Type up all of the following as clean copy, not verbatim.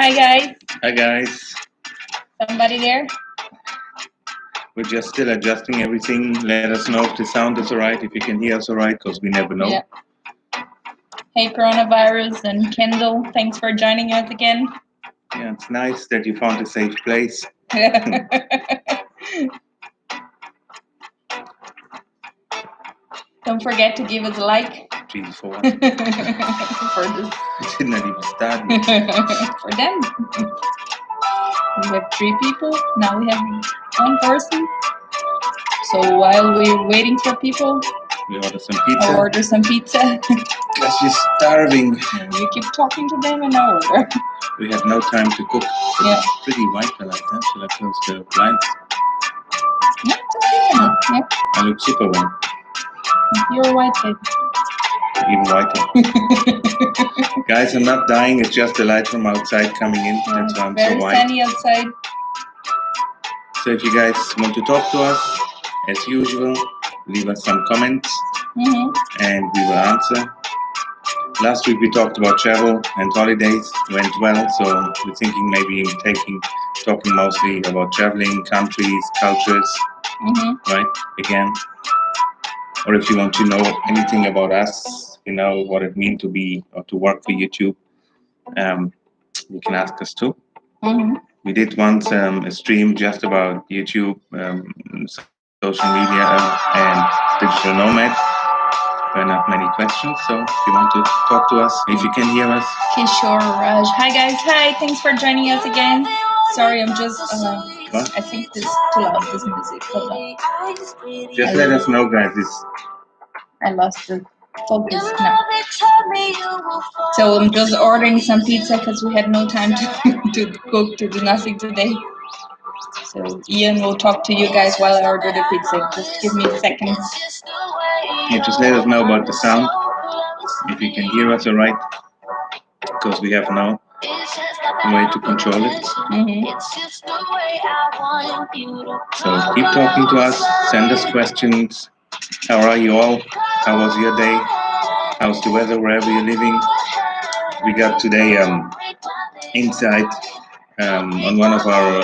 Hi guys. Hi guys. Somebody there? We're just still adjusting everything. Let us know if the sound is alright, if you can hear us alright, because we never know. Yeah. Hey coronavirus and Kendall, thanks for joining us again. Yeah, it's nice that you found a safe place. Don't forget to give us a like. Jesus, for what? For this. It did not even start yet. For them. We have 3 people. Now we have 1 person. So while we're waiting for people, We order some pizza. I'll order some pizza. Because she's starving. And you keep talking to them and I'll order. We had no time to cook. Yeah. It's pretty white I like that. Shall I close the blinds? Yeah, it's okay. Yeah. I look super white. You're white, baby. Even whiter. Guys, I'm not dying. It's just the light from outside coming in. Yeah, That's why I'm very so white. sunny outside. So if you guys want to talk to us, as usual, leave us some comments and we will answer. Last week we talked about travel and holidays, went well, so we're thinking maybe talking mostly about traveling, countries, cultures, right, again. Or if you want to know anything about us, you know, what it means to be or to work for YouTube, you can ask us too. We did once a stream just about YouTube, social media, and digital nomad. There are not many questions, so if you want to talk to us, if you can hear us. Kishore Raj. Hi guys, hi, thanks for joining us again. Sorry, I'm just, I think this is too loud, this music. Hold on. Just let us know, guys. I lost the focus now. So I'm just ordering some pizza because we had no time to cook, to do nothing today. So Ian will talk to you guys while I order the pizza. Just give me seconds. Yeah, just let us know about the sound, if you can hear us alright, because we have no way to control it. So keep talking to us, send us questions. How are you all? How was your day? How's the weather wherever you're living? We got today insight on one of our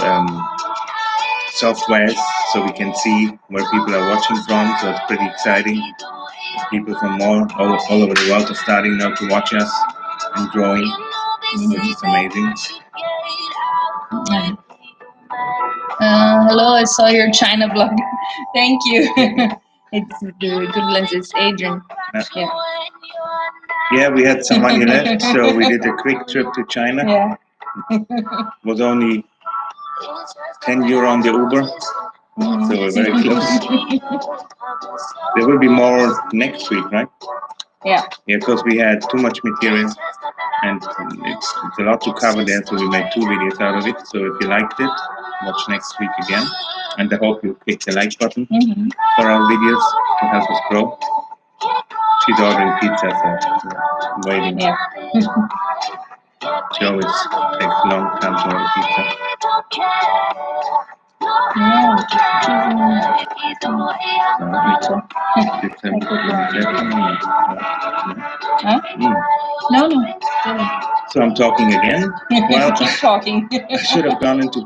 softwares, so we can see where people are watching from, so it's pretty exciting. People from all over the world are starting now to watch us and growing, which is amazing. Hello, I saw your China blog. Thank you. It's the good lens. It's Adrian. Yeah, we had some money left, so we did a quick trip to China. Yeah. Was only 10 euro on the Uber, so we're very close. There will be more next week, right? Yeah. Yeah, because we had too much material and it's a lot to cover there, so we made 2 videos out of it. So if you liked it, watch next week again. And I hope you click the like button for our videos to help us grow. She's ordering pizza, so waiting. Yeah. She always takes a long time to order pizza. No, just choosing. No. So I'm talking again. Well, keep talking. I should have gone into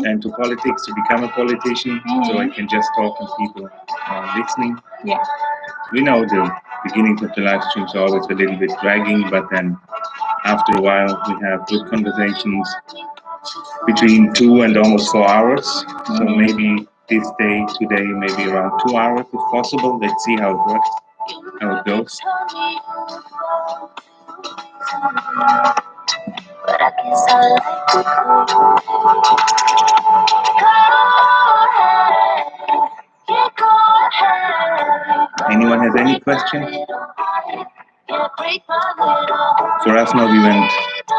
into politics to become a politician, so I can just talk and people are listening. Yeah. We know the beginnings of the live streams are always a little bit dragging, but then after a while we have good conversations between 2 and almost 4 hours. So maybe this day, today, maybe around 2 hours if possible. Let's see how it works, how it goes. Anyone has any question? For us now, we went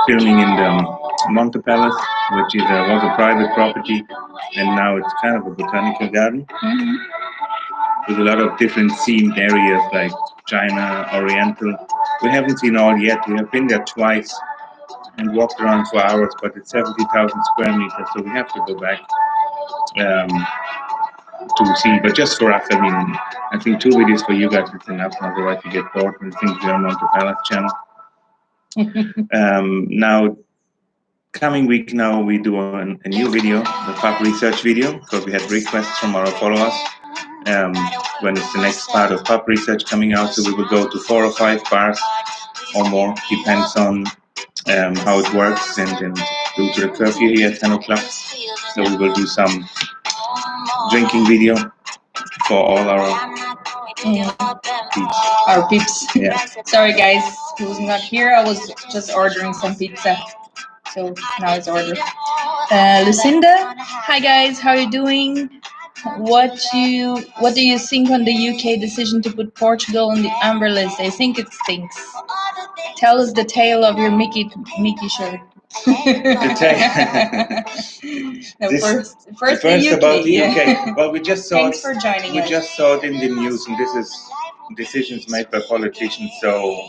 filming in the Monte Palace, which was a private property, and now it's kind of a botanical garden with a lot of different themed areas like China, Oriental. We haven't seen all yet. We have been there twice and walked around for hours, but it's 70,000 square meters, so we have to go back to see. But just for us, I think 2 videos for you guys is enough, otherwise you get bored and think we're on Monte Palace channel. Now, coming week now we do a new video, the pub research video, because we had requests from our followers. When is the next part of pub research coming out? So we will go to 4 or 5 bars or more, depends on how it works, and due to the curfew here at 10 o'clock. So we will do some drinking video for all our peeps. Yeah. Sorry guys, who's not here? I was just ordering some pizza, so now it's ordered. Lucinda, hi guys, how are you doing? What do you think on the UK decision to put Portugal on the amber list? I think it stinks. Tell us the tale of your Mickey shirt. No, first the UK. About the yeah. UK. Well, we just saw Thanks for joining we us. just saw it in the news, and this is decisions made by politicians. So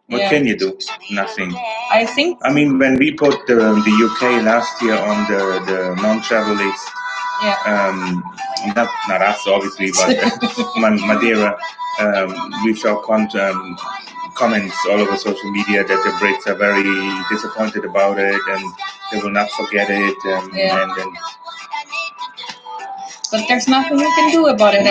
what can you do? Nothing. I mean, when we put the UK last year on the non-travel list, not us obviously, but Madeira, we saw comments all over social media that the Brits are very disappointed about it and they will not forget it. But there's nothing you can do about it.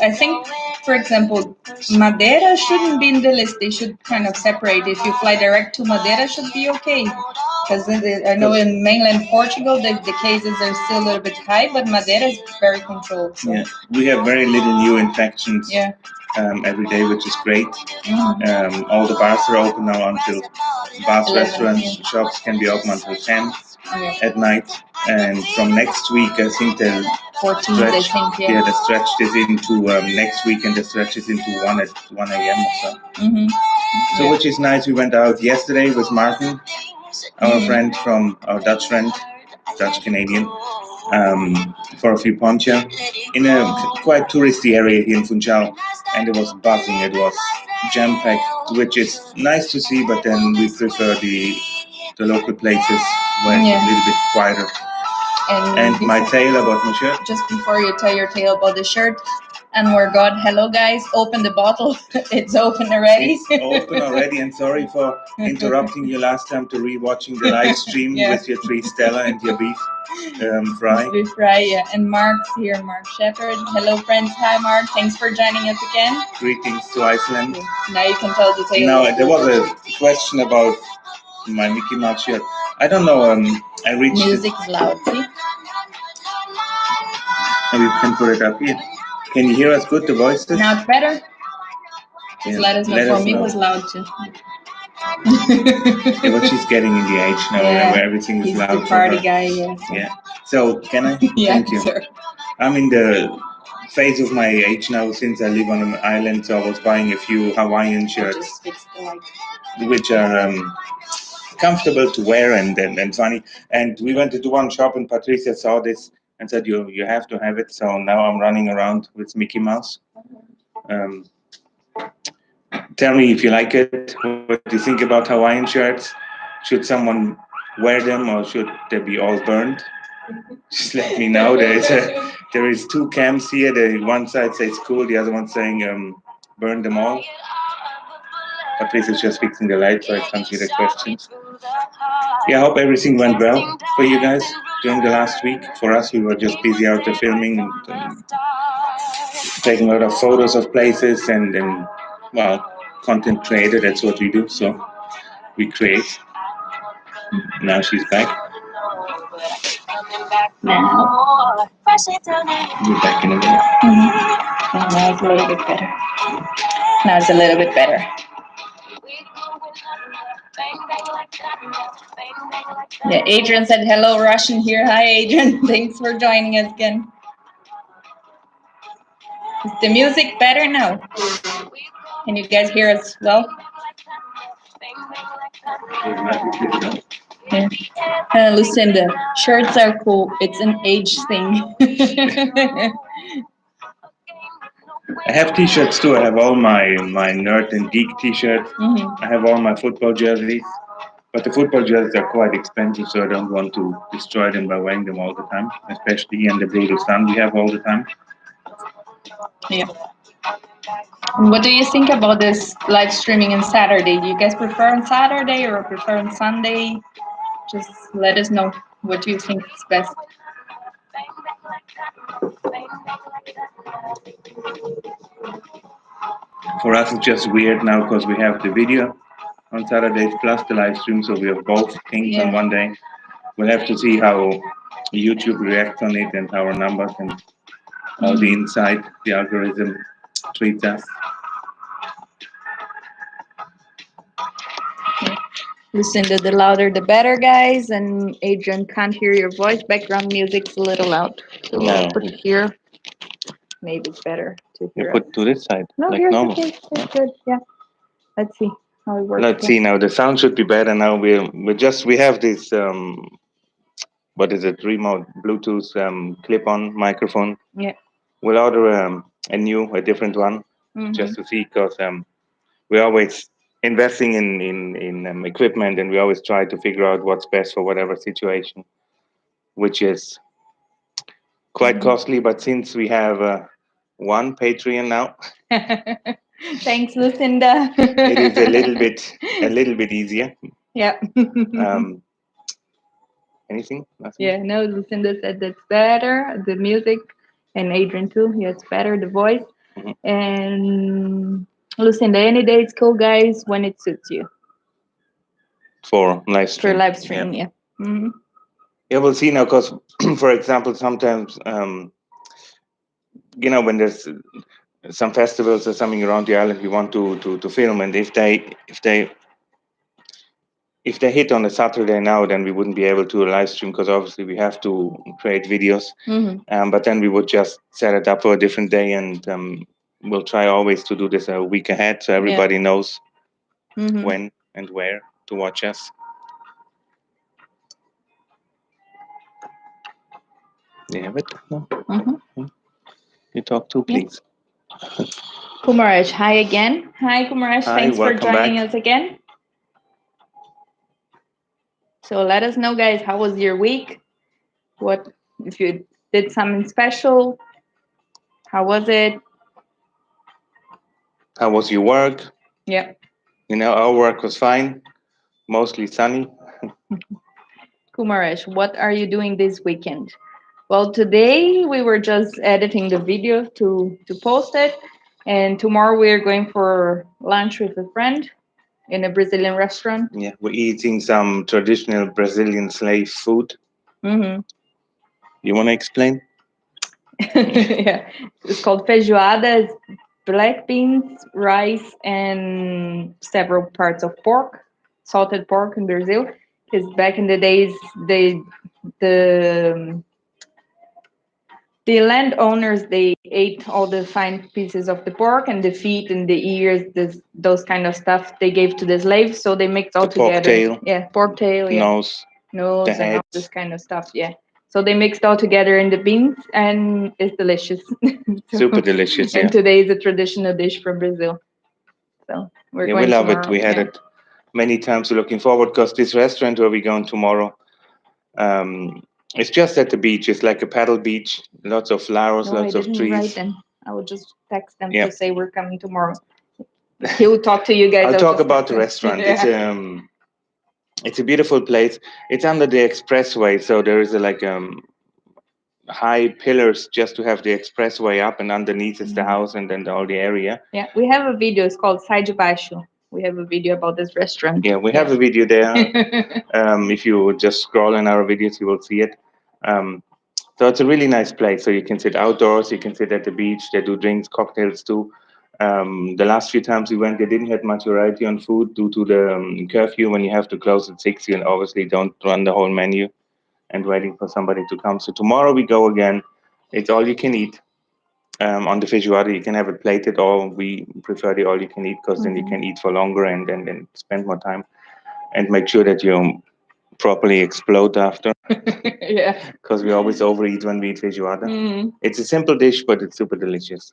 I think, for example, Madeira shouldn't be in the list. They should kind of separate. If you fly direct to Madeira, should be okay. Because I know in mainland Portugal, the cases are still a little bit high, but Madeira is very controlled. So. Yeah, we have very little new infections every day, which is great. All the bars are open now until bars, 11, restaurants, shops can be open until 10 at night. And from next week, I think the 14th, the stretch is into next week, and the stretch is into 1 a.m. or so. So which is nice. We went out yesterday with Martin, our friend from our Dutch Canadian, for a few poncha in a quite touristy area here in Funchal, and it was buzzing. It was jam-packed, which is nice to see, but then we prefer the local places where it's a little bit quieter. And my tale about my shirt. Just before you tell your tale about the shirt, and we're God, hello guys, open the bottle. It's open already. It's open already, and sorry for interrupting you last time to rewatching the live stream with your 3 Stella and your beef fry. Beef fry, yeah. And Mark's here, Mark Shepherd. Hello friends, hi Mark, thanks for joining us again. Greetings to Iceland. Now you can tell the tale. Now, there was a question about my Mickey Mouse shirt. I don't know, I reached Music is loud, see? Maybe you can put it up here. Can you hear us good, the voices? Now it's better? Just let us know. For me, it was loud too. But she's getting in the age now where everything is loud. He's the party guy, Yeah. So, can I? Yeah, Thank you. Sir. I'm in the phase of my age now since I live on an island, so I was buying a few Hawaiian shirts, which are comfortable to wear and funny. And we went into one shop, and Patricia saw this and said, you have to have it. So now I'm running around with Mickey Mouse. Tell me if you like it. What do you think about Hawaiian shirts? Should someone wear them, or should they be all burned? Just let me know. There is 2 camps here. The one side says cool, the other one saying burn them all. Patricia's just fixing the light so I can't see the questions. Yeah, I hope everything went well for you guys during the last week. For us, we were just busy out there filming and taking a lot of photos of places and well, content creator, that's what we do. So we create. Now she's back. Now. We're back in a minute. Now it's a little bit better. Now it's a little bit better. Yeah, Adrian said hello, Russian here. Hi, Adrian. Thanks for joining us again. Is the music better now? Can you guys hear us well? Yeah. Lucinda, shirts are cool. It's an age thing. I have t-shirts too. I have all my nerd and geek t-shirts. I have all my football jerseys. But the football jerseys are quite expensive, so I don't want to destroy them by wearing them all the time, especially in the brutal sun we have all the time. Yeah. What do you think about this live streaming on Saturday? Do you guys prefer on Saturday or prefer on Sunday? just let us know what you think is best. For us, it's just weird now because we have the video on Saturdays plus the live stream, so we have both things on one day. We'll have to see how YouTube reacts on it and our numbers and how the inside, the algorithm treats us. Lucinda, the louder the better, guys. And Adrian can't hear your voice. Background music's a little loud. So No. put it here. Maybe it's better to hear. You put to this side, no, like here's normal. Okay. That's good. Yeah. Let's see how it works. Let's see now. The sound should be better now. We have this what is it? Remote Bluetooth clip-on microphone. Yeah. We'll order a different one just to see because we're always investing in equipment and we always try to figure out what's best for whatever situation, which is quite costly. But since we have one Patreon now, thanks, Lucinda. it is a little bit easier. Yeah. Anything? Nothing? Yeah. No, Lucinda said that's better. The music, and Adrian too. Yeah, it's better. The voice. And Lucinda, any day it's cool, guys, when it suits you. For live stream. For live stream, yeah. Yeah, we'll see now. Because, for example, sometimes when there's some festivals or something around the island, we want to film, and if they hit on a Saturday now, then we wouldn't be able to live stream because obviously we have to create videos. But then we would just set it up for a different day, and we'll try always to do this a week ahead so everybody knows when and where to watch us. You have it? No? You talk too, please. Kumaresh, hi again. Hi, Kumaresh. Hi, thanks for joining back. us again. So let us know, guys, how was your week? What if you did something special? How was it? How was your work? Yeah. Our work was fine, mostly sunny. Kumaresh, what are you doing this weekend? Well, today we were just editing the video to post it. And tomorrow we're going for lunch with a friend in a Brazilian restaurant. Yeah, we're eating some traditional Brazilian slave food. You want to explain? Yeah, it's called feijoada. It's black beans, rice, and several parts of pork, salted pork in Brazil. Because back in the days, the landowners, they ate all the fine pieces of the pork and the feet and the ears, those kind of stuff they gave to the slaves. So they mixed all together. Pork tail. Yeah, pork tail. Yeah. Nose, and all this kind of stuff. Yeah. So they mixed all together in the beans, and it's delicious. Super delicious. And today is a traditional dish from Brazil. So we're going. We love tomorrow. it. We had it many times. We're looking forward because this restaurant where we're going tomorrow. It's just at the beach. It's like a paddle beach. Lots of flowers, lots of trees. Write them. I will just text them to say we're coming tomorrow. He will talk to you guys. I'll talk about the restaurant. It's a beautiful place. It's under the expressway, so there is high pillars just to have the expressway up, and underneath is the house and then all the area. Yeah, we have a video. It's called Sai de Baixo. We have a video about this restaurant. Yeah, we have a video there. If you just scroll in our videos, you will see it. So it's a really nice place. So you can sit outdoors, you can sit at the beach. They do drinks, cocktails too. The last few times we went, they didn't have much variety on food due to the curfew. When you have to close at 6, you obviously don't run the whole menu and waiting for somebody to come. So tomorrow we go again. It's all you can eat. On the feijoada, you can have it plated, or we prefer the all you can eat because then you can eat for longer and spend more time and make sure that you properly explode after. Yeah. Because we always overeat when we eat feijoada. It's a simple dish, but it's super delicious.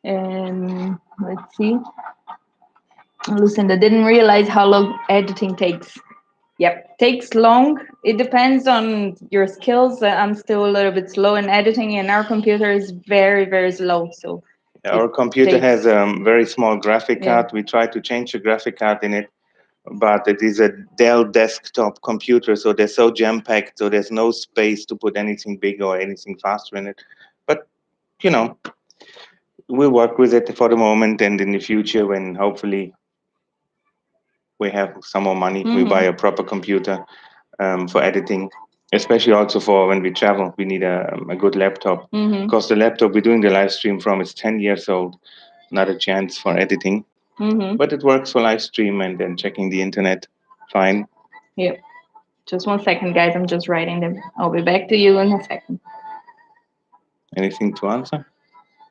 And let's see. Lucinda didn't realize how long editing takes. Yep, takes long. It depends on your skills. I'm still a little bit slow in editing, and our computer is very, very slow. So our computer has a very small graphic card. We try to change the graphic card in it, but it is a Dell desktop computer, so they're so jam-packed, so there's no space to put anything big or anything faster in it. But, you know, we'll work with it for the moment, and in the future, when hopefully we have some more money, we buy a proper computer for editing, especially also for when we travel. We need a good laptop, because the laptop we're doing the live stream from is 10 years old, not a chance for editing. But it works for live stream and then checking the internet. Fine. Yep. Just 1 second, guys. I'm just writing them. I'll be back to you in a second. Anything to answer?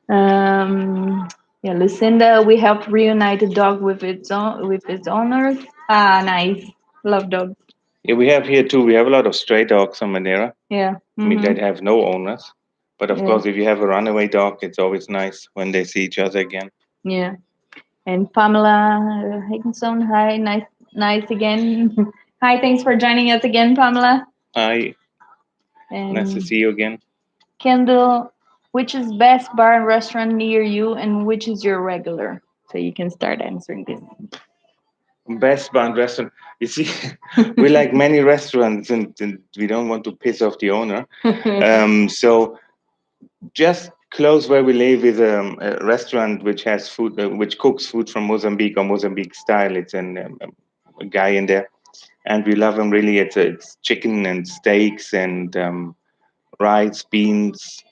Yeah, Lucinda, we helped reunite the dog with its owners. Ah, nice. Love dogs. Yeah, we have here too. We have a lot of stray dogs on Madeira. Yeah. I mean, they have no owners. But of course, if you have a runaway dog, it's always nice when they see each other again. Yeah. And Pamela Higginson, hi, nice again. Hi, thanks for joining us again, Pamela. Hi. And Nice to see you again. Kendall, which is best bar and restaurant near you, and which is your regular? So you can start answering this. Best bar and restaurant. You see, we like many restaurants, and we don't want to piss off the owner. So just close where we live is a restaurant which has food, which cooks food from Mozambique or Mozambique style. It's a guy in there, and we love him really. It's chicken and steaks and rice, beans.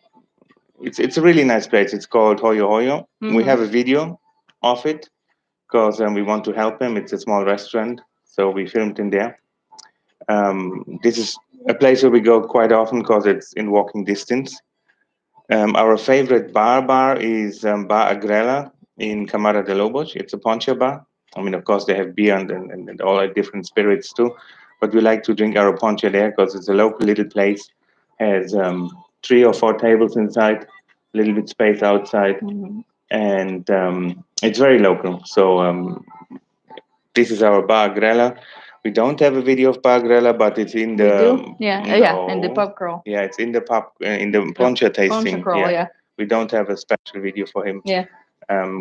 It's a really nice place. It's called Hoyo Hoyo. We have a video of it because we want to help him. It's a small restaurant, so we filmed in there. This is a place where we go quite often because it's in walking distance. Our favorite bar is Bar Agrela in Camara de Lobos. It's a poncha bar. I mean, of course, they have beer and all different spirits too. But we like to drink our poncha there because it's a local little place. Has 3 or 4 tables inside, a little bit space outside, and it's very local. So this is our Bar Agrela. We don't have a video of Bar Agrela, but it's in the in the pub crawl. Yeah, it's in the pub in the poncha tasting. Poncha crawl, yeah. We don't have a special video for him. Yeah.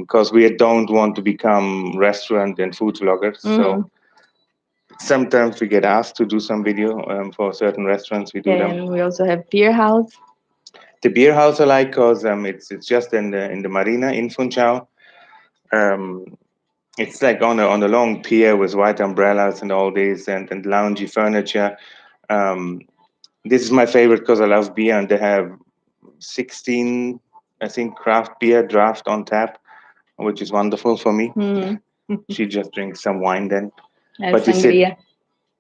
Because we don't want to become restaurant and food vloggers. So sometimes we get asked to do some video for certain restaurants. We do them. And we also have Beer House. The beer house I like because it's just in the marina in Funchal. It's like on a long pier with white umbrellas and all this and loungy furniture. This is my favorite because I love beer, and they have 16, I think, craft beer draft on tap, which is wonderful for me. She just drinks some wine then. But sangria.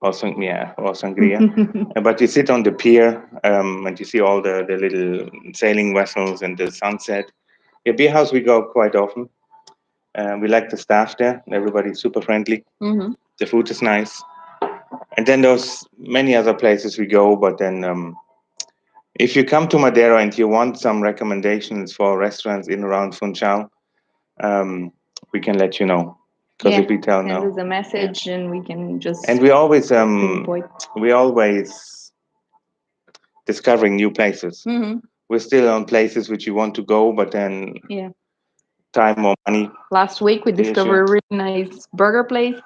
Or sangria. But you sit on the pier and you see all the little sailing vessels and the sunset. Yeah, beer house we go quite often. We like the staff there. Everybody's super friendly. The food is nice. And then there's many other places we go. But then if you come to Madeira and you want some recommendations for restaurants in around Funchal, we can let you know. Because if we tell no, send us a message and we can just. And we always discovering new places. We're still on places which you want to go, but then time or money. Last week we discovered a really nice burger place.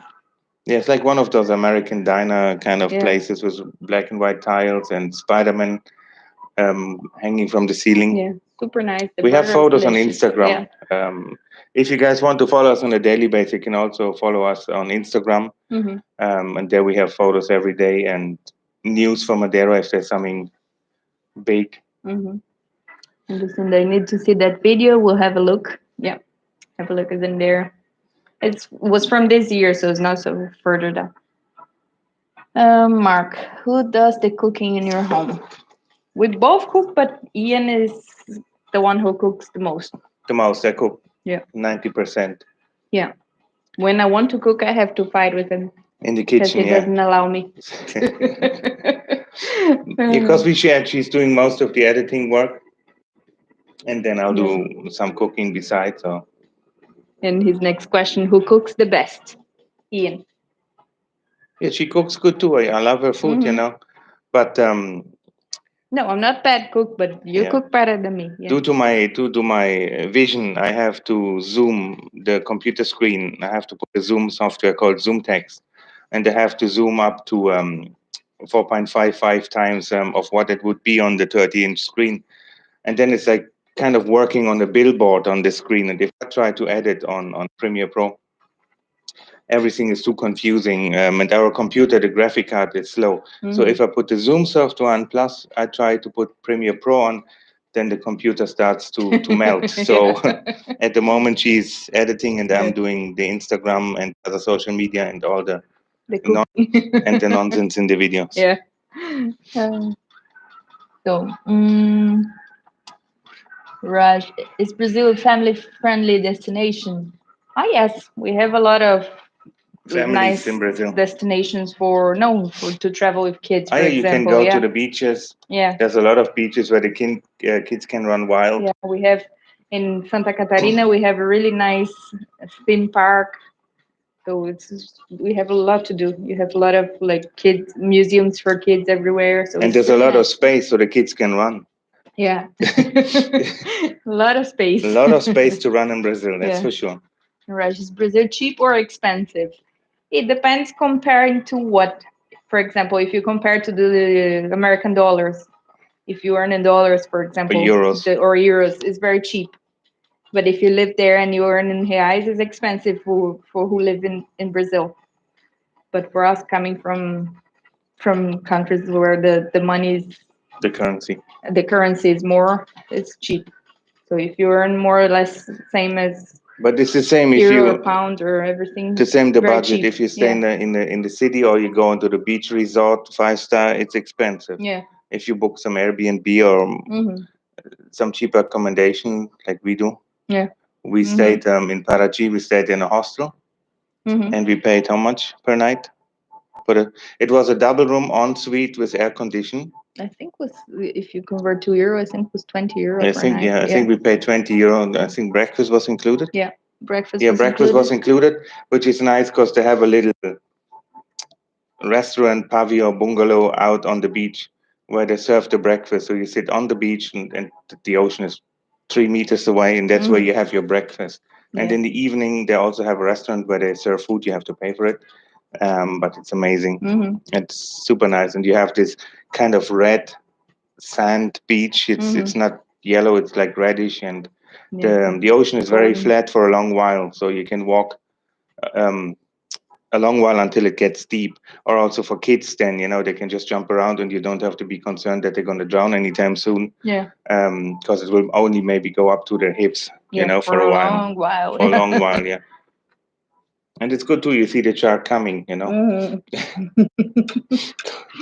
Yeah, it's like one of those American diner kind of places with black and white tiles and Spider-Man hanging from the ceiling. Yeah, super nice. We have photos on Instagram. If you guys want to follow us on a daily basis, you can also follow us on Instagram. And there we have photos every day and news from Madeira if there's something big. Listen, I need to see that video. We'll have a look. Yeah, have a look. It's in there. It was from this year, so it's not so further down. Mark, who does the cooking in your home? We both cook, but Ian is the one who cooks the most. The most, I cook. Yeah. 90%. Yeah. When I want to cook, I have to fight with him. In the kitchen, because he doesn't allow me. Because she's doing most of the editing work, and then I'll do some cooking besides. So. And his next question: who cooks the best? Ian. Yeah, she cooks good too. I love her food, But no, I'm not bad cook, but you cook better than me. Yeah. Due to my vision, I have to zoom the computer screen. I have to put a Zoom software called Zoom Text. and they have to zoom up to 4.55 times of what it would be on the 30-inch screen. And then it's like kind of working on a billboard on the screen. And if I try to edit on Premiere Pro, everything is too confusing. And our computer, the graphic card is slow. So if I put the Zoom software on, plus I try to put Premiere Pro on, then the computer starts to melt. So at the moment she's editing and I'm doing the Instagram and other social media and all the and the nonsense in the videos. Yeah. Raj, is Brazil a family-friendly destination? Yes, we have a lot of Families nice in Brazil. destinations to travel with kids. For You example, can go to the beaches. Yeah. There's a lot of beaches where the kids can run wild. Yeah, we have in Santa Catarina. We have a really nice theme park. So we have a lot to do. You have a lot of like kids museums for kids everywhere. So and there's a lot of space so the kids can run. Yeah. A lot of space. A lot of space to run in Brazil, that's for sure. Raj, is Brazil cheap or expensive? It depends comparing to what. For example, if you compare to the American dollars, if you earn in dollars, for example, or euros, it's very cheap. But if you live there and you earn in reais, it's expensive for who live in Brazil. But for us coming from countries where the money is the currency is more, it's cheap. So if you earn more or less same as but it's the same euro if you or pound or everything, the same the budget cheap. If you stay in the city or you go into the beach resort 5-star, it's expensive. If you book some Airbnb or some cheaper accommodation like we do, we stayed in Parachi. We stayed in a hostel, and we paid how much per night? It was a double room ensuite with air condition. I think if you convert to euro, I think it was 20 euro. I think we paid 20 euro. I think breakfast was included. Yeah, breakfast was included, which is nice because they have a little restaurant, pavilion, bungalow out on the beach where they serve the breakfast. So you sit on the beach and the ocean is 3 meters away, and that's where you have your breakfast. And in the evening, they also have a restaurant where they serve food. You have to pay for it. But it's amazing. It's super nice. And you have this kind of red sand beach. It's not yellow, it's like reddish. And the ocean is very flat for a long while. So you can walk a long while until it gets deep. Or also for kids, then, they can just jump around and you don't have to be concerned that they're going to drown anytime soon. Because it will only maybe go up to their hips, for a while. Long while. For a long while, yeah. And it's good too, you see the shark coming,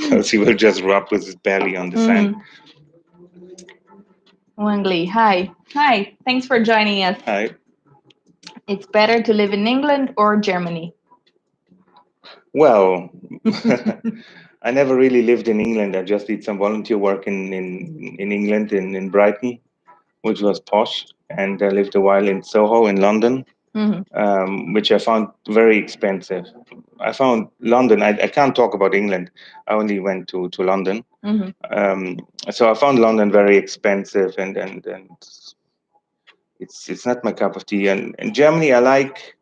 because he will just rub with his belly on the sand. Wangli, hi. Hi, thanks for joining us. Hi. It's better to live in England or Germany? Well, I never really lived in England. I just did some volunteer work in England, in Brighton, which was posh. And I lived a while in Soho in London, which I found very expensive. I found London, I can't talk about England. I only went to London. So I found London very expensive, and it's not my cup of tea. And in Germany, I like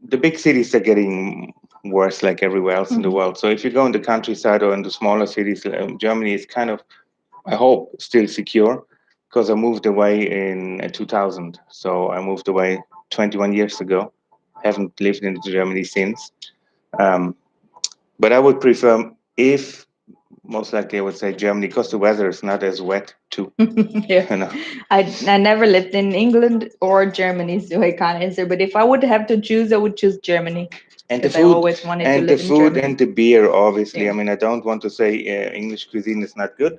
the big cities are getting worse like everywhere else in the world. So if you go in the countryside or in the smaller cities, Germany is kind of, I hope, still secure, because I moved away in 2000. So I moved away 21 years ago. Haven't lived in Germany since. But I would prefer, most likely I would say Germany, because the weather is not as wet too. I never lived in England or Germany, so I can't answer. But if I would have to choose, I would choose Germany. And the food, I always wanted to live in Germany. And the beer, obviously. I mean, I don't want to say English cuisine is not good,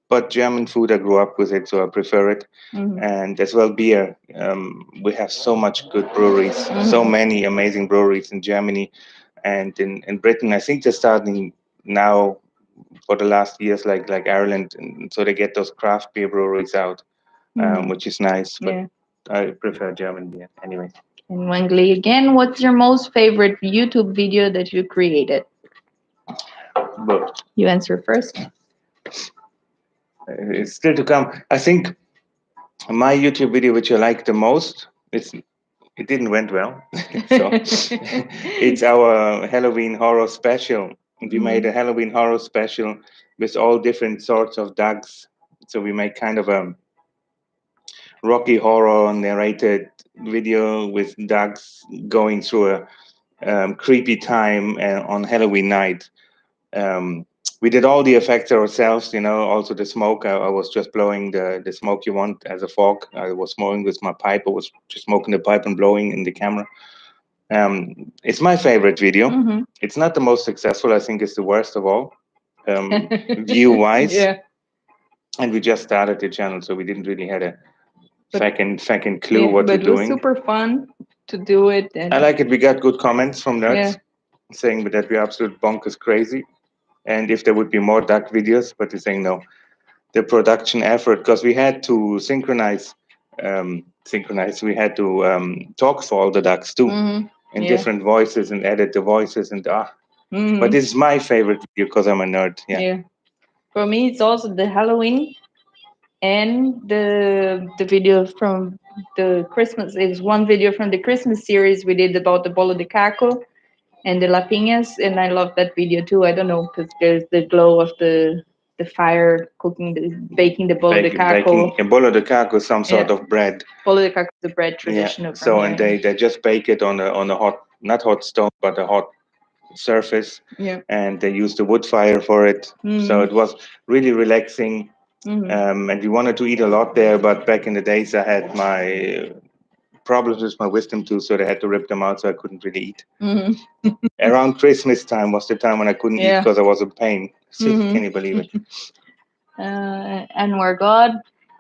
but German food, I grew up with it, so I prefer it. And as well, beer. We have so much good breweries, so many amazing breweries in Germany. And in Britain, I think they're starting now for the last years, like Ireland, and so they get those craft beer breweries out, which is nice. But I prefer German beer anyway. And Wangli, again, what's your most favorite YouTube video that you created? But you answer first. It's still to come. I think my YouTube video, which I like the most, it's It didn't went well. So it's our Halloween horror special. We made a Halloween horror special with all different sorts of dogs. So we made kind of a Rocky Horror narrated video with dogs going through a creepy time on Halloween night. Um, we did all the effects ourselves, also the smoke. I was just blowing the smoke you want as a fog. I was smoking with my pipe. I was just smoking the pipe and blowing in the camera. It's my favorite video. It's not the most successful. I think it's the worst of all, view-wise. Yeah. And we just started the channel, so we didn't really have a fucking clue what but we're it was doing. super fun to do it. And I like it. We got good comments from nerds saying that we're absolute bonkers crazy, and if there would be more duck videos, but they're saying no. The production effort, because we had to synchronize. We had to talk for all the ducks too, in different voices and edit the voices and But this is my favorite video because I'm a nerd. Yeah. For me, it's also the Halloween and the video from the Christmas. It's one video from the Christmas series we did about the bolo de caco and the lapinhas, and I love that video too. I don't know, because there's the glow of the fire cooking, baking the bolo de caco. Baking a bolo de caco, some sort of bread. Bolo de caco is the bread tradition of So and they just bake it on a hot, not hot stone, but a hot surface. And they used the wood fire for it. So it was really relaxing. And we wanted to eat a lot there, but back in the days I had my problems with my wisdom tooth, so they had to rip them out, so I couldn't really eat. Around Christmas time was the time when I couldn't eat because I was in pain. So can you believe it? And we're God.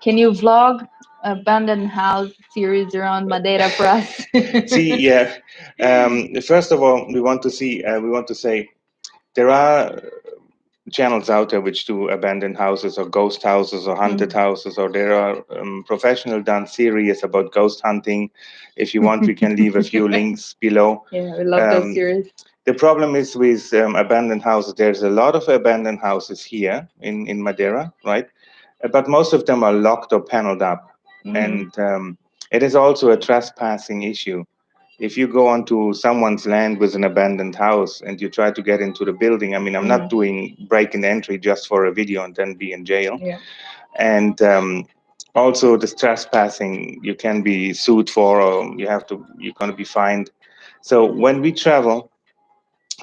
Can you vlog abandoned house series around Madeira for us? See, first of all, we want to say there are channels out there which do abandoned houses or ghost houses or haunted houses, or there are professional done series about ghost hunting. If you want, we can leave a few links below. Yeah, we love those series. The problem is with abandoned houses, there's a lot of abandoned houses here in Madeira, right? But most of them are locked or paneled up. And it is also a trespassing issue. If you go onto someone's land with an abandoned house and you try to get into the building, I mean, I'm not doing break and entry just for a video and then be in jail. And also this trespassing, you can be sued for, or you're going to be fined. So when we travel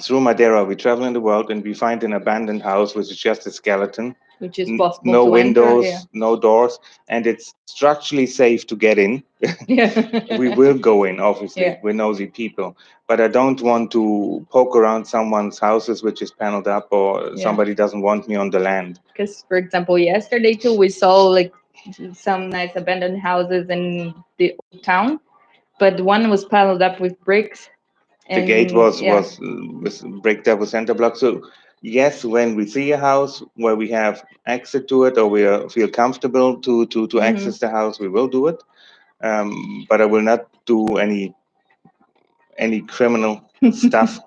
through Madeira, we travel in the world and we find an abandoned house which is just a skeleton, which is possible no to windows, enter, no doors, and it's structurally safe to get in. We will go in, obviously. We're nosy people, but I don't want to poke around someone's houses which is paneled up, or somebody doesn't want me on the land. Because, for example, yesterday too, we saw like some nice abandoned houses in the old town, but one was paneled up with bricks. The gate was bricked up with center block. So yes, when we see a house where we have access to it, or we feel comfortable to access the house, we will do it. But I will not do any criminal stuff.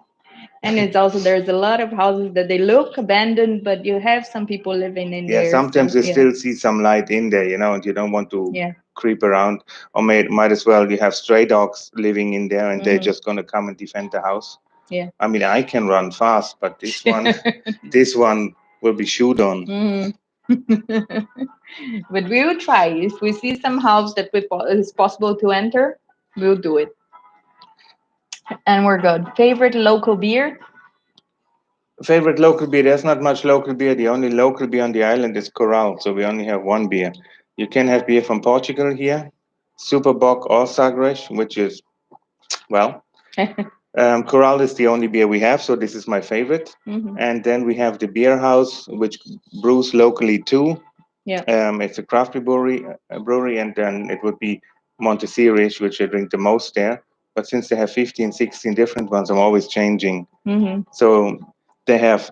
And it's also, there's a lot of houses that they look abandoned, but you have some people living in there. Yeah, sometimes you still see some light in there, and you don't want to creep around. Or might as well, you have stray dogs living in there, and they're just going to come and defend the house. Yeah. I mean, I can run fast, but this one will be shoot on. But we will try. If we see some house that is possible to enter, we'll do it. And we're good. Favorite local beer? Favorite local beer? There's not much local beer. The only local beer on the island is Coral, so we only have one beer. You can have beer from Portugal here, Superbock or Sagres, which is, well, Coral is the only beer we have, so this is my favorite. And then we have the Beer House, which brews locally too. Yeah. It's a craft brewery, and then it would be Montessori, which I drink the most there. But since they have 15, 16 different ones, I'm always changing. So they have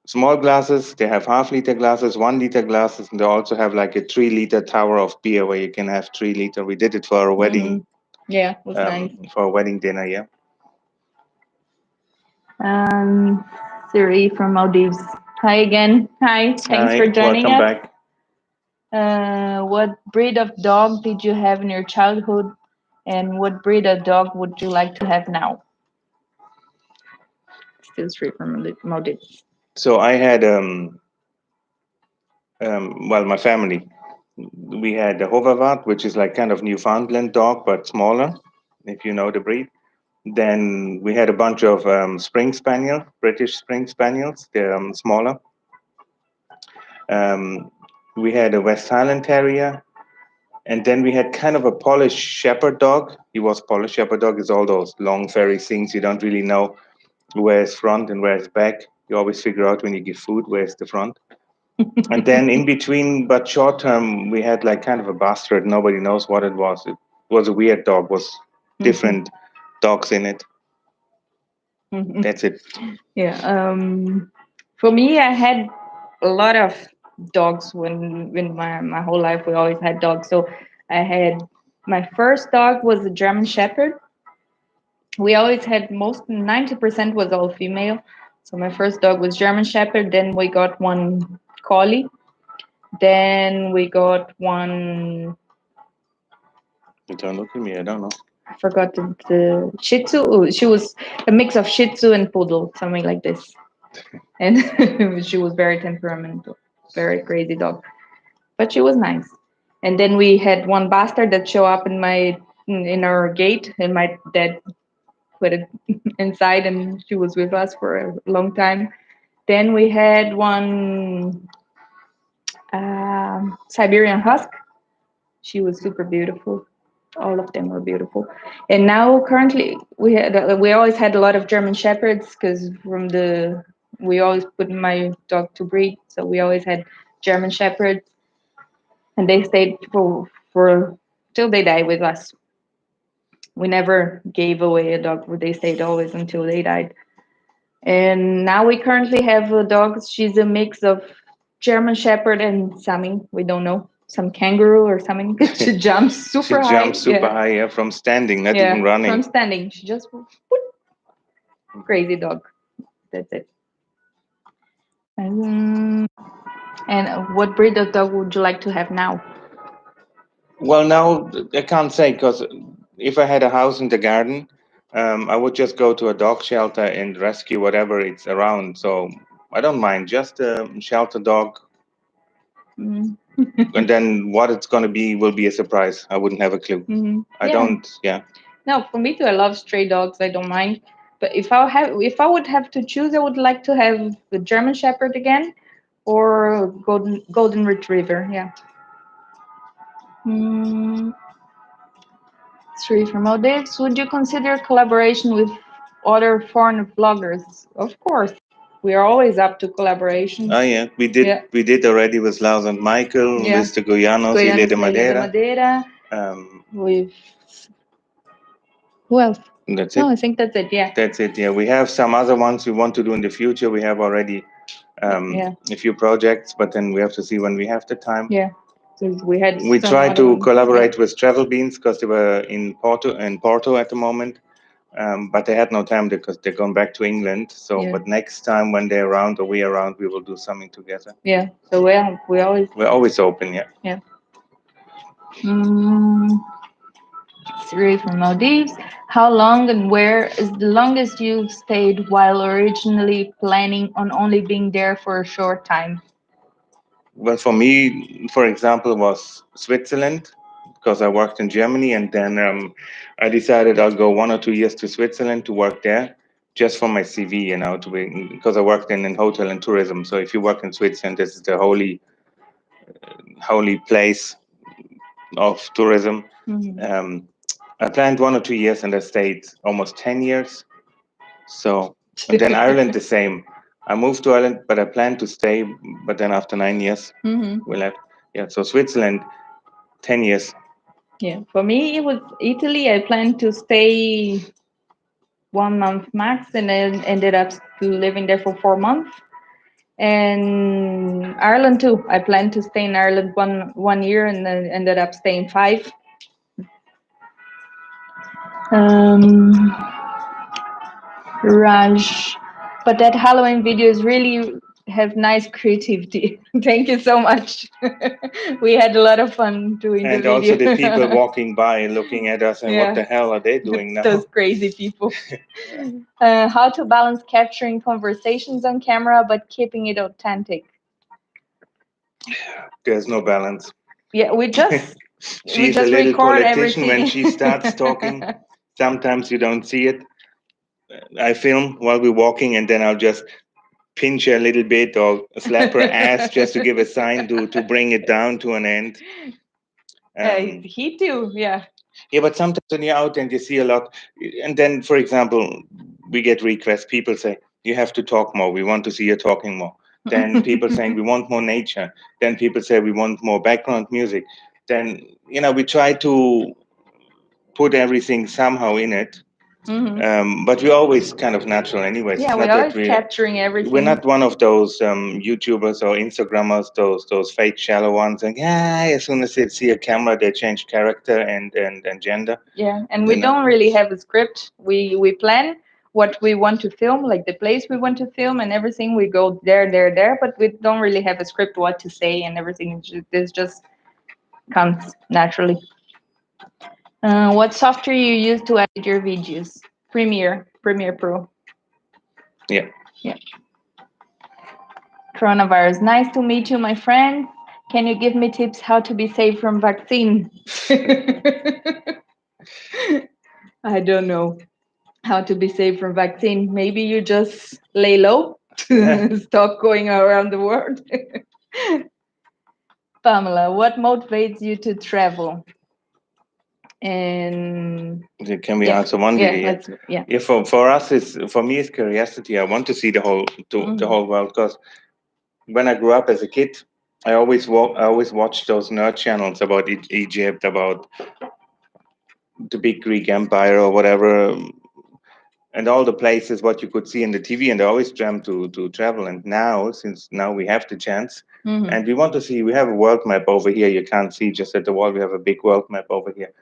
small glasses, they have half-liter glasses, 1-liter glasses, and they also have like a 3-liter tower of beer where you can have 3-liter. We did it for a wedding. Yeah, it was nice. For a wedding dinner, yeah. Siri from Maldives. Hi again. Hi, thanks for joining welcome us. Back. What breed of dog did you have in your childhood? And what breed of dog would you like to have now? Still straight from Maldives. So I had well, my family, we had a Hoverwart, which is like kind of Newfoundland dog but smaller, if you know the breed. Then we had a bunch of Spring Spaniel, British Spring Spaniels. They're smaller. We had a West Highland Terrier, and then we had kind of a Polish Shepherd dog. He was Polish Shepherd dog. Is all those long furry things you don't really know where's front and where's back. You always figure out when you give food where's the front. And then in between, but short term, we had like kind of a bastard. Nobody knows what it was. It was a weird dog. Was different dogs in it. That's it. Yeah. For me, I had a lot of dogs when my whole life we always had dogs. So I had my first dog was a German Shepherd. We always had 90% was all female. So my first dog was German Shepherd. Then we got one Collie. Then we got one. Don't look at me. I don't know. I forgot the Shih Tzu. Oh, she was a mix of Shih Tzu and Poodle, something like this. And she was very temperamental, very crazy dog, but she was nice. And then we had one bastard that showed up in our gate, and my dad put it inside, and she was with us for a long time. Then we had one Siberian Husk. She was super beautiful. All of them were beautiful. And now currently we always had a lot of German Shepherds because we always put my dog to breed, so we always had German Shepherds, and they stayed for till they died with us. We never gave away a dog. They stayed always until they died. And now we currently have a dog. She's a mix of German Shepherd and something we don't know, some kangaroo or something. She jumps super high. She jumps super high, yeah, from standing, not even running. From standing, she just crazy dog. That's it. And what breed of dog would you like to have now? Well, now I can't say because if I had a house in the garden, I would just go to a dog shelter and rescue whatever it's around. So I don't mind, just a shelter dog. And then what it's going to be will be a surprise. I wouldn't have a clue. I don't, yeah. No, for me too. I love stray dogs. I don't mind. But if I would have to choose, I would like to have the German Shepherd again, or golden retriever. Yeah. Three from Maldives. Would you consider collaboration with other foreign vloggers? Of course. We are always up to collaboration. Oh yeah, we did. Yeah. We did already with Lars and Michael, with the Guyanos, Ilha de Madeira. With who else? That's it. No, I think that's it. Yeah. That's it. Yeah, we have some other ones we want to do in the future. We have already a few projects, but then we have to see when we have the time. Yeah. So we try to collaborate with Travel Beans because they were in Porto at the moment. But they had no time because they're going back to England. So, but next time when they're around or we're around, we will do something together. Yeah. So we're always open. Yeah. Yeah. Three from Maldives. How long and where is the longest you've stayed while originally planning on only being there for a short time? Well, for me, for example, was Switzerland because I worked in Germany, and then I decided I'll go 1 or 2 years to Switzerland to work there, just for my CV, because I worked in hotel and tourism. So if you work in Switzerland, this is the holy place of tourism. I planned 1 or 2 years, and I stayed almost 10 years. So, and then Ireland the same. I moved to Ireland, but I planned to stay. But then after 9 years, we left. Yeah, so Switzerland, 10 years. Yeah, for me it was Italy. I planned to stay 1 month max, and then ended up living there for 4 months. And Ireland too. I planned to stay in Ireland one year, and then ended up staying 5. Raj, but that Halloween video is really have nice creativity. Thank you so much. We had a lot of fun doing the And video. also the people walking by looking at us and what the hell are they doing now? Those crazy people. How to balance capturing conversations on camera but keeping it authentic. There's no balance. Yeah, we just She's a little record politician everything. when she starts talking. Sometimes you don't see it. I film while we're walking, and then I'll just pinch her a little bit or slap her ass just to give a sign to bring it down to an end. He too, yeah. Yeah, but sometimes when you're out and you see a lot, and then, for example, we get requests. People say, you have to talk more. We want to see you talking more. Then people saying, we want more nature. Then people say, we want more background music. Then, we try to put everything somehow in it. But we're always kind of natural anyways. Yeah, we're always capturing everything. We're not one of those YouTubers or Instagrammers, those fake shallow ones. And as soon as they see a camera, they change character and gender. Yeah, and we don't really have a script. We plan what we want to film, like the place we want to film and everything. We go there, but we don't really have a script what to say and everything. This just comes naturally. What software you use to edit your videos? Premiere Pro. Yeah. Coronavirus. Nice to meet you, my friend. Can you give me tips how to be safe from vaccine? I don't know how to be safe from vaccine. Maybe you just lay low, stop going around the world. Pamela, what motivates you to travel? And can we answer one video? Yeah. For us, for me, it's curiosity. I want to see the whole world because when I grew up as a kid, I always watched those nerd channels about Egypt, about the big Greek Empire or whatever, and all the places what you could see in the TV, and I always dreamt to travel. And since now we have the chance, and we want to see, we have a world map over here. You can't see just at the wall. We have a big world map over here,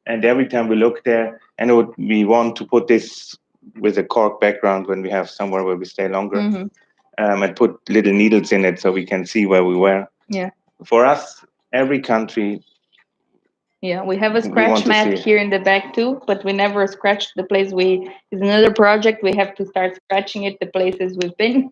and every time we look there, and we want to put this with a cork background when we have somewhere where we stay longer, and put little needles in it so we can see where we were. Yeah. For us, every country. Yeah, we have a scratch mat here in the back too, but we never scratched the place it's another project. We have to start scratching it, the places we've been.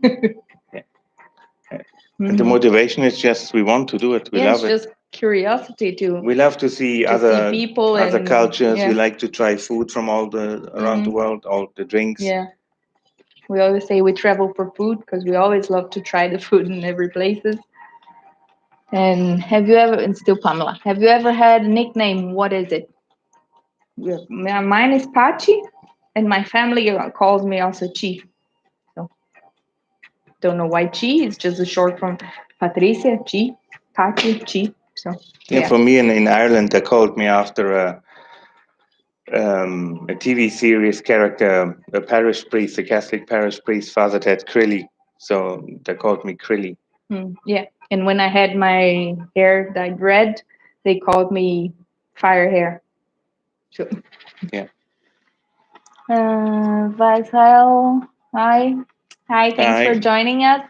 And the motivation is just we want to do it. We love it. It's just curiosity too. We love to see other people, other cultures. We like to try food from all around the world, all the drinks. Yeah. We always say we travel for food because we always love to try the food in every places. And and still Pamela, have you ever had a nickname? What is it? Yeah. Mine is Pachi, and my family calls me also Chi. So don't know why Chi. It's just a short from Patricia, Chi, Pachi, Chi. So yeah. For me in Ireland, they called me after a TV series character, a parish priest, a Catholic parish priest, Father Ted Crilly. So they called me Crilly. Yeah, and when I had my hair dyed red, they called me Fire Hair. So yeah. Vaisal, hi, thanks for joining us.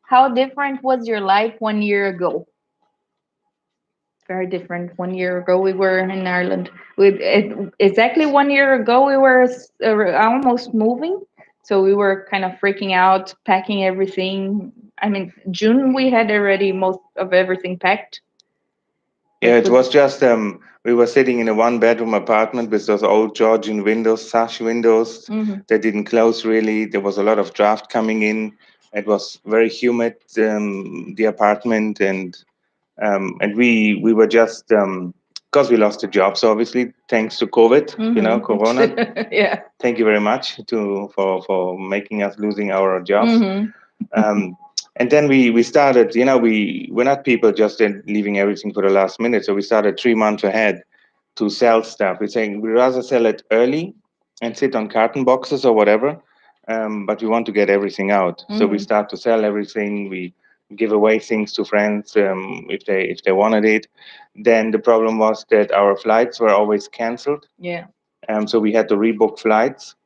How different was your life 1 year ago? Very different. 1 year ago, we were in Ireland. Exactly 1 year ago, we were almost moving. So we were kind of freaking out, packing everything. I mean, June, we had already most of everything packed. Yeah, it was just, we were sitting in a one-bedroom apartment with those old Georgian windows, sash windows that didn't close really. There was a lot of draft coming in. It was very humid, the apartment, and we were just, because we lost the jobs, obviously, thanks to COVID, Corona. Yeah. Thank you very much for making us losing our jobs. And then we started, we're not people just leaving everything for the last minute. So we started 3 months ahead to sell stuff. We're saying we'd rather sell it early and sit on carton boxes or whatever, but we want to get everything out. So we start to sell everything. We give away things to friends if they wanted it. Then the problem was that our flights were always canceled. Yeah. So we had to rebook flights.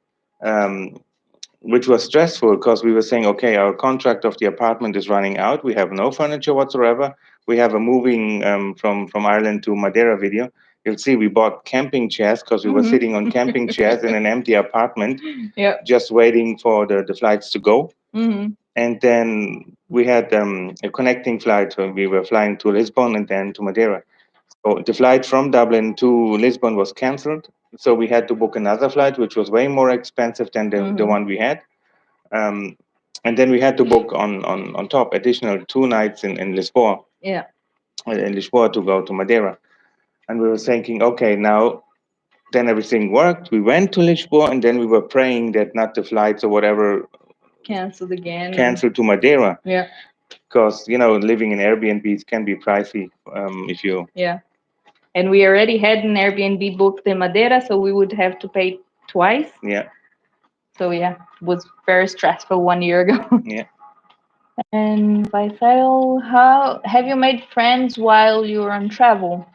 which was stressful because we were saying, okay, our contract of the apartment is running out. We have no furniture whatsoever. We have a moving from Ireland to Madeira video. You'll see we bought camping chairs because we were sitting on camping chairs in an empty apartment, just waiting for the flights to go. And then we had a connecting flight. We were flying to Lisbon and then to Madeira. So the flight from Dublin to Lisbon was cancelled. So we had to book another flight, which was way more expensive than the one we had. And then we had to book on top additional 2 nights in Lisboa. In Lisboa to go to Madeira. And we were thinking, okay, now then everything worked. We went to Lisboa and then we were praying that not the flights or whatever canceled to Madeira. Because, living in Airbnbs can be pricey if you... And we already had an Airbnb booked in Madeira, so we would have to pay twice. So it was very stressful 1 year ago. And Vital, how have you made friends while you were on travel?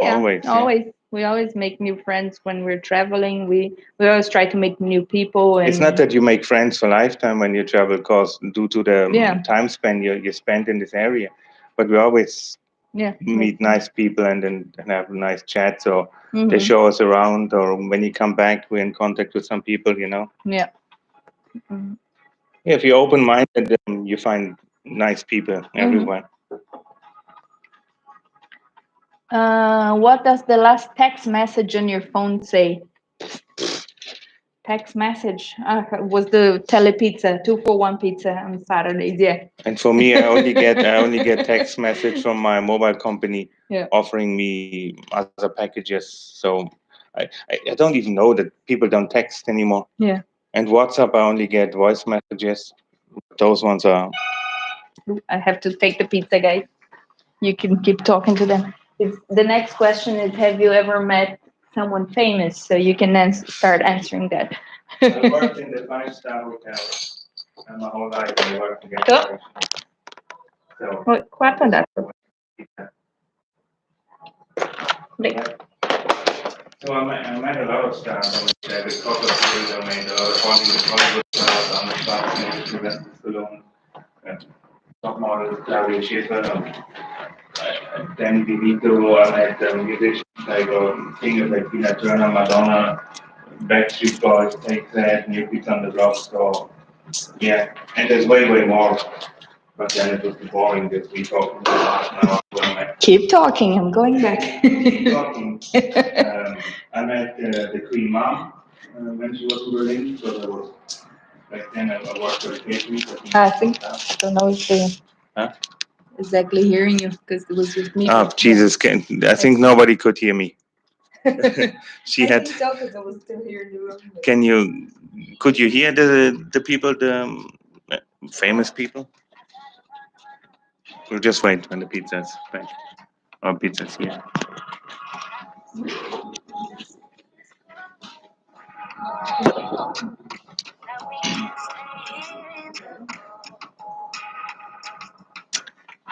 Always. We always make new friends when we're traveling. We always try to meet new people. And it's not that you make friends for lifetime when you travel, because due to the time span you spend in this area. But we always meet nice people and have a nice chat. So they show us around, or when you come back, we're in contact with some people, If you're open-minded, you find nice people everywhere. What does the last text message on your phone say? Text message was the telepizza 241 pizza on Saturdays. And for me, I only get text message from my mobile company offering me other packages. So I don't even know that people don't text anymore. And WhatsApp, I only get voice messages. Those ones are... I have to take the pizza, guys. You can keep talking to them. The next question is, have you ever met someone famous? So you can then start answering that. I worked in the 5-star hotel and my whole life I worked together. So what happened after? So I met a lot of stars. I met David Copperfield, I met a lot of Hollywood stars, Arnold Schwarzenegger, Sylvester Stallone, top model Claudia Schiffer, Danny DeVito. I met musicians like singers like Tina Turner, Madonna, Backstreet Boys, Take That, New Kids on the Block. So and there's way more. But then it was boring that we talked for half an hour when I met. Keep talking, I'm going back. Keep talking. I met the Queen Mom when she was in Berlin, so there was back then I worked for the catering. I don't know if they exactly hearing you, because it was with me. Oh Jesus! I think nobody could hear me. She had. I think so, because I was still here in the room. Could you hear the people, the famous people? We'll just wait when the pizza's back. Or pizza's here.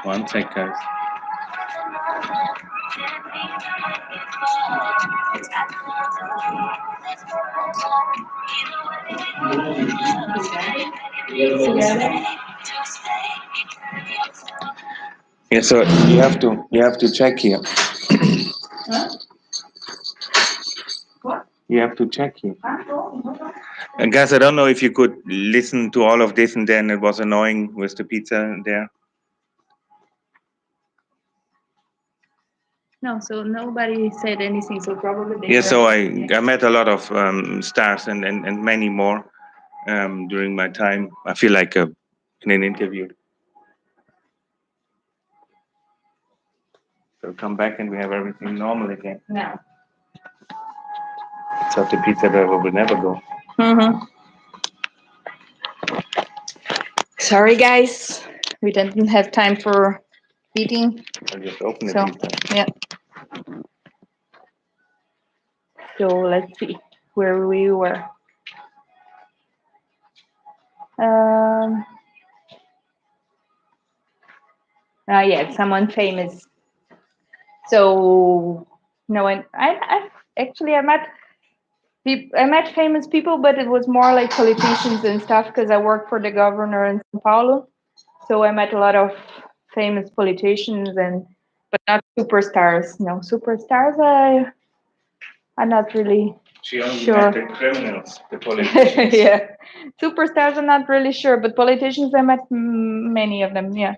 One sec, guys. Yeah, so you have to check here. What? You have to check here. And guys, I don't know if you could listen to all of this, and then it was annoying with the pizza there. No, so nobody said anything, so probably they... Yeah, so I met a lot of stars and many more during my time. I feel like in an interview. So come back and we have everything normal again. No. So the pizza driver will never go. Sorry, guys. We didn't have time for eating. I'll just open the pizza. So let's see where we were. Someone famous. So no, I actually I met I met famous people, but it was more like politicians and stuff because I worked for the governor in São Paulo. So I met a lot of famous politicians but not superstars. No, superstars I'm not really She only sure. met the criminals, the politicians. Yeah, superstars I'm not really sure, but politicians I met many of them. Yeah.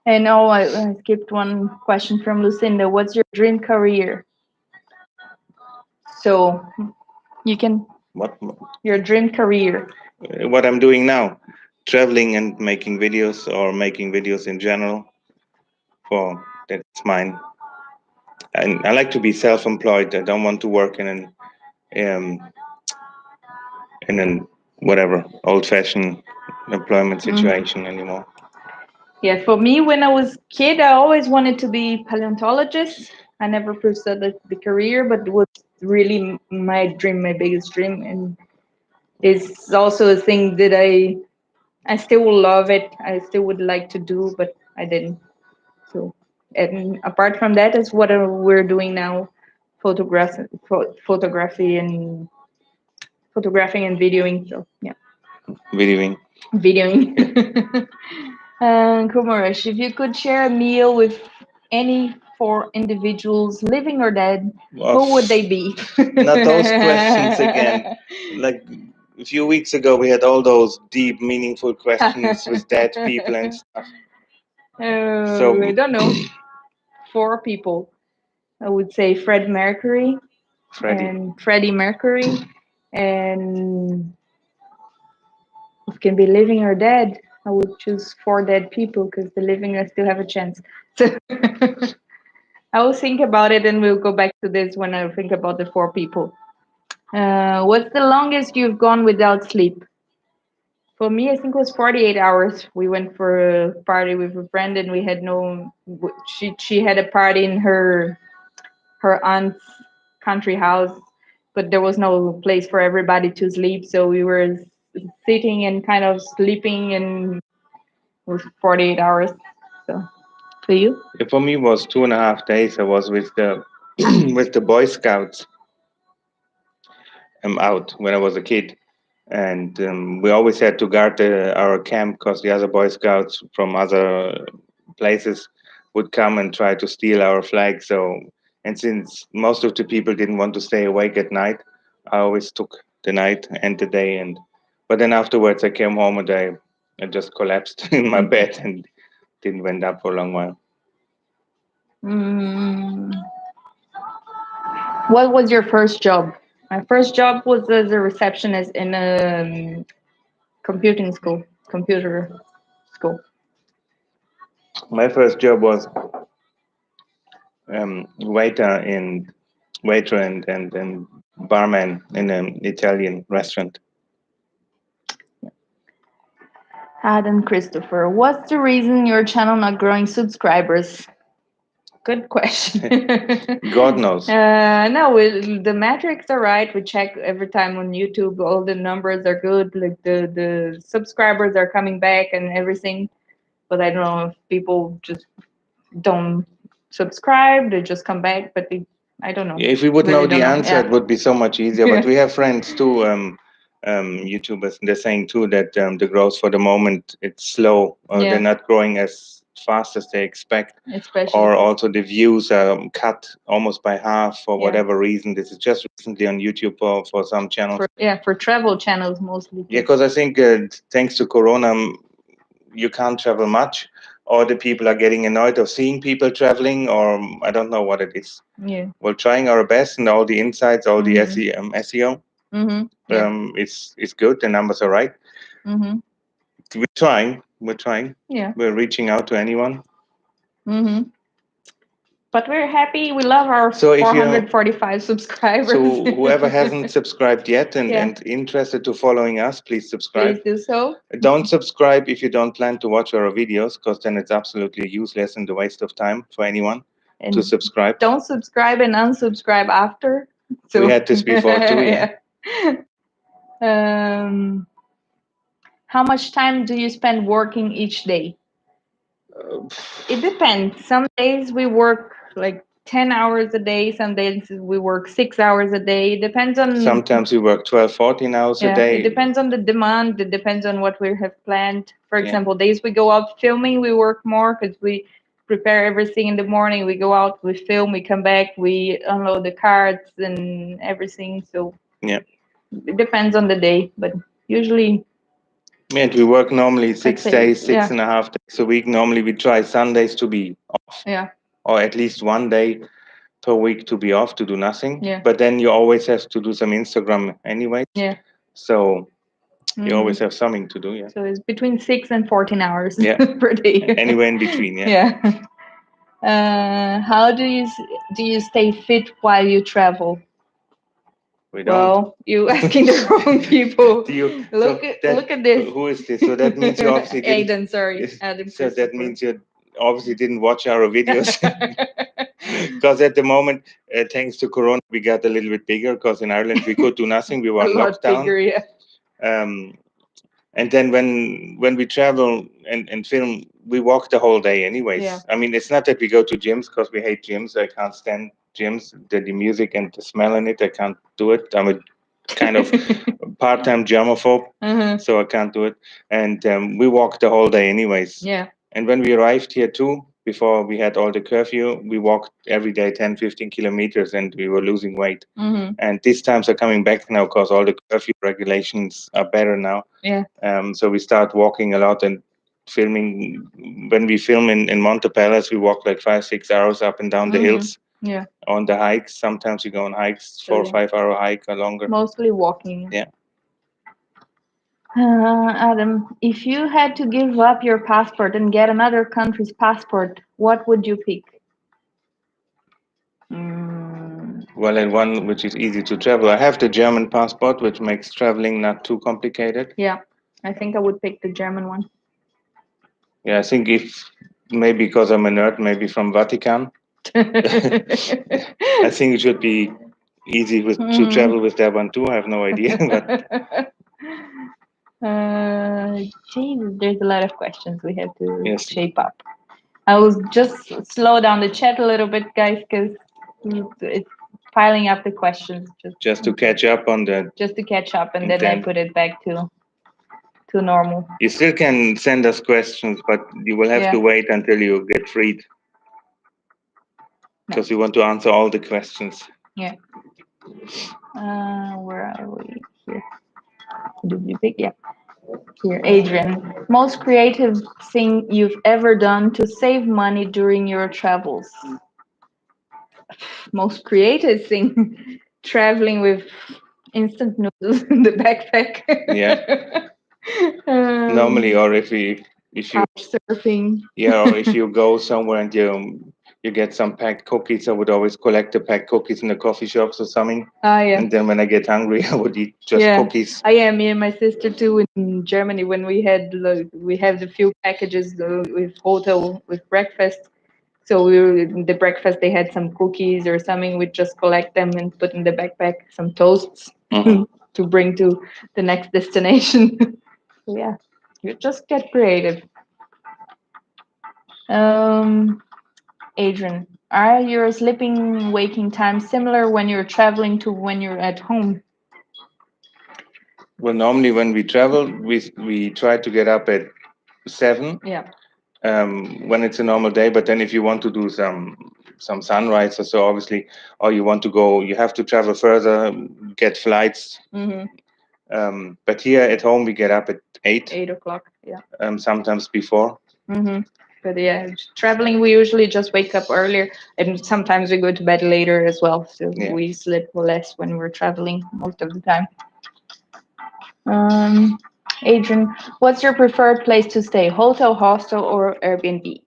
And I skipped one question from Lucinda. What's your dream career? So you can. What? Your dream career. What I'm doing now, traveling and making videos, or making videos in general. That's mine. And I like to be self-employed. I don't want to work um, in an whatever old-fashioned employment situation anymore. Yeah, for me, when I was kid, I always wanted to be paleontologist. I never pursued the career, but it was really my dream, my biggest dream, and it's also a thing that I still will love it. I still would like to do, but I didn't. So, and apart from that, is what we're doing now, photography and photographing and videoing. So yeah, Videoing. Kumaresh, if you could share a meal with any 4 individuals, living or dead, who would they be? Not those questions again. Like a few weeks ago, we had all those deep, meaningful questions with dead people and stuff. So I don't know. 4 people. I would say Freddie Mercury, and it can be living or dead. I would choose 4 dead people because the living I still have a chance. So I will think about it, and we'll go back to this when I think about the 4 people. What's the longest you've gone without sleep? For me, I think it was 48 hours. We went for a party with a friend, and we had no. She had a party in her aunt's country house, but there was no place for everybody to sleep. So we were sitting and kind of sleeping, and it was 48 hours. So, for you? For me, it was 2.5 days. I was with the with the Boy Scouts. Out when I was a kid, and we always had to guard our camp because the other Boy Scouts from other places would come and try to steal our flag. So, and since most of the people didn't want to stay awake at night, I always took the night and the day. But then afterwards, I came home and I just collapsed in my bed and didn't went up for a long while. What was your first job? My first job was as a receptionist in a computer school. My first job was waiter and barman in an Italian restaurant. Adam Christopher, what's the reason your channel not growing subscribers? Good question. God knows. No, the metrics are right. We check every time on YouTube. All the numbers are good. Like the subscribers are coming back and everything. But I don't know if people just don't subscribe. They just come back. But I don't know. Yeah, if we would know the answer, it would be so much easier. But we have friends too, YouTubers, and they're saying too that the growth for the moment it's slow. They're not growing as fast as they expect. Especially. Or also the views are cut almost by half for whatever reason. This is just recently on YouTube for some channels. For travel channels mostly. Yeah, because I think thanks to Corona, you can't travel much, or the people are getting annoyed of seeing people traveling, or I don't know what it is. Yeah. We're trying our best, and all the insights, all the SEO, it's good. The numbers are right. We're trying. Yeah. We're reaching out to anyone. But we're happy. We love our 445 subscribers. So whoever hasn't subscribed yet and interested to following us, please subscribe. Please do so. Don't subscribe if you don't plan to watch our videos, because then it's absolutely useless and a waste of time for anyone to subscribe. Don't subscribe and unsubscribe after. So we had this before too, yeah. How much time do you spend working each day? It depends. Some days we work like 10 hours a day. Some days we work 6 hours a day. It depends on. Sometimes we work 12, 14 hours a day. It depends on the demand. It depends on what we have planned. For example, days we go out filming, we work more because we prepare everything in the morning. We go out, we film, we come back, we unload the carts and everything. So it depends on the day, but usually. And we work normally 6 days, 6.5 days a week. Normally we try Sundays to be off. Or at least one day per week to be off, to do nothing. But then you always have to do some Instagram anyway. So you always have something to do. So it's between 6 and 14 hours per day. Anywhere in between. How do you stay fit while you travel? Well, you asking the wrong people. Look at this. Who is this? So that means you obviously didn't. Adam, sorry. Adam. So that means you obviously didn't watch our videos. Because at the moment, thanks to Corona, we got a little bit bigger. Because in Ireland we could do nothing. We were on lockdown. Bigger, And then when we travel and film, we walk the whole day anyways. I mean, it's not that we go to gyms, because we hate gyms. I can't stand gyms. The music and the smell in it, I can't do it. I'm a kind of part-time germaphobe, so I can't do it. And we walk the whole day anyways. And when we arrived here too, before we had all the curfew, we walked every day 10, 15 kilometers, and we were losing weight. And these times are coming back now because all the curfew regulations are better now. So we start walking a lot and filming. When we film in Monte Palace, we walk like 5-6 hours up and down the hills. On the hikes, sometimes we go on hikes, 4 or 5 hour hike or longer. Mostly walking. Adam, if you had to give up your passport and get another country's passport, what would you pick? Well, and one which is easy to travel. I have the German passport, which makes traveling not too complicated. I think I would pick the German one. I think maybe because I'm a nerd, maybe from Vatican. I think it should be easy to travel with that one too. I have no idea. Jesus, there's a lot of questions we have to shape up. I will just slow down the chat a little bit, guys, because it's piling up the questions. Just to catch up on the. Just to catch up, and then I put it back to normal. You still can send us questions, but you will have to wait until you get freed. Because we want to answer all the questions. Where are we? Here. Did you pick? Here, Adrian. Most creative thing you've ever done to save money during your travels? Most creative thing? Traveling with instant noodles in the backpack. Normally, or if you surfing. Or if you go somewhere and you get some packed cookies, I would always collect the packed cookies in the coffee shops or something. And then when I get hungry, I would eat just cookies. Me and my sister too in Germany, when we had the few packages with hotel with breakfast. So the breakfast, they had some cookies or something. We'd just collect them and put in the backpack some toasts to bring to the next destination. You just get creative. Adrian, are your sleeping waking times similar when you're traveling to when you're at home? Well, normally when we travel, we try to get up at 7. When it's a normal day. But then if you want to do some sunrise or so, obviously, or you want to go, you have to travel further, get flights. But here at home, we get up at 8. 8 o'clock. Sometimes before. But traveling, we usually just wake up earlier, and sometimes we go to bed later as well. So we sleep less when we're traveling most of the time. Adrian, what's your preferred place to stay? Hotel, hostel, or Airbnb?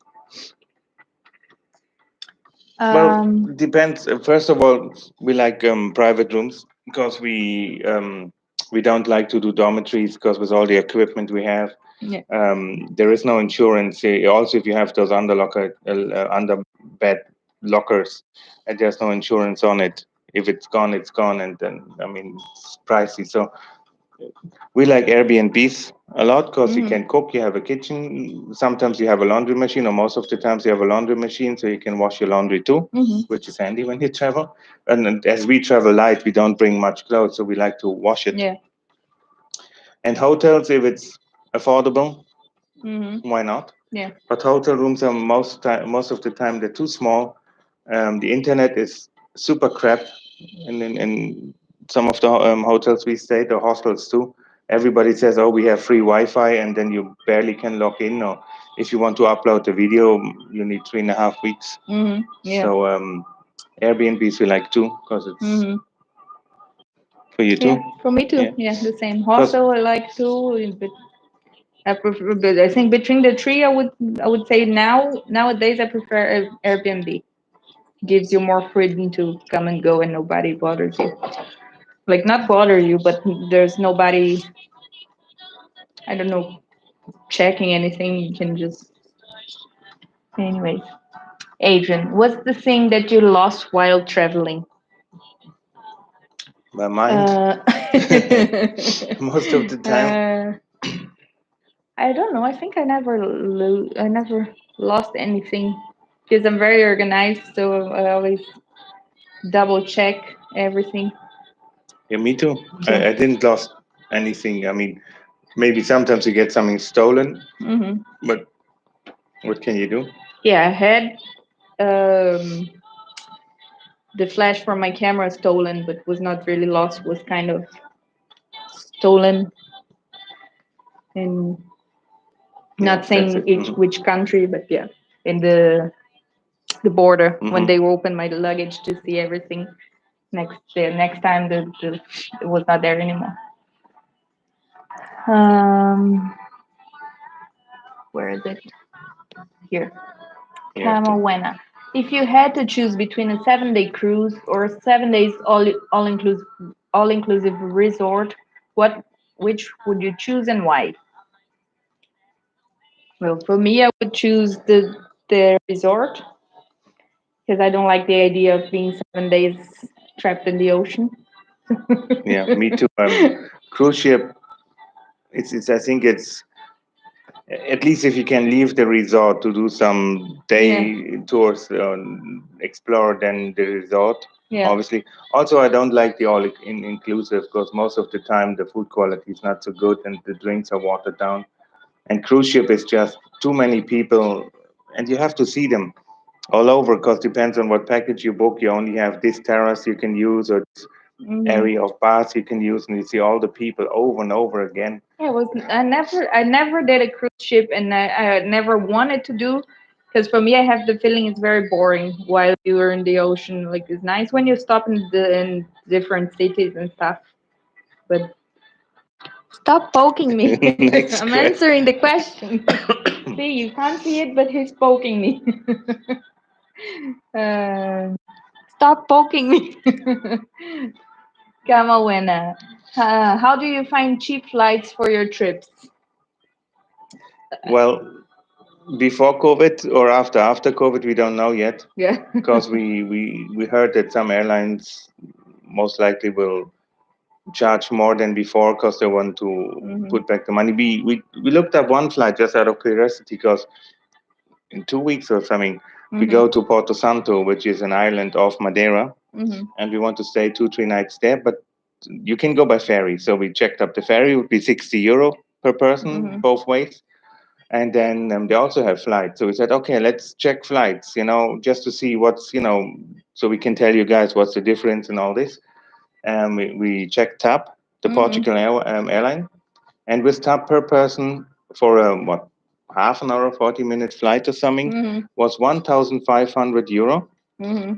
Well, depends. First of all, we like private rooms because we don't like to do dormitories because with all the equipment we have, there is no insurance. Also, if you have those under bed lockers, and there's no insurance on it. If it's gone, it's gone, and then it's pricey. So We like Airbnbs a lot because you can cook, you have a kitchen. Sometimes you have a laundry machine, or most of the times you have a laundry machine, so you can wash your laundry too, which is handy when you travel. And as we travel light, we don't bring much clothes, so we like to wash it. Yeah. And hotels, if it's affordable, why not? Yeah. But hotel rooms are most of the time they're too small. The internet is super crap, and in some of the hotels we stayed, or hostels too. Everybody says, "Oh, we have free Wi-Fi," and then you barely can log in. Or if you want to upload a video, you need 3.5 weeks. Yeah. So Airbnbs we like too, because it's for you too. Yeah, for me too. Yeah, the same. Hostel I like too, but I prefer. But I think between the three, I would say nowadays I prefer Airbnb. Gives you more freedom to come and go and nobody bothers you. Like not bother you, but there's nobody. I don't know, checking anything. You can just. Anyways, Adrian, what's the thing that you lost while traveling? My mind, most of the time. I don't know. I think I never lost anything because I'm very organized, so I always double check everything. Yeah, me too. Yeah. I didn't lost anything. I mean, maybe sometimes you get something stolen, but what can you do? Yeah, I had um, the flash from my camera stolen, but was not really lost. Was kind of stolen, and not saying which country, but yeah, in the border when they opened my luggage to see everything. Next time it was not there anymore. Where is it? Here. Camawena. If you had to choose between a 7-day cruise or a 7 days all inclusive resort, which would you choose and why? Well, for me, I would choose the resort because I don't like the idea of being 7 days trapped in the ocean. Yeah, me too. Cruise ship. It's. I think it's at least if you can leave the resort to do some day tours, explore then the resort. Yeah. Obviously. Also, I don't like the all inclusive because most of the time the food quality is not so good and the drinks are watered down. And cruise ship is just too many people, and you have to see them all over because depends on what package you book. You only have this terrace you can use or this area of bars you can use, and you see all the people over and over again. Yeah, I never did a cruise ship, and I never wanted to do, because for me, I have the feeling it's very boring while you're in the ocean. Like it's nice when you stop in different cities and stuff, but stop poking me. I'm answering the question. See, you can't see it, but he's poking me. Stop poking me. Kamawena. How do you find cheap flights for your trips? Well, before COVID or after COVID, we don't know yet. Yeah. Because we heard that some airlines most likely will charge more than before because they want to put back the money. We looked up one flight just out of curiosity because in 2 weeks or something we go to Porto Santo, which is an island off Madeira, and we want to stay 2-3 nights there. But you can go by ferry, so we checked up the ferry. It would be €60 per person both ways. And then they also have flights. So we said, okay, let's check flights, just to see what's, so we can tell you guys what's the difference and all this. And we checked TAP, the Portugal airline. And with TAP per person for half an hour, 40-minute flight or something was €1,500.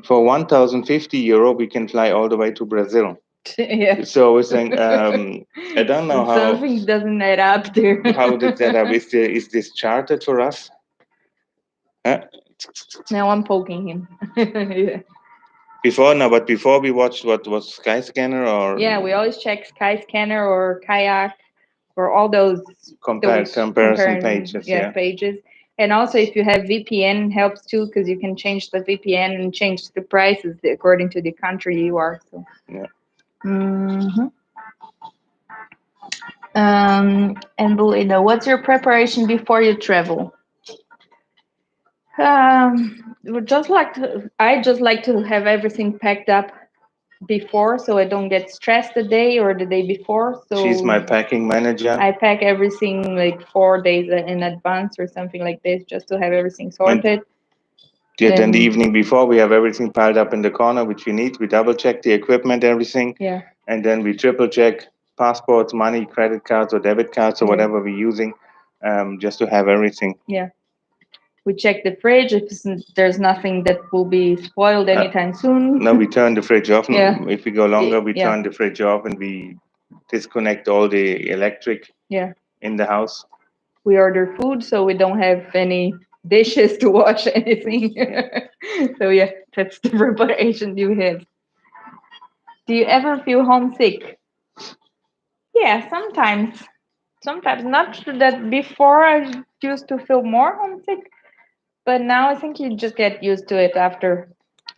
For €1,050, we can fly all the way to Brazil. Yeah. So we're saying, I don't know how. Something doesn't add up there. How did that happen? Is this charted for us? Huh? Now I'm poking him. Yeah. Before we watched what was Skyscanner or Yeah, we always check Skyscanner or Kayak or all those comparison pages. Yeah. pages. And also, if you have VPN, helps too because you can change the VPN and change the prices according to the country you are. So. Yeah. And Belinda, what's your preparation before you travel? I just like to have everything packed up before, so I don't get stressed the day or the day before. So she's my packing manager. I pack everything like 4 days in advance or something like this, just to have everything sorted. Then the evening before, we have everything piled up in the corner, which we need. We double check the equipment, everything. Yeah. And then we triple check passports, money, credit cards or debit cards or whatever we're using, just to have everything. Yeah. We check the fridge if there's nothing that will be spoiled anytime soon. No, we turn the fridge off. Yeah. If we go longer, we turn the fridge off and we disconnect all the electric in the house. We order food, so we don't have any dishes to wash anything. So yeah, that's the preparation you have. Do you ever feel homesick? Yeah, sometimes. Sometimes. Not that before I used to feel more homesick, but now I think you just get used to it after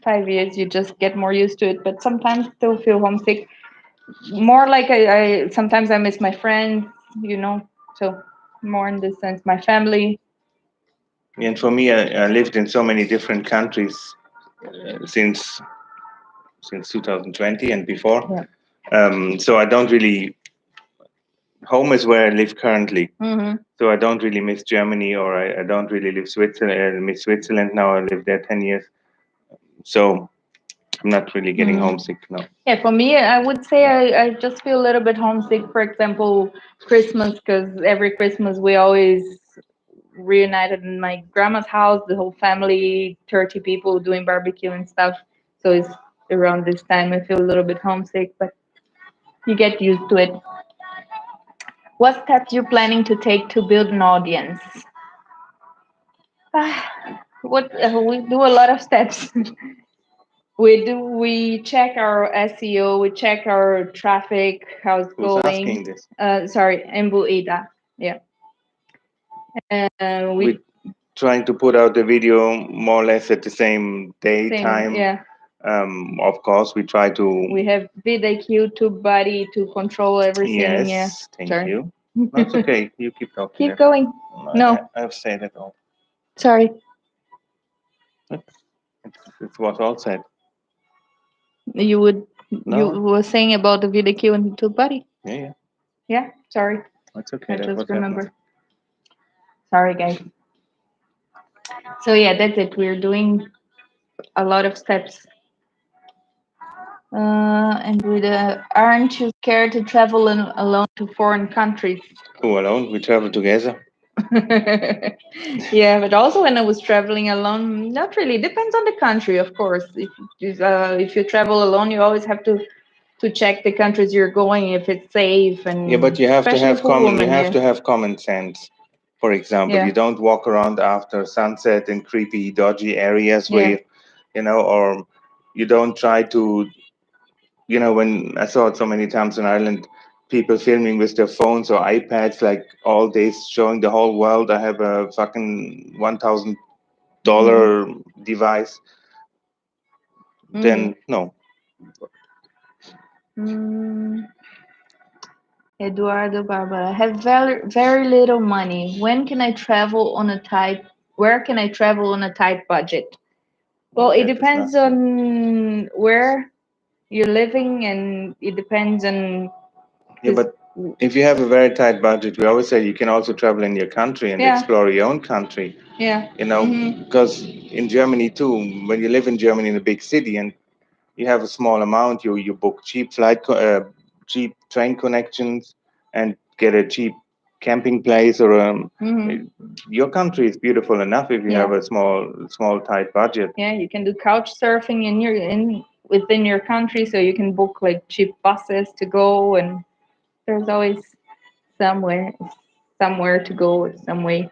5 years. You just get more used to it, but sometimes still feel homesick. More like I sometimes I miss my friends, so more in this sense, my family. And for me, I lived in so many different countries since 2020 and before. Yeah. So I don't really. Home is where I live currently. Mm-hmm. So I don't really miss Germany, or I don't really miss Switzerland now. I lived there 10 years. So I'm not really getting homesick now. Yeah, for me, I would say I just feel a little bit homesick. For example, Christmas, because every Christmas we always reunited in my grandma's house, the whole family, 30 people doing barbecue and stuff. So it's around this time I feel a little bit homesick, but you get used to it. What steps you planning to take to build an audience? We do a lot of steps. We check our SEO, we check our traffic, how it's Who's going. asking this? Sorry, Embuida. Yeah. We trying to put out the video more or less at the same time. Yeah. Of course, we try to. We have vidIQ, TubeBuddy to control everything. Yes, thank you. That's okay. You keep talking. Keep going. No, I've said it all. Sorry. It's what all said. You were saying about the vidIQ and TubeBuddy. Yeah. Yeah. Sorry. That's okay. I just remember. Sorry, guys. So yeah, that's it. We're doing a lot of steps. And aren't you scared to travel alone to foreign countries? Who alone? We travel together. Yeah, but also when I was traveling alone, not really. Depends on the country, of course. If you travel alone, you always have to check the countries you're going, if it's safe. And yeah, but you have to have common sense. For example, you don't walk around after sunset in creepy, dodgy areas where or you don't try to. When I saw it so many times in Ireland, people filming with their phones or iPads, like all days showing the whole world. I have a fucking $1,000 device. Then no. Eduardo Barbara, I have very, very little money. Where can I travel on a tight budget? Well, it depends on where you're living, and it depends on. Yeah, but if you have a very tight budget, we always say you can also travel in your country and explore your own country. Yeah. Because in Germany too, when you live in Germany in a big city and you have a small amount, you book cheap cheap train connections and get a cheap camping place, or your country is beautiful enough if you have a small tight budget. Yeah, you can do couch surfing within your country, so you can book like cheap buses to go, and there's always somewhere to go some way.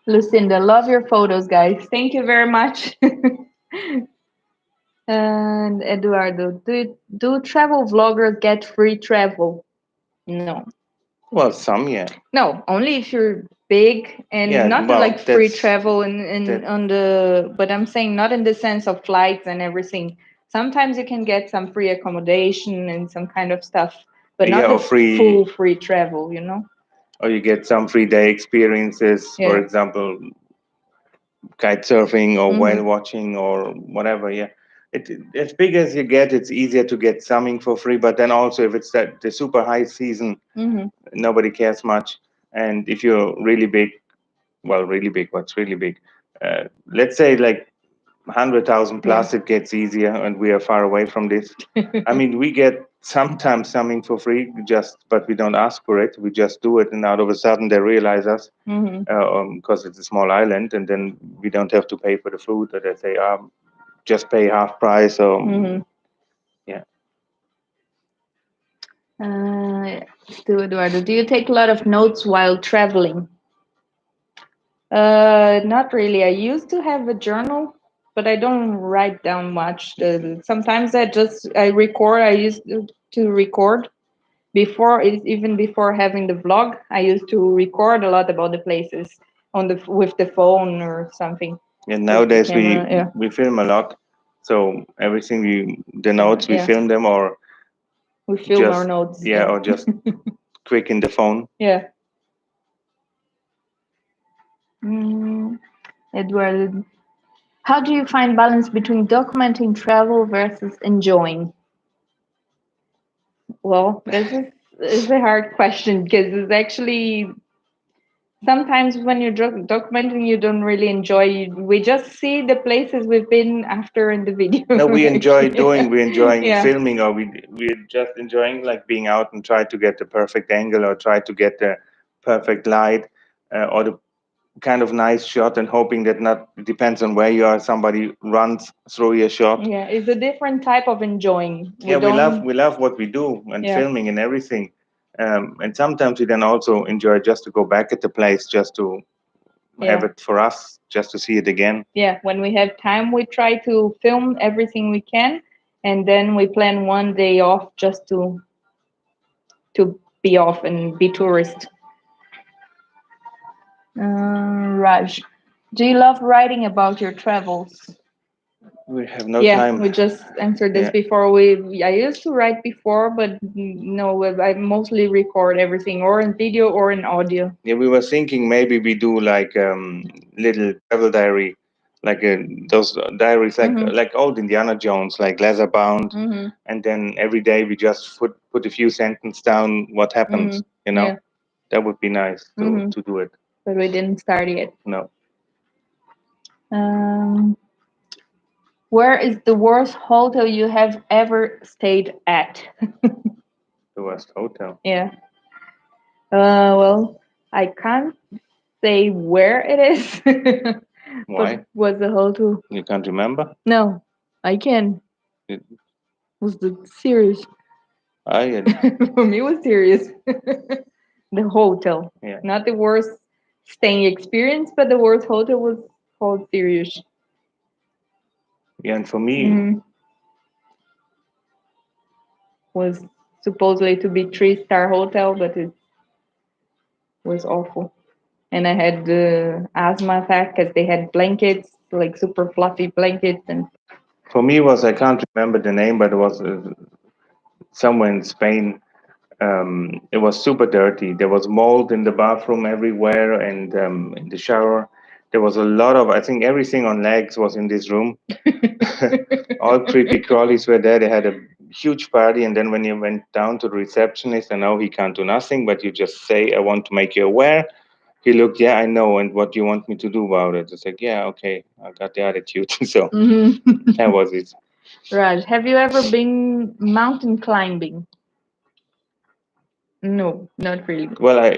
Lucinda, love your photos, guys. Thank you very much. And Eduardo, do travel vloggers get free travel? No. Well, some, yeah. No, only if you're big, and not like free travel but I'm saying not in the sense of flights and everything. Sometimes you can get some free accommodation and some kind of stuff, but not or full free travel, you know. Or you get some free day experiences, for example, kite surfing or whale watching or whatever. Yeah, as big as you get, it's easier to get something for free. But then also, if it's the super high season, nobody cares much. And if you're really big, well, really big, what's really big? Let's say like 100,000 plus, it gets easier, and we are far away from this. I mean, we get sometimes something for free, but we don't ask for it. We just do it, and out of a sudden they realize us because it's a small island, and then we don't have to pay for the food. That they say, just pay half price. Or yeah. Eduardo, do you take a lot of notes while traveling? Not really. I used to have a journal, but I don't write down much. Sometimes I record. I used to record even before having the vlog. I used to record a lot about the places with the phone or something. And nowadays we film a lot, so everything the notes we film them, or we film our notes. Or just quick in the phone. Yeah. Edward, how do you find balance between documenting travel versus enjoying? Well, this is a hard question because it's actually sometimes when you're documenting, you don't really enjoy. We just see the places we've been after in the video. No, we enjoy filming, or we're just enjoying like being out and try to get the perfect angle, or try to get the perfect light, or the kind of nice shot, and hoping that it depends on where you are, somebody runs through your shot. Yeah, it's a different type of enjoying. We love what we do, and filming and everything. And sometimes we then also enjoy just to go back at the place, just to have it for us, just to see it again. Yeah, when we have time, we try to film everything we can, and then we plan one day off just to be off and be tourist. Raj, do you love writing about your travels? We have no time. Yeah, we just answered this before. I used to write before, but no, I mostly record everything, or in video or in audio. Yeah, we were thinking maybe we do like little travel diary, like those diaries, like old Indiana Jones, like leather bound, and then every day we just put a few sentences down what happened. You know, that would be nice to do it. But we didn't start yet. No. Where is the worst hotel you have ever stayed at? The worst hotel? Yeah. Well, I can't say where it is. Why? But was the hotel? You can't remember? No, I can. Was the serious? For me, it was serious. The hotel. Yeah. Not the worst staying experience, but the worst hotel was called Sirius. Yeah, and for me, was supposedly to be 3-star hotel, but it was awful. And I had the asthma attack because they had blankets, like super fluffy blankets. And for me, I can't remember the name, but it was somewhere in Spain. It was super dirty. There was mold in the bathroom everywhere, and in the shower. There was a lot of, I think everything on legs was in this room. All creepy crawlies were there. They had a huge party, and then when you went down to the receptionist, I know he can't do nothing, but you just say, I want to make you aware. He looked, yeah, I know, and what do you want me to do about it? It's like, yeah, okay, I got the attitude. So that was it. Raj, have you ever been mountain climbing? No, not really. Well, I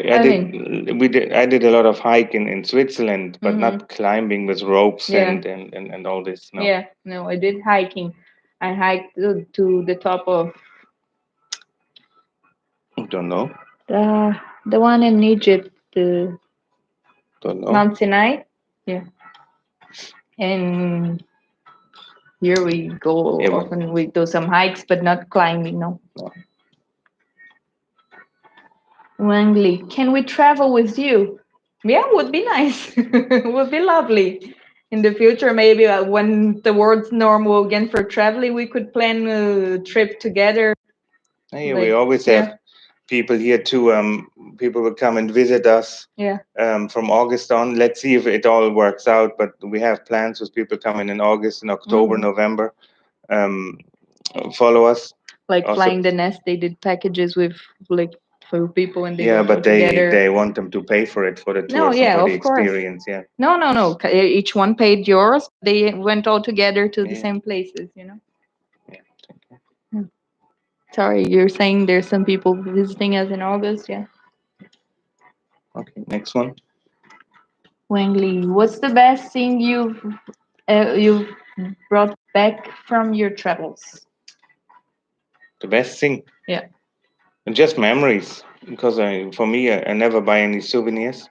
did a lot of hiking in Switzerland, but not climbing with ropes and all this. No. Yeah, no, I did hiking. I hiked to the top of. I don't know. The one in Egypt, don't know. Mount Sinai. Yeah. And here we go. Often we do some hikes, but not climbing. No. Langley, can we travel with you? Yeah, would be nice. Would be lovely. In the future, maybe when the world's normal again for traveling, we could plan a trip together. Hey, we always have people here too. People will come and visit us. Yeah. From August on. Let's see if it all works out. But we have plans with people coming in August, in October, November. Follow us. Like Also, Flying the Nest, they did packages with like for people and they yeah, went all but together. they want them to pay for it, for the No, tours yeah, and for the of course. experience. Yeah. No. Each one paid yours. They went all together to the Yeah. same places, you know. Yeah. Thank you. Sorry, you're saying there's some people visiting us in August, yeah. Okay, next one. Wangley, what's the best thing you've brought back from your travels? The best thing. Yeah. Just memories, because for me, I never buy any souvenirs.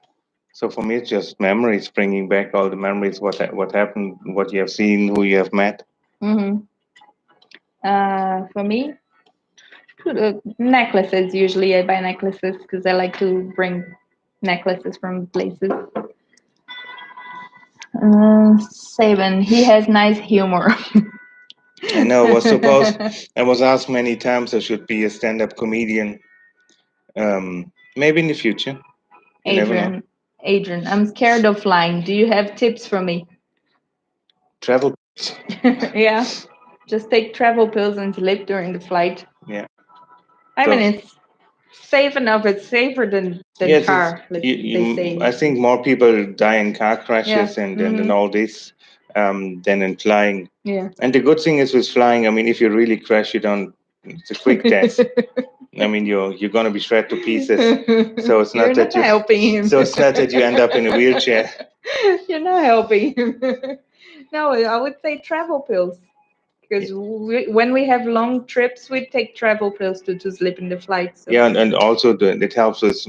So for me, it's just memories, bringing back all the memories, what happened, what you have seen, who you have met. Mm-hmm. For me, necklaces. Usually, I buy necklaces because I like to bring necklaces from places. 7. He has nice humor. I know. I was asked many times I should be a stand-up comedian. Maybe in the future. You never know. Adrian, I'm scared of flying. Do you have tips for me? Travel. Yeah, just take travel pills and sleep during the flight. Yeah. I mean, it's safe enough. It's safer than Yes, car. They say. I think more people die in car crashes Yeah. and all this than in flying. Yeah. And the good thing is with flying, I mean, if you really crash, you don't. It's a quick death. I mean, you're gonna be shred to pieces. So it's not that you helping him. So it's not that you end up in a wheelchair. You're not helping him. No, I would say travel pills. Because when we have long trips, we take travel pills to sleep in the flight. So. Yeah, and also it helps with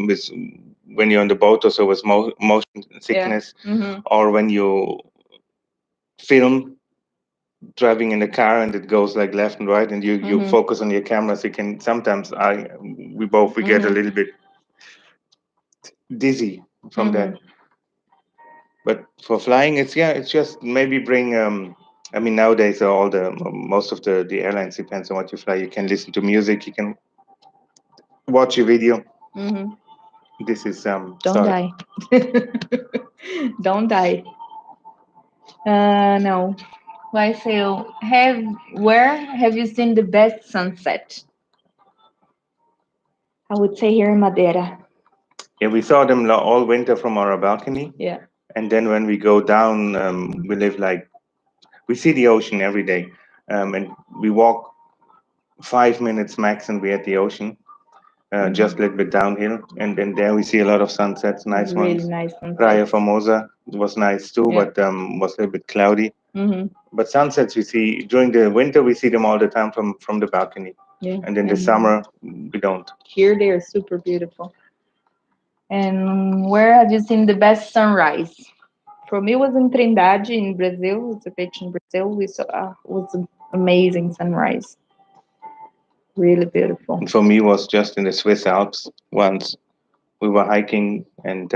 when you're on the boat, also with motion sickness, or when you film driving in the car and it goes like left and right, and you focus on your cameras. You can sometimes we get a little bit dizzy from that. But for flying, it's just maybe bring. I mean, nowadays most of the airlines, depends on what you fly. You can listen to music. You can watch a video. This is Don't sorry. die. Don't die. No. Why say? Where have you seen the best sunset? I would say here in Madeira. Yeah, we saw them all winter from our balcony. Yeah. And then when we go down, we live we see the ocean every day, and we walk 5 minutes max, and we're at the ocean. Just a little bit downhill, and then there we see a lot of sunsets, nice Really ones. nice sunsets. Praia Formosa was nice too, but was a little bit cloudy. But sunsets we see during the winter, we see them all the time from the balcony. Yeah. And in the summer, we don't. Here they are super beautiful. And where have you seen the best sunrise? For me, it was in Trindade in Brazil. It's a beach in Brazil. We saw was an amazing sunrise. Really beautiful. And for me, it was just in the Swiss Alps once. We were hiking, and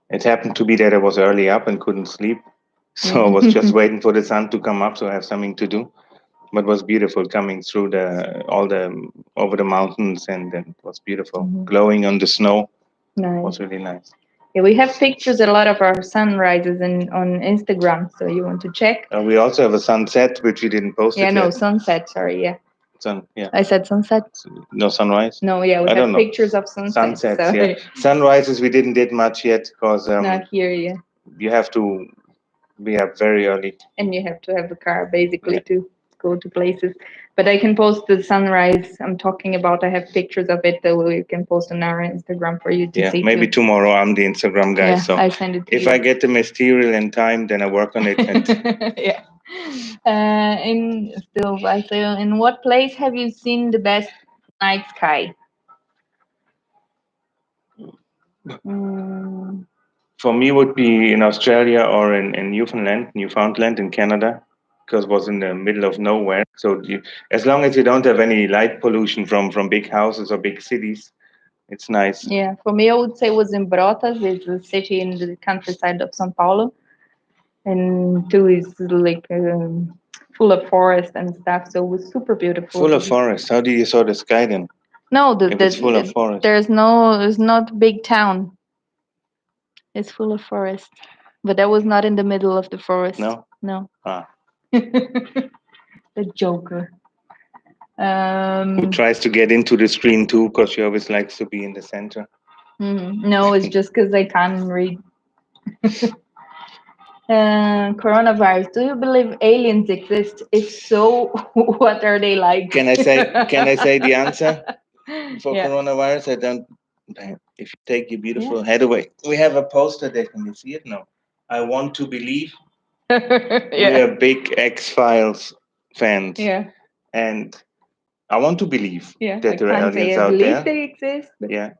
it happened to be that I was early up and couldn't sleep. So I was just waiting for the sun to come up so I have something to do. But it was beautiful coming through over the mountains, and it was beautiful. Glowing on the snow. Nice. It was really nice. Yeah, we have pictures a lot of our sunrises on Instagram, so you want to check. We also have a sunset, which we didn't post Yeah, it no, yet. Sunset, sorry, yeah. Yeah. I said sunset. No sunrise? No, yeah, we have pictures of sunsets. Sunsets, yeah. Sunrises we didn't did much yet because not here, yeah. You have to be up very early. And you have to have a car basically to go to places. But I can post the sunrise I'm talking about. I have pictures of it that we can post on our Instagram for you to see. Maybe tomorrow. I'm the Instagram guy. Yeah, so I send it to you. If I get the material in time, then I work on it. And yeah. In what place have you seen the best night sky? For me, would be in Australia or in Newfoundland in Canada, because it was in the middle of nowhere. So as long as you don't have any light pollution from big houses or big cities, it's nice. Yeah, for me, I would say it was in Brotas. It's a city in the countryside of São Paulo, and too is like full of forest and stuff. So it was super beautiful. Full of forest. How do you saw the sky then? No, If it's full of forest. there's not big town. It's full of forest. But that was not in the middle of the forest. No? No. Ah. The Joker. Who tries to get into the screen too, because she always likes to be in the center. No, it's just because I can't read. Coronavirus. Do you believe aliens exist? If so, what are they like? Can I say the answer for Yeah. coronavirus? I don't. If you take your beautiful head away, we have a poster there. Can you see it? No. I want to believe. We are big X-Files fans. Yeah. And I want to believe that I there are can't say aliens I out believe there. they exist. But Yeah.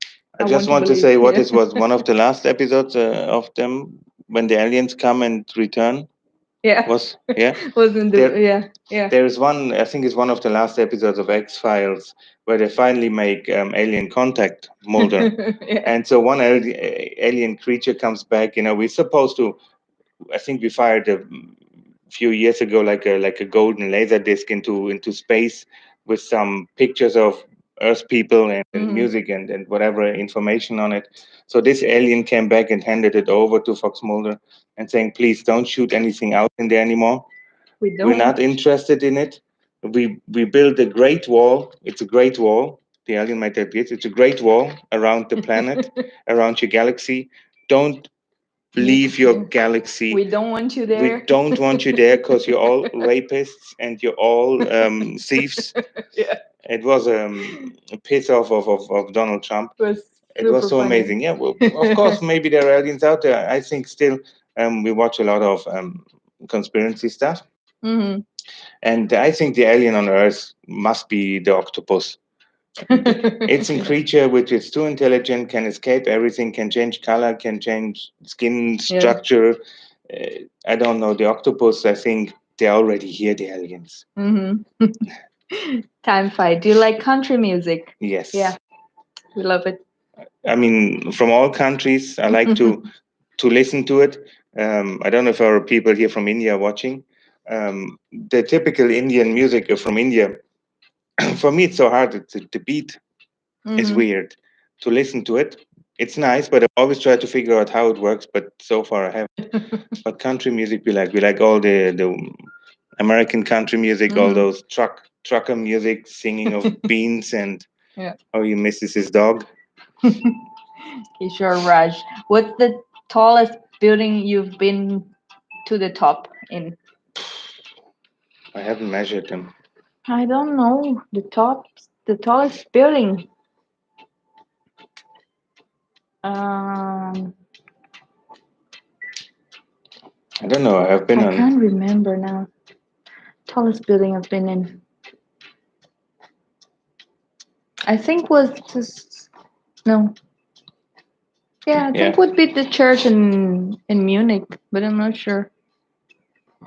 I just want to say what it was one of the last episodes of them when the aliens come and return. Yeah. Was Wasn't the There is one, I think it's one of the last episodes of X-Files where they finally make alien contact, Mulder. And so one alien creature comes back. We're supposed to, I think we fired a few years ago like a golden laser disc into space with some pictures of Earth people and music and whatever information on it. So this alien came back and handed it over to Fox Mulder and saying, please don't shoot anything out in there anymore. We're not interested in it. We built a great wall. It's a great wall. The alien might have it. It's a great wall around the planet, around your galaxy. Don't leave your galaxy. We don't want you there. We don't want you there because you're all rapists and you're all thieves. Yeah. It was a piss off of Donald Trump. It was so funny. amazing. Yeah, well, of course, maybe there are aliens out there. I think still we watch a lot of conspiracy stuff. And I think the alien on Earth must be the octopus. It's a creature which is too intelligent, can escape everything, can change color, can change skin structure. I don't know. The octopus, I think they're already here, the aliens. Time fight. Do you like country music? Yes. Yeah. We love it. I mean, from all countries, I like to listen to it. I don't know if our people here from India are watching. The typical Indian music from India, for me, it's so hard. The beat is weird to listen to it. It's nice, but I always try to figure out how it works. But so far, I haven't. But country music, we like. We like all the American country music, all those trucker music, singing of beans and how he misses his dog. Sure, Raj. What's the tallest building you've been to the top in? I haven't measured them. I don't know. The tallest building. I don't know. I've been on. I can't remember now. Tallest building I've been in. I think was just no. Yeah, I think would be the church in Munich, but I'm not sure.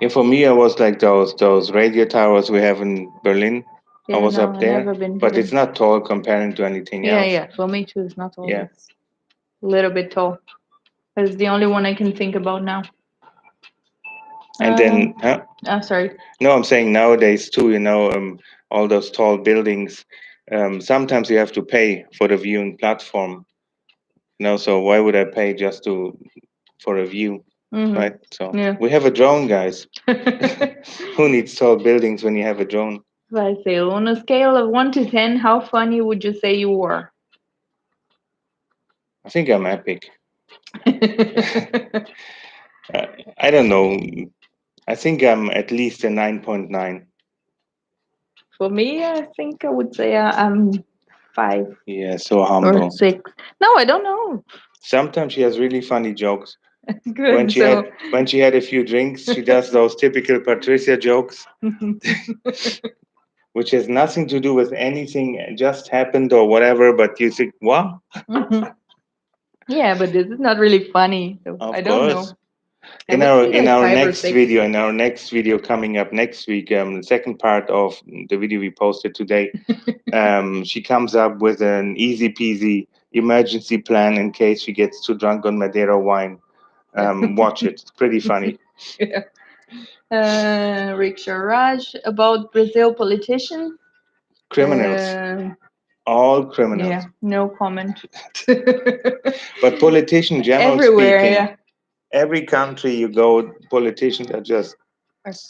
Yeah, for me, I was like those radio towers we have in Berlin. I was up there, never been but it's not tall comparing to anything else. Yeah, for me too, it's not tall. Yeah. It's a little bit tall. It's the only one I can think about now. And then, sorry. No, I'm saying nowadays too. All those tall buildings. Sometimes you have to pay for the viewing platform. So why would I pay just for a view, right? So we have a drone, guys. Who needs tall buildings when you have a drone? I say, on a scale of 1 to 10, how funny would you say you were? I think I'm epic. I don't know. I think I'm at least a 9.9. For me, I think I would say I'm 5. Yeah, so humble. Or 6. No, I don't know. Sometimes she has really funny jokes. Good. When she had a few drinks, she does those typical Patricia jokes, which has nothing to do with anything just happened or whatever. But you think, what? Yeah, but this is not really funny. So I don't know. In our next video coming up next week, the second part of the video we posted today, she comes up with an easy peasy emergency plan in case she gets too drunk on Madeira wine. Watch it; it's pretty funny. Riksha Raj about Brazil politicians. Criminals. all criminals. Yeah, no comment. But politicians, generally Everywhere, speaking, yeah. every country you go, politicians are just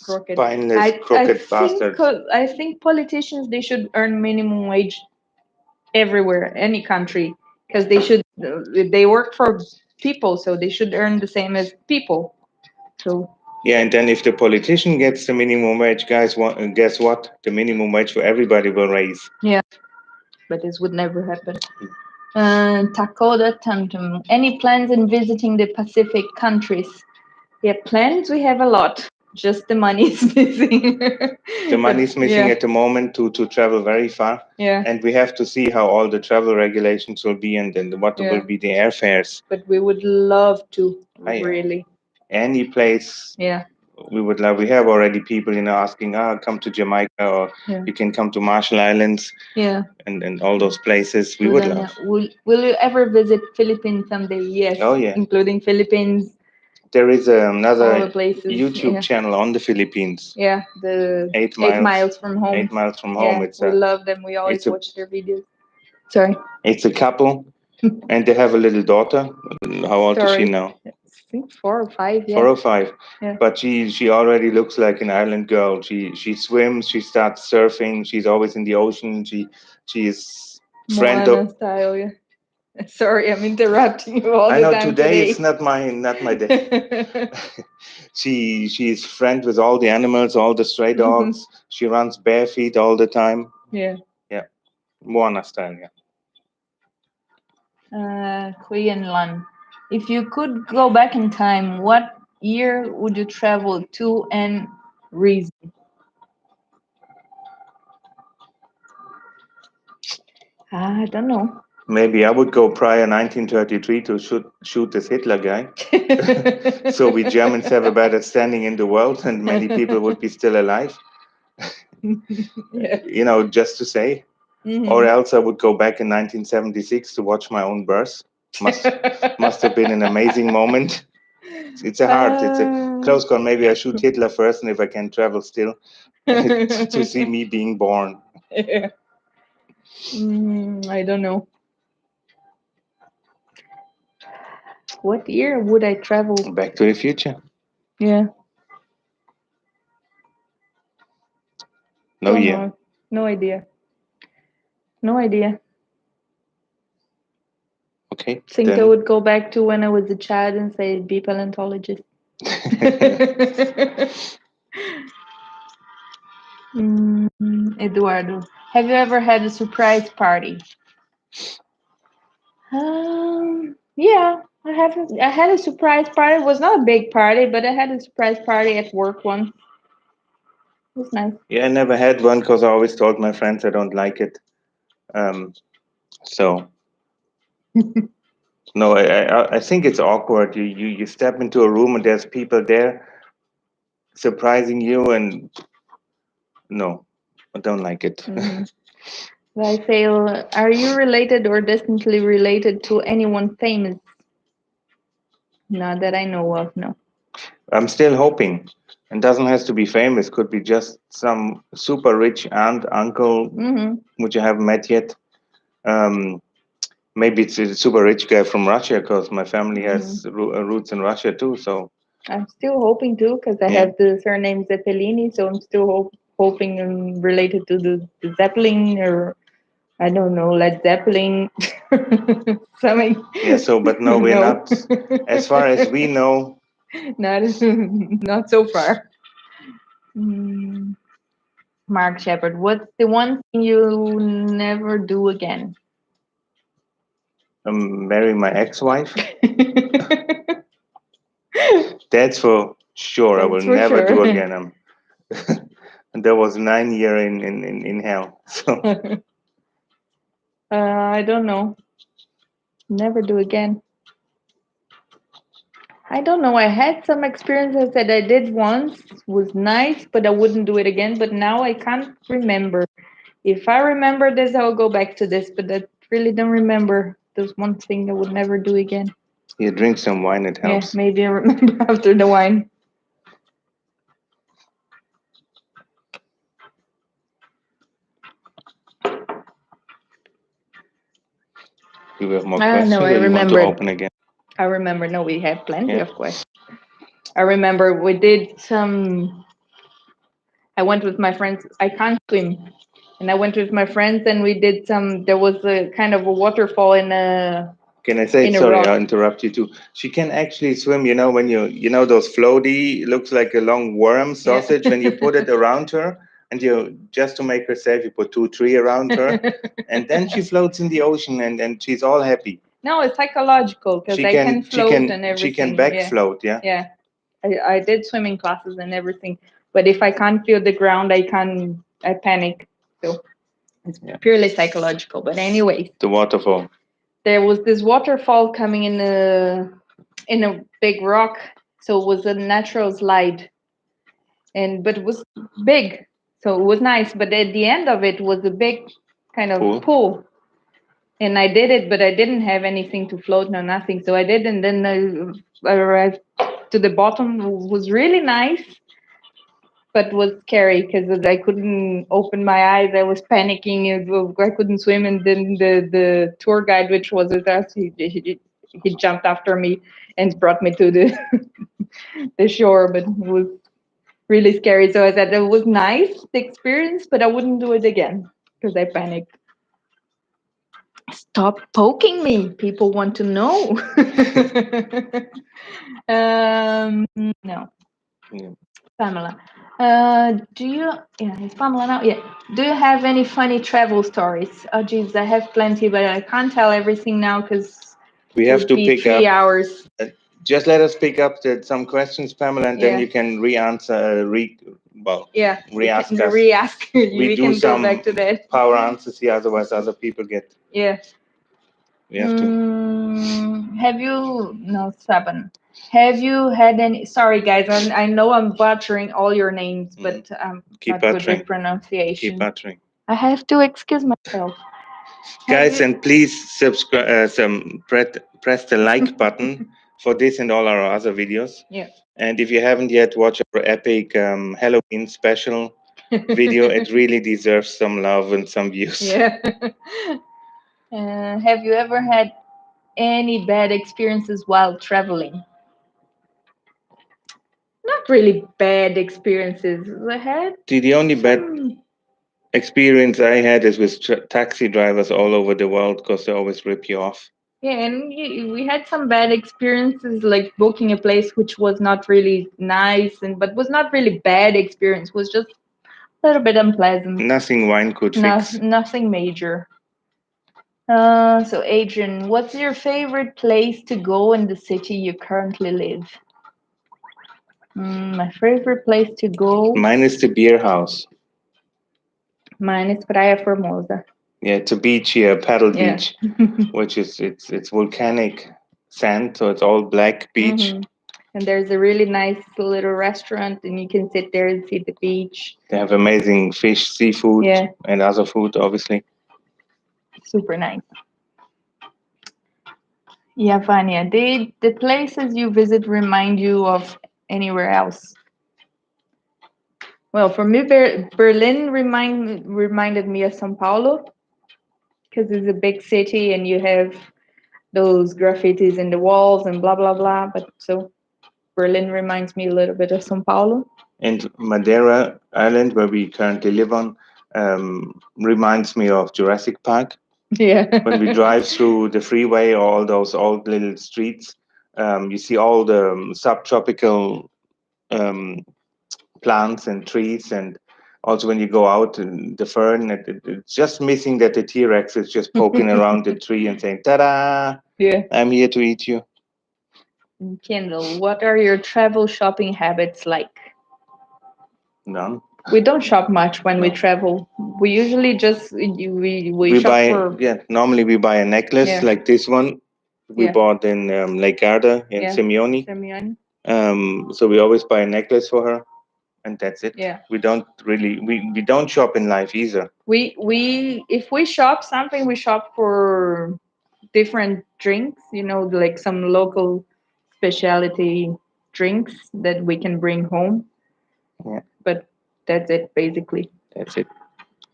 Crooked. spineless, crooked bastards. I think politicians, they should earn minimum wage everywhere, any country, because they work for people, so they should earn the same as people. So Yeah, and then if the politician gets the minimum wage, guys, guess what? The minimum wage for everybody will raise. yeah, but this would never happen. Takoda Tantum. Any plans in visiting the Pacific countries? Yeah, plans we have a lot. Just the money is missing. The money is missing Yeah. at the moment to travel very far. Yeah. And we have to see how all the travel regulations will be and then what Yeah. will be the airfares. But we would love to, Yeah. really. Any place. Yeah. We would love. We have already people, asking, come to Jamaica or you can come to Marshall Islands. Yeah. And all those places we would love. Will you ever visit Philippines someday? Yes. Oh yeah. Including Philippines. There is another YouTube yeah. channel on the Philippines. Yeah, the 8 miles from home. 8 miles from home. Yeah, we love them. We always watch their videos. Sorry. It's a couple, and they have a little daughter. How old is she now? I think 4 or 5. Yeah. 4 or 5. Yeah. But she already looks like an island girl. She swims. She starts surfing. She's always in the ocean. She is friend of style. Yeah. Sorry, I'm interrupting you all I the know time today it's not my day. she is friend with all the animals, all the stray dogs. She runs bare feet all the time. Yeah. Yeah. Moana style, Queenland. If you could go back in time, what year would you travel to and reason? I don't know. Maybe I would go prior 1933 to shoot this Hitler guy. So we Germans have a better standing in the world and many people would be still alive. Yeah. Just to say. Or else I would go back in 1976 to watch my own birth. Must have been an amazing moment. It's a close call. Maybe I shoot Hitler first, and if I can travel still to see me being born. Yeah. I don't know. What year would I travel? Back to the Future. Yeah. No year. Know. No idea. No idea. Okay. Think I would go back to when I was a child and say be paleontologist. Eduardo, have you ever had a surprise party? Yeah, I have. I had a surprise party. It was not a big party, but I had a surprise party at work once. It was nice. Yeah, I never had one because I always told my friends I don't like it. So no, I think it's awkward. You step into a room and there's people there surprising you, and no, I don't like it. I say, are you related or distantly related to anyone famous? Not that I know of, no. I'm still hoping. It doesn't have to be famous. Could be just some super rich aunt, uncle, which I haven't met yet. Maybe it's a super rich guy from Russia because my family has roots in Russia too. So I'm still hoping to, because I have the surname Zeppelini, so I'm still hoping I'm related to the Zeppelin, or I don't know, Led Zeppelin, something. Yeah. So, but no, we're not. As far as we know, not so far. Mark Shepard, what's the one thing you never do again? Marry my ex-wife. That's for sure. I will never do again. And there was 9 years in hell. So I don't know. Never do again. I don't know. I had some experiences that I did once, was nice, but I wouldn't do it again. But now I can't remember. If I remember this, I'll go back to this. But I really don't remember. There's one thing I would never do again. You drink some wine, it helps. Yeah, maybe I remember after the wine. Do we have more questions? No, I or you remember. want to open again? I remember. No, we have plenty of questions. I remember we did some. I went with my friends. I can't swim, and I went with my friends, and we did some. There was a kind of a waterfall in a. Can I say, in a sorry, rock. I'll interrupt you too. She can actually swim, you know, when you know those floaty, looks like a long worm sausage, when you put it around her, and you, just to make her safe, you put 2, 3 around her, and then she floats in the ocean, and she's all happy. No, it's psychological, because I can float and everything. She can back float, yeah. Yeah. I did swimming classes and everything, but if I can't feel the ground, I panic. So it's purely psychological. But anyway, The waterfall. there was this waterfall coming in a big rock, so it was a natural slide, but it was big, so it was nice. But at the end of it was a big kind of pool. And I did it, but I didn't have anything to float, no nothing. So I did, and then I arrived to the bottom. It was really nice, but was scary because I couldn't open my eyes. I was panicking. I couldn't swim, and then the tour guide, which was with us, he jumped after me and brought me to the the shore. But it was really scary. So I said it was nice, the experience, but I wouldn't do it again because I panicked. Stop poking me. People want to know. No. Yeah. Pamela. Do you, yeah, it's Pamela now? Yeah. Do you have any funny travel stories? Oh, geez, I have plenty, but I can't tell everything now because we have to pick 3 up. hours. Just let us pick up some questions, Pamela, and then you can re-answer, re-ask us. Re-ask. We do can some go back to that. power answers here, otherwise other people get. Yeah. We have to. Have you, no, 7. Have you had any, sorry guys, I know I'm butchering all your names, but I'm Keep not good buttering. with pronunciation. Keep buttering. I have to excuse myself. Guys, and please subscribe, press the like button for this and all our other videos. Yeah. And if you haven't yet watched our epic Halloween special video, it really deserves some love and some views. Yeah. Have you ever had any bad experiences while traveling? Not really bad experiences. I had The only bad experience I had is with taxi drivers all over the world because they always rip you off. Yeah, and we had some bad experiences, like booking a place which was not really nice, but was not really bad experience. Was just a little bit unpleasant. Nothing wine could fix. Nothing major. So Adrian, what's your favorite place to go in the city you currently live? My favorite place to go. Mine is the beer house. Mine is Praia Formosa. Yeah, it's a beach here, paddle beach, which is it's volcanic sand, so it's all black beach. And there's a really nice little restaurant, and you can sit there and see the beach. They have amazing fish, seafood, and other food, obviously. Super nice. Yeah, Vanya, the places you visit remind you of anywhere else? Well, for me, Berlin reminded me of São Paulo because it's a big city and you have those graffitis in the walls and blah blah blah. But so Berlin reminds me a little bit of São Paulo. And Madeira Island, where we currently live on, reminds me of Jurassic Park. Yeah. When we drive through the freeway, all those old little streets, you see all the subtropical plants and trees, and also when you go out in the fern, it's just missing that the T-Rex is just poking around the tree and saying, "Ta-da! Yeah. I'm here to eat you." Kendall, what are your travel shopping habits like? None. We don't shop much when we travel. We usually just we shop buy for. Normally we buy a necklace like this one. We bought in Lake Garda in Simeone. So we always buy a necklace for her, and that's it. Yeah. We don't really we don't shop in life either. We if we shop something, we shop for different drinks. Like some local specialty drinks that we can bring home. Yeah. But that's it, basically. That's it.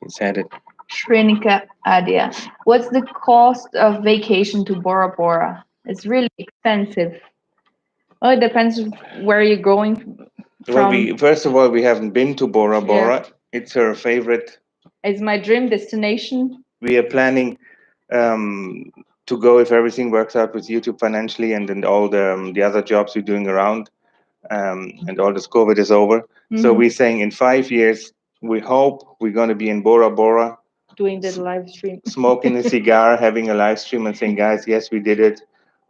He said it. Shrinika Adia. What's the cost of vacation to Bora Bora? It's really expensive. Well, it depends where you're going Well, from. first of all, we haven't been to Bora Bora. Yeah. It's her favorite. It's my dream destination. We are planning um, to go if everything works out with YouTube financially, and then all the other jobs we're doing around, and all this COVID is over. So we're saying in 5 years, we hope we're going to be in Bora Bora doing the live stream, smoking a cigar, having a live stream, and saying, "Guys, yes, we did it.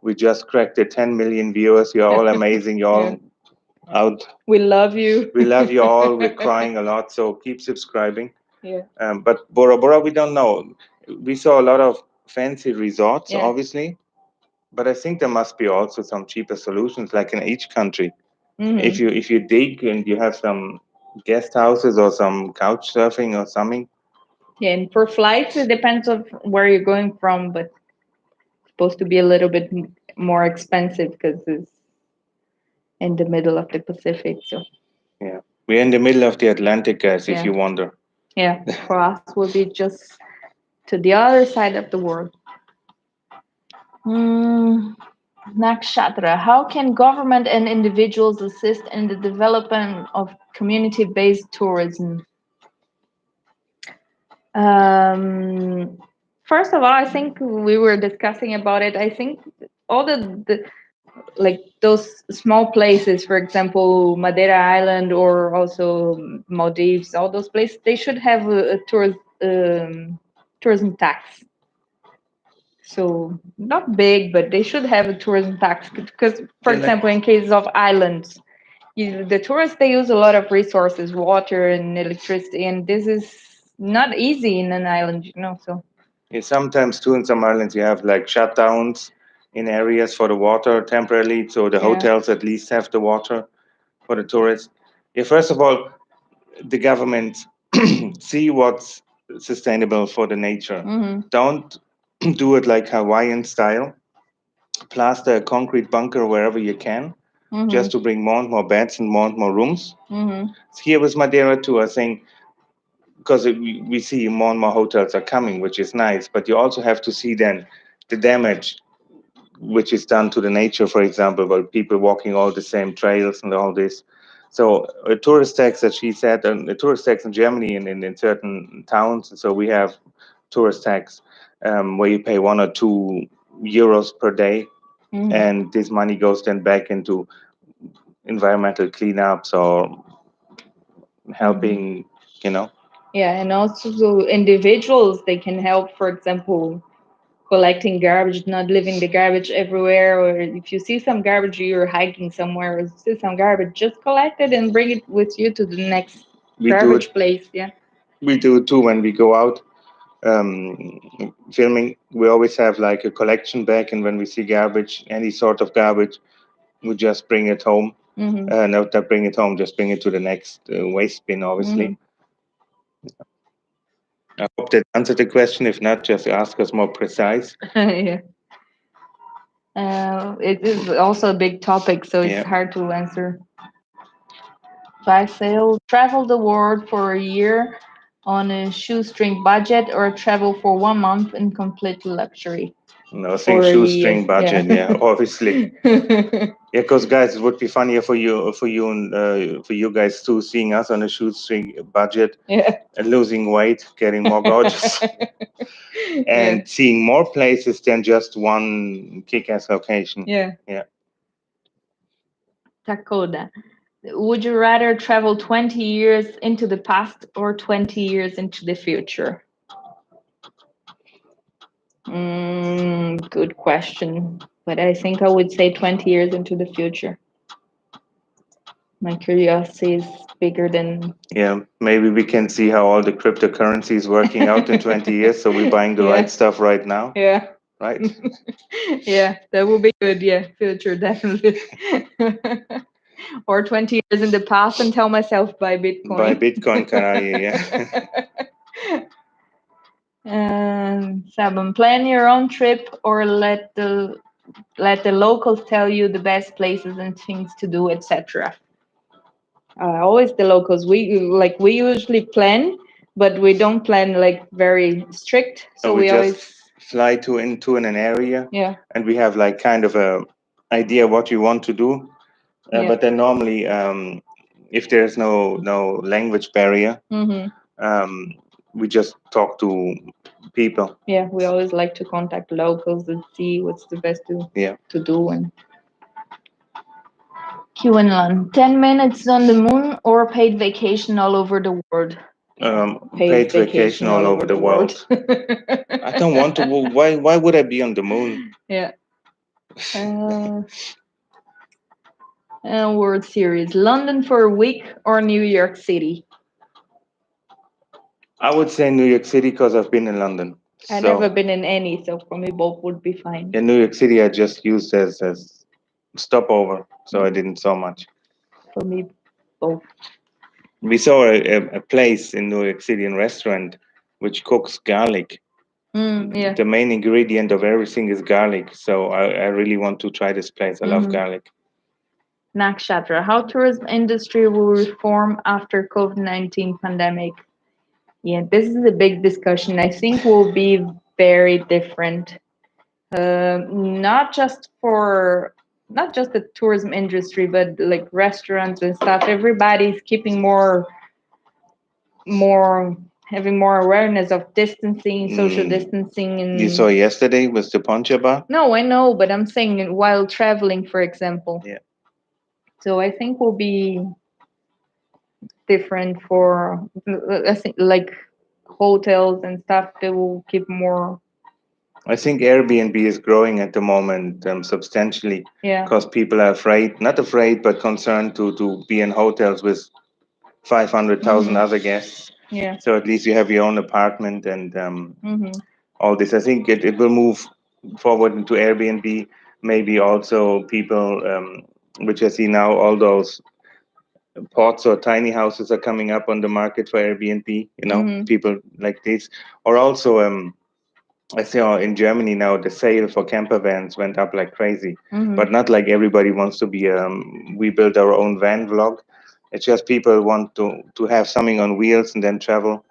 We just cracked the 10 million viewers. You're all amazing. You're all out. We love you. We love you all. We're crying a lot. So keep subscribing." Yeah. But Bora Bora, we don't know. We saw a lot of fancy resorts, Yeah. obviously, but I think there must be also some cheaper solutions, like in each country. If you dig and you have some guest houses or some couch surfing or something. Yeah, and for flights, it depends on where you're going from, but it's supposed to be a little bit more expensive because it's in the middle of the Pacific. So yeah, we're in the middle of the Atlantic, guys. If you wonder. Yeah, for us will be just to the other side of the world. Nakshatra, how can government and individuals assist in the development of community-based tourism? First of all, I think we were discussing about it. I think all the like those small places, for example, Madeira Island or also Maldives, all those places, they should have a tourism tax. So not big, but they should have a tourism tax because, for example, in cases of islands, the tourists they use a lot of resources, water and electricity, and this is not easy in an island, So yeah, sometimes too in some islands you have like shutdowns in areas for the water temporarily, so the hotels at least have the water for the tourists. Yeah, first of all, the government see what's sustainable for the nature. Don't do it like Hawaiian style. Plaster a concrete bunker wherever you can, just to bring more and more beds and more rooms. Here with Madeira too, I think, because we see more and more hotels are coming, which is nice. But you also have to see then the damage which is done to the nature, for example, while people walking all the same trails and all this. So a tourist tax, as she said, and a tourist tax in Germany and in certain towns. So we have tourist tax where you pay €1 or €2 per day, and this money goes then back into environmental cleanups or helping, Yeah, and also individuals they can help. For example, collecting garbage, not leaving the garbage everywhere, or if you see some garbage, you're hiking somewhere, or see some garbage, just collect it and bring it with you to the next garbage place. Yeah, we do it too when we go out filming. We always have like a collection bag, and when we see garbage, any sort of garbage, we just bring it home. Not bring it home, just bring it to the next waste bin, obviously. I hope that answered the question. If not, just ask us more precise. Yeah. It is also a big topic, so it's hard to answer. If I travel the world for a year on a shoestring budget, or travel for 1 month in complete luxury. No, I think shoestring budget, obviously. Yeah, because guys, it would be funnier for you and for you guys too, seeing us on a shoestring budget, and losing weight, getting more gorgeous, and seeing more places than just one kick-ass location. Yeah. Takoda. Would you rather travel 20 years into the past or 20 years into the future? Good question. But I think I would say 20 years into the future. My curiosity is bigger than... Yeah, maybe we can see how all the cryptocurrency is working out in 20 years. So we're buying the right stuff right now. Yeah. Right? Yeah, that would be good. Yeah, future, definitely. Or 20 years in the past and tell myself buy Bitcoin. Buy Bitcoin, yeah. Sabam, plan your own trip or let the locals tell you the best places and things to do, etc. Always the locals. We usually plan, but we don't plan like very strict. So we just always fly into an area, yeah. and we have like kind of a idea what we want to do. Yeah. But then normally, if there's no language barrier, we just talk to people. Yeah, we always like to contact locals and see what's the best to do. And QAnon, 10 minutes on the moon or paid vacation all over the world. Paid vacation all over the world. I don't want to. Why would I be on the moon? Yeah. World Series, London for a week or New York City? I would say New York City because I've been in London. I've never been in any, so for me both would be fine. In New York City, I just used as stopover, so I didn't so much. For me, both. We saw a place in New York City, a restaurant, which cooks garlic. Yeah. The main ingredient of everything is garlic, so I really want to try this place. I love garlic. Nakshatra, how tourism industry will reform after COVID-19 pandemic? Yeah, this is a big discussion. I think will be very different. Not just the tourism industry, but like restaurants and stuff. Everybody's keeping more having more awareness of distancing, social distancing. And you saw yesterday was the Poncha Bar? No, I know, but I'm saying while traveling, for example. Yeah. So I think will be different for, I think, like hotels and stuff. They will keep more. I think Airbnb is growing at the moment substantially. Yeah. Because people are not afraid, but concerned to be in hotels with 500,000 other guests. Yeah. So at least you have your own apartment and all this. I think it will move forward into Airbnb. Maybe also people, which I see now, all those pods or tiny houses are coming up on the market for Airbnb. People like this. Or also, I saw in Germany now the sale for camper vans went up like crazy. But not like everybody wants to be we build our own van vlog. It's just people want to have something on wheels and then travel.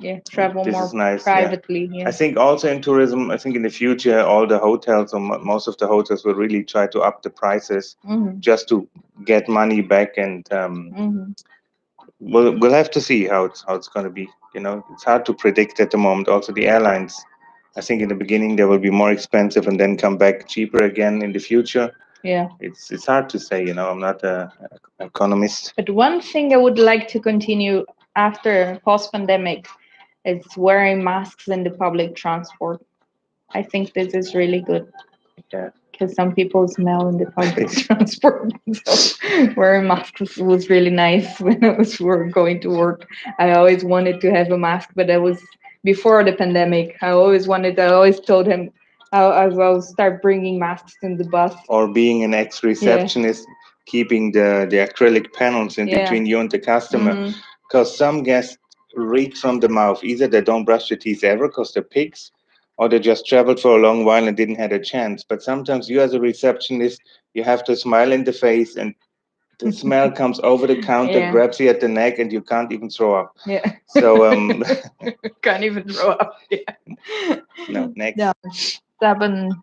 Yeah, travel This more is nice, privately. I think also in tourism, I think in the future, all the hotels or most of the hotels will really try to up the prices just to get money back. And we'll have to see how it's going to be. It's hard to predict at the moment. Also, the airlines, I think in the beginning they will be more expensive and then come back cheaper again in the future. Yeah. It's hard to say. I'm not an economist. But one thing I would like to continue after post-pandemic is wearing masks in the public transport. I think this is really good. Yeah. Because some people smell in the public transport. So wearing masks was really nice when I was going to work. I always wanted to have a mask, but that was before the pandemic. I always told him I will start bringing masks in the bus. Or being an ex-receptionist, keeping the acrylic panels in between you and the customer. Because some guests reek from the mouth. Either they don't brush their teeth ever because they're pigs, or they just traveled for a long while and didn't have a chance. But sometimes you as a receptionist, you have to smile in the face and the smell comes over the counter, grabs you at the neck, and you can't even throw up. Yeah. So can't even throw up. Yeah. No, next. Yeah. 7.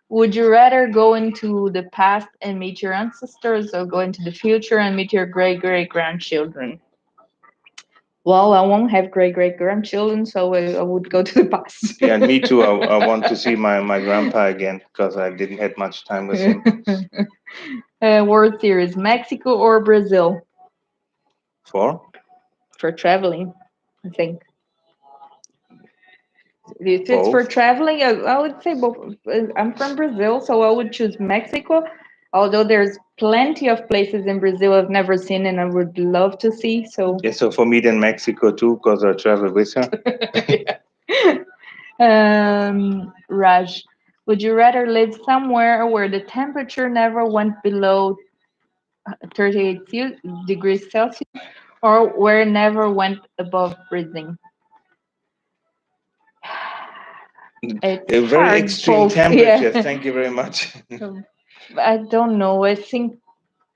Would you rather go into the past and meet your ancestors or go into the future and meet your great-great-grandchildren? Well, I won't have great-great-grandchildren, so I would go to the past. Yeah, me too. I want to see my grandpa again because I didn't have much time with him. World Series, Mexico or Brazil? For traveling, I think. If it's for traveling, I would say both. I'm from Brazil, so I would choose Mexico. Although there's plenty of places in Brazil I've never seen and I would love to see. So yeah, so for me then Mexico too, because I travel with her. Raj, would you rather live somewhere where the temperature never went below 38 degrees Celsius, or where it never went above freezing? It's a very hard, extreme both. temperatures. Yeah. Thank you very much. I don't know. I think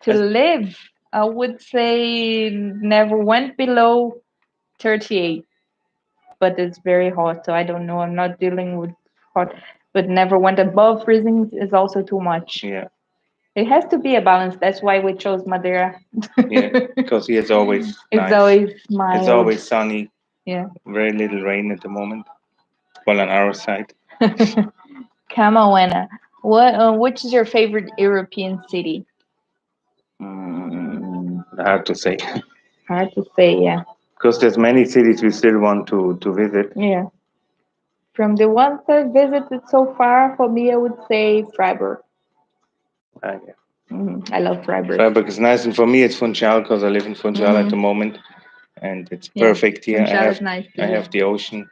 to live, I would say never went below 38. but it's very hot, so I don't know. I'm not dealing with hot, but never went above freezing is also too much. Yeah. It has to be a balance. That's why we chose Madeira. Yeah, because here it's always It's nice. always It's mild. always sunny. Yeah. Very little rain at the moment. Well, on our side. Camawena. Which is your favorite European city? Hard to say. Hard to say, yeah. Because there's many cities we still want to visit. Yeah. From the ones I've visited so far, for me, I would say Freiburg. Yeah. I love Freiburg. Freiburg is nice, and for me it's Funchal because I live in Funchal at the moment, and it's perfect here. Funchal is nice I have the ocean.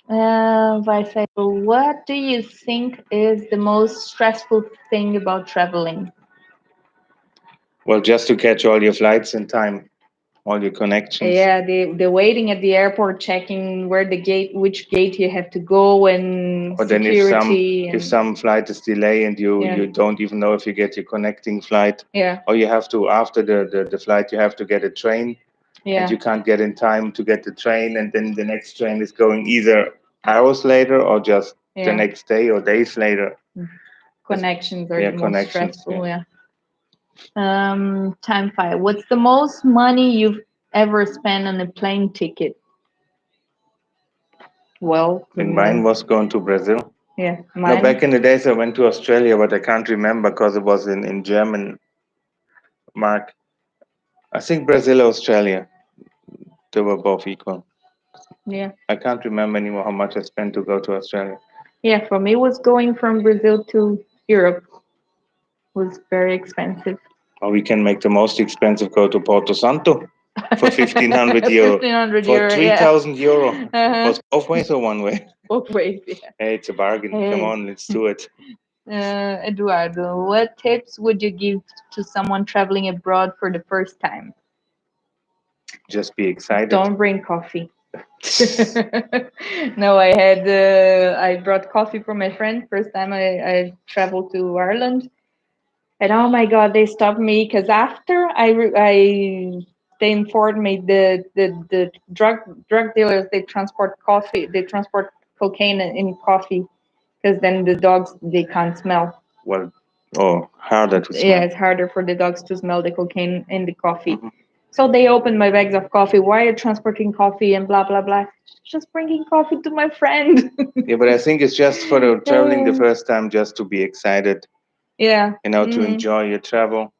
What do you think is the most stressful thing about traveling? Well, just to catch all your flights in time, all your connections. Yeah, the waiting at the airport, checking which gate you have to go, and Or then security. if some flight is delayed and you don't even know if you get your connecting flight. Yeah. Or you have to, after the flight, you have to get a train. Yeah. And you can't get in time to get the train, and then the next train is going either hours later or just the next day or days later. Connections are the most stressful. Yeah. Time 5. What's the most money you've ever spent on a plane ticket? Well, and mine was going to Brazil. Yeah, No, back in the days I went to Australia, but I can't remember because it was in German mark. I think Brazil or Australia, they were both equal. Yeah. I can't remember anymore how much I spent to go to Australia. Yeah, for me, it was going from Brazil to Europe was very expensive. Or we can make the most expensive go to Porto Santo for 1,500 euro. 1,500 for 3,000 euro. Uh-huh. Was both ways or one way? Both ways, yeah. Hey, it's a bargain. Come on, let's do it. Eduardo, what tips would you give to someone traveling abroad for the first time? Just be excited. Don't bring coffee. No, I brought coffee for my friend first time I traveled to Ireland, and oh my god, they stopped me because after they informed me the drug dealers, they transport cocaine in coffee because then the dogs, they can't smell. Well, harder to smell. Yeah, it's harder for the dogs to smell the cocaine in the coffee. Mm-hmm. So they opened my bags of coffee. Why are you transporting coffee and blah, blah, blah? Just bringing coffee to my friend. Yeah, but I think it's just for the traveling the first time, just to be excited. Yeah. To enjoy your travel.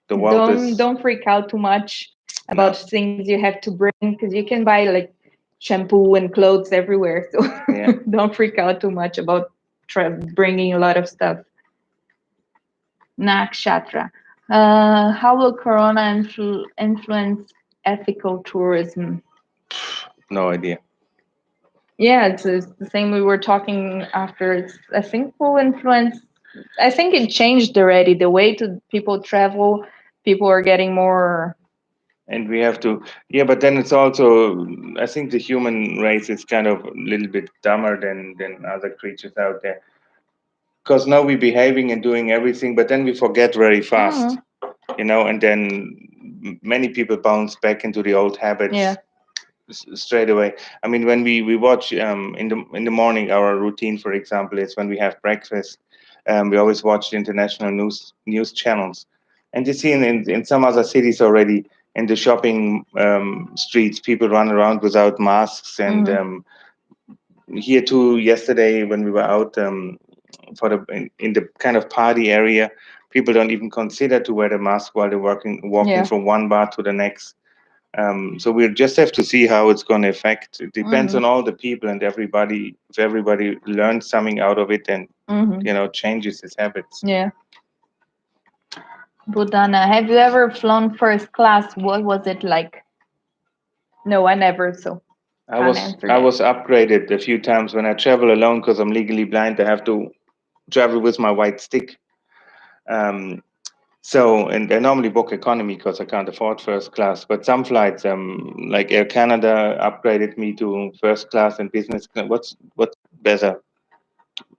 The world don't freak out too much about things you have to bring, because you can buy like shampoo and clothes everywhere. So don't freak out too much about bringing a lot of stuff. Nakshatra. How will Corona influence ethical tourism? No idea. Yeah, it's the same we were talking after. I think will influence. I think it changed already. The way people travel, people are getting more. And we have to, but then it's also, I think the human race is kind of a little bit dumber than other creatures out there. Because now we're behaving and doing everything, but then we forget very fast, and then many people bounce back into the old habits straight away. I mean, when we watch in the morning, our routine, for example, is when we have breakfast. We always watch the international news channels, and you see in some other cities already, in the shopping streets, people run around without masks, and here too. Yesterday, when we were out in the kind of party area, people don't even consider to wear the mask while they're walking from one bar to the next. So we just have to see how it's going to affect. It depends on all the people and everybody. If everybody learns something out of it and changes his habits. Yeah. Budana, have you ever flown first class? What was it like? No, I never. So I was upgraded a few times when I travel alone because I'm legally blind. I have to travel with my white stick. So, and I normally book economy because I can't afford first class. But some flights, like Air Canada, upgraded me to first class and business class. What's better?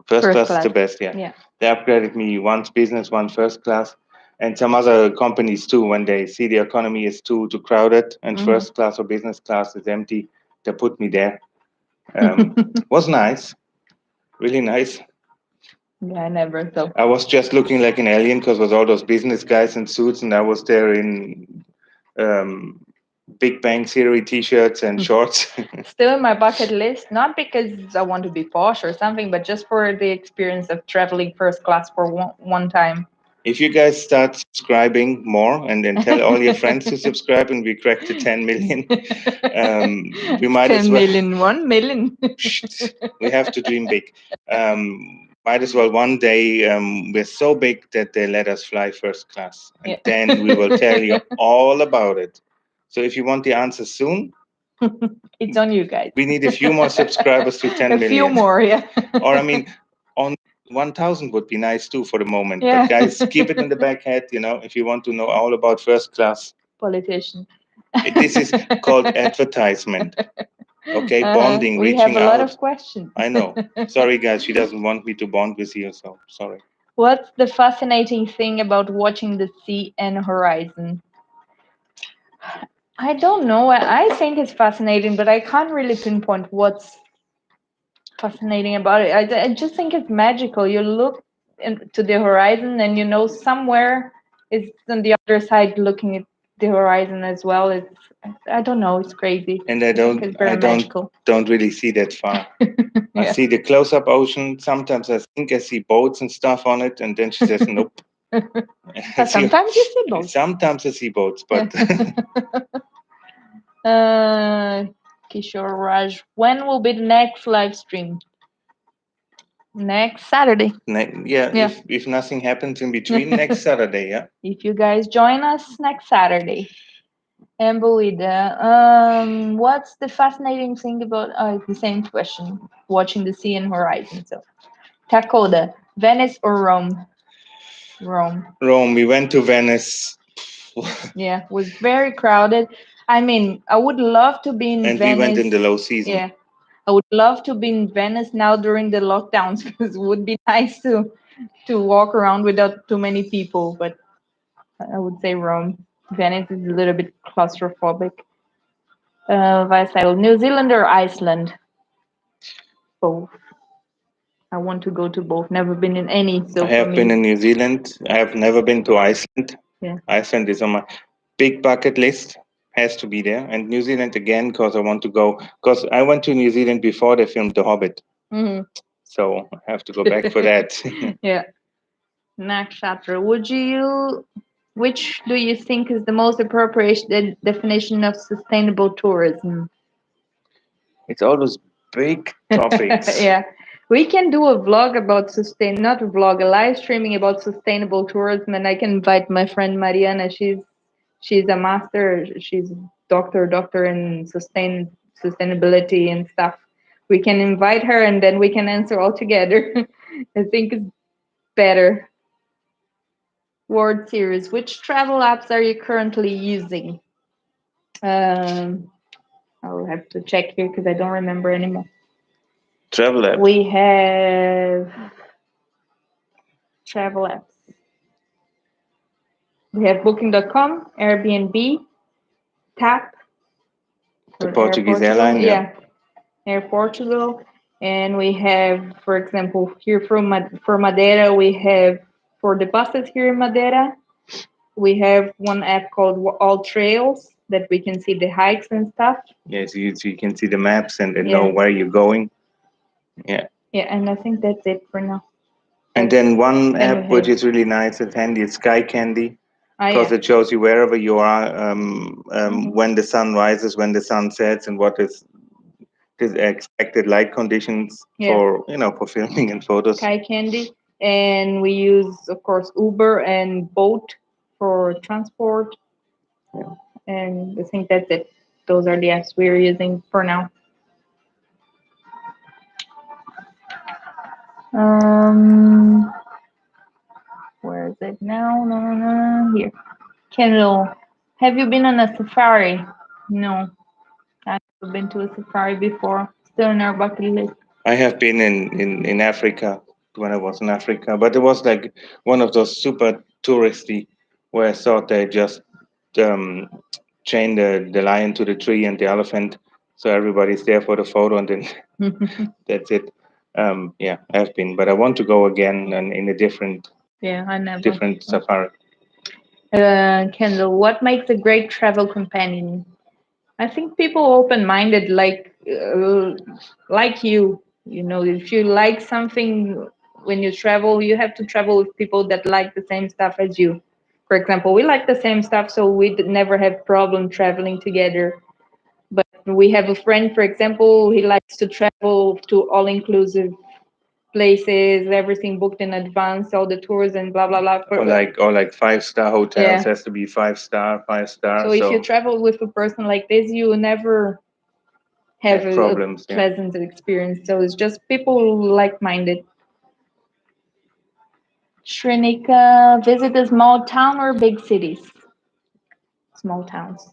First class is the best, yeah. They upgraded me once business, one first class. And some other companies too, when they see the economy is too crowded and first class or business class is empty, They put me there. Was nice, really nice. Yeah, I never thought. I was just looking like an alien because was all those business guys in suits, and I was there in Big Bang Theory t-shirts and shorts. Still in my bucket list, not because I want to be posh or something, but just for the experience of traveling first class for one time. If you guys start subscribing more and then tell all your friends to subscribe and we crack to 10 million, we might 10 as well. million, 1 million. We have to dream big. Might as well one day we're so big that they let us fly first class. And then we will tell you all about it. So if you want the answer soon, it's on you guys. We need a few more subscribers to 10 million. A few more, yeah. Or, I mean, on 1,000 would be nice too for the moment. Yeah. But guys, keep it in the back head, if you want to know all about first class. Politician. This is called advertisement. Okay, bonding, we reaching have a out. lot of questions. I know. Sorry, guys, she doesn't want me to bond with you, so sorry. What's the fascinating thing about watching the sea and horizon? I don't know. I think it's fascinating, but I can't really pinpoint what's fascinating about it. I just think it's magical. You look to the horizon and somewhere it's on the other side looking at the horizon as well. I don't know, it's crazy. And I don't really see that far. Yeah. I see the close-up ocean. Sometimes I think I see boats and stuff on it, and then she says nope. Sometimes you see boats. Sometimes I see boats, but Kishore Raj, when will be the next live stream? Next Saturday. Yeah. If nothing happens in between, next Saturday, yeah. If you guys join us next Saturday. And Bolida, what's the fascinating thing about the same question, watching the sea and horizon? So, Takoda, Venice or Rome? Rome. We went to Venice. Yeah, was very crowded. I mean, I would love to be in Venice. And we went in the low season. Yeah, I would love to be in Venice now during the lockdowns because it would be nice to walk around without too many people. But I would say Rome. Venice is a little bit claustrophobic. Vice New Zealand or Iceland? Both. I want to go to both. Never been in any. So I have been in New Zealand. I have never been to Iceland. Yeah. Iceland is on my big bucket list. Has to be there. And New Zealand again because I want to go. Because I went to New Zealand before they filmed The Hobbit. Mm-hmm. So I have to go back for that. Yeah. Nakshatra, which do you think is the most appropriate definition of sustainable tourism? It's all those big topics. Yeah. We can do a vlog about a live streaming about sustainable tourism, and I can invite my friend Mariana. She's a master. She's doctor in sustainability and stuff. We can invite her, and then we can answer all together. I think it's better. Word series. Which travel apps are you currently using? I'll have to check here because I don't remember anymore. Travel apps. We have travel apps. We have Booking.com, Airbnb, TAP. The Portuguese airline. Yeah. Air Portugal. And we have, for example, here for Madeira, we have for the buses here in Madeira, we have one app called All Trails that we can see the hikes and stuff. Yes, you can see the maps and know where you're going. Yeah. Yeah, and I think that's it for now. And then one app which is really nice and handy is Sky Candy, because it shows you wherever you are, when the sun rises, when the sun sets, and what is expected light conditions for filming and photos. Sky Candy, and we use, of course, Uber and Boat for transport. Yeah. And I think that's it. Those are the apps we're using for now. Where is it now? No. Here. Kendall, have you been on a safari? No. I've never been to a safari before. Still in our bucket list. I have been in Africa when I was in Africa, but it was like one of those super touristy where I thought they just chained the lion to the tree and the elephant so everybody's there for the photo, and then that's it. Yeah, I've been, but I want to go again and in a different Yeah, I never. different safari. Kendall, what makes a great travel companion? I think people open-minded, like you. You know, if you like something when you travel, you have to travel with people that like the same stuff as you. For example, we like the same stuff, so we never have problem traveling together. But we have a friend, for example, he likes to travel to all-inclusive places, everything booked in advance, all the tours and blah blah blah. Or like 5-star hotels, has to be 5-star. So if you travel with a person like this, you never have problems, a pleasant experience. So it's just people like-minded. Shrenika, visit a small town or big cities? Small towns.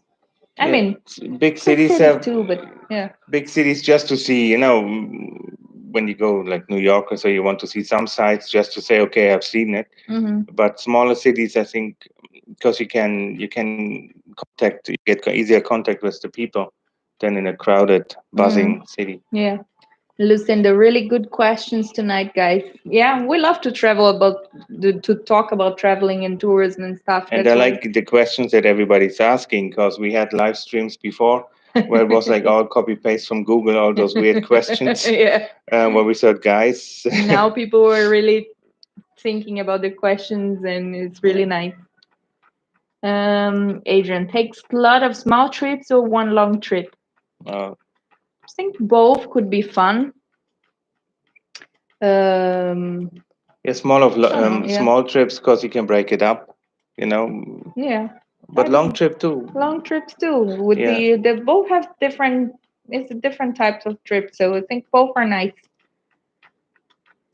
I mean, big cities have too, but yeah. Big cities just to see, when you go like New York or so, you want to see some sites just to say, okay, I've seen it. But smaller cities, I think, because you can get easier contact with the people than in a crowded, buzzing city. Yeah. Lucinda, really good questions tonight, guys. Yeah, we love to travel to talk about traveling and tourism and stuff. And I like the questions that everybody's asking, because we had live streams before where it was like all copy paste from Google, all those weird questions. Where we thought, guys. Now people are really thinking about the questions, and it's really nice. Adrian, takes a lot of small trips or one long trip? I think both could be fun. Small trips, because you can break it up, Yeah. But long trip too. Long trips too would be. They both have different. It's a different types of trips, so I think both are nice.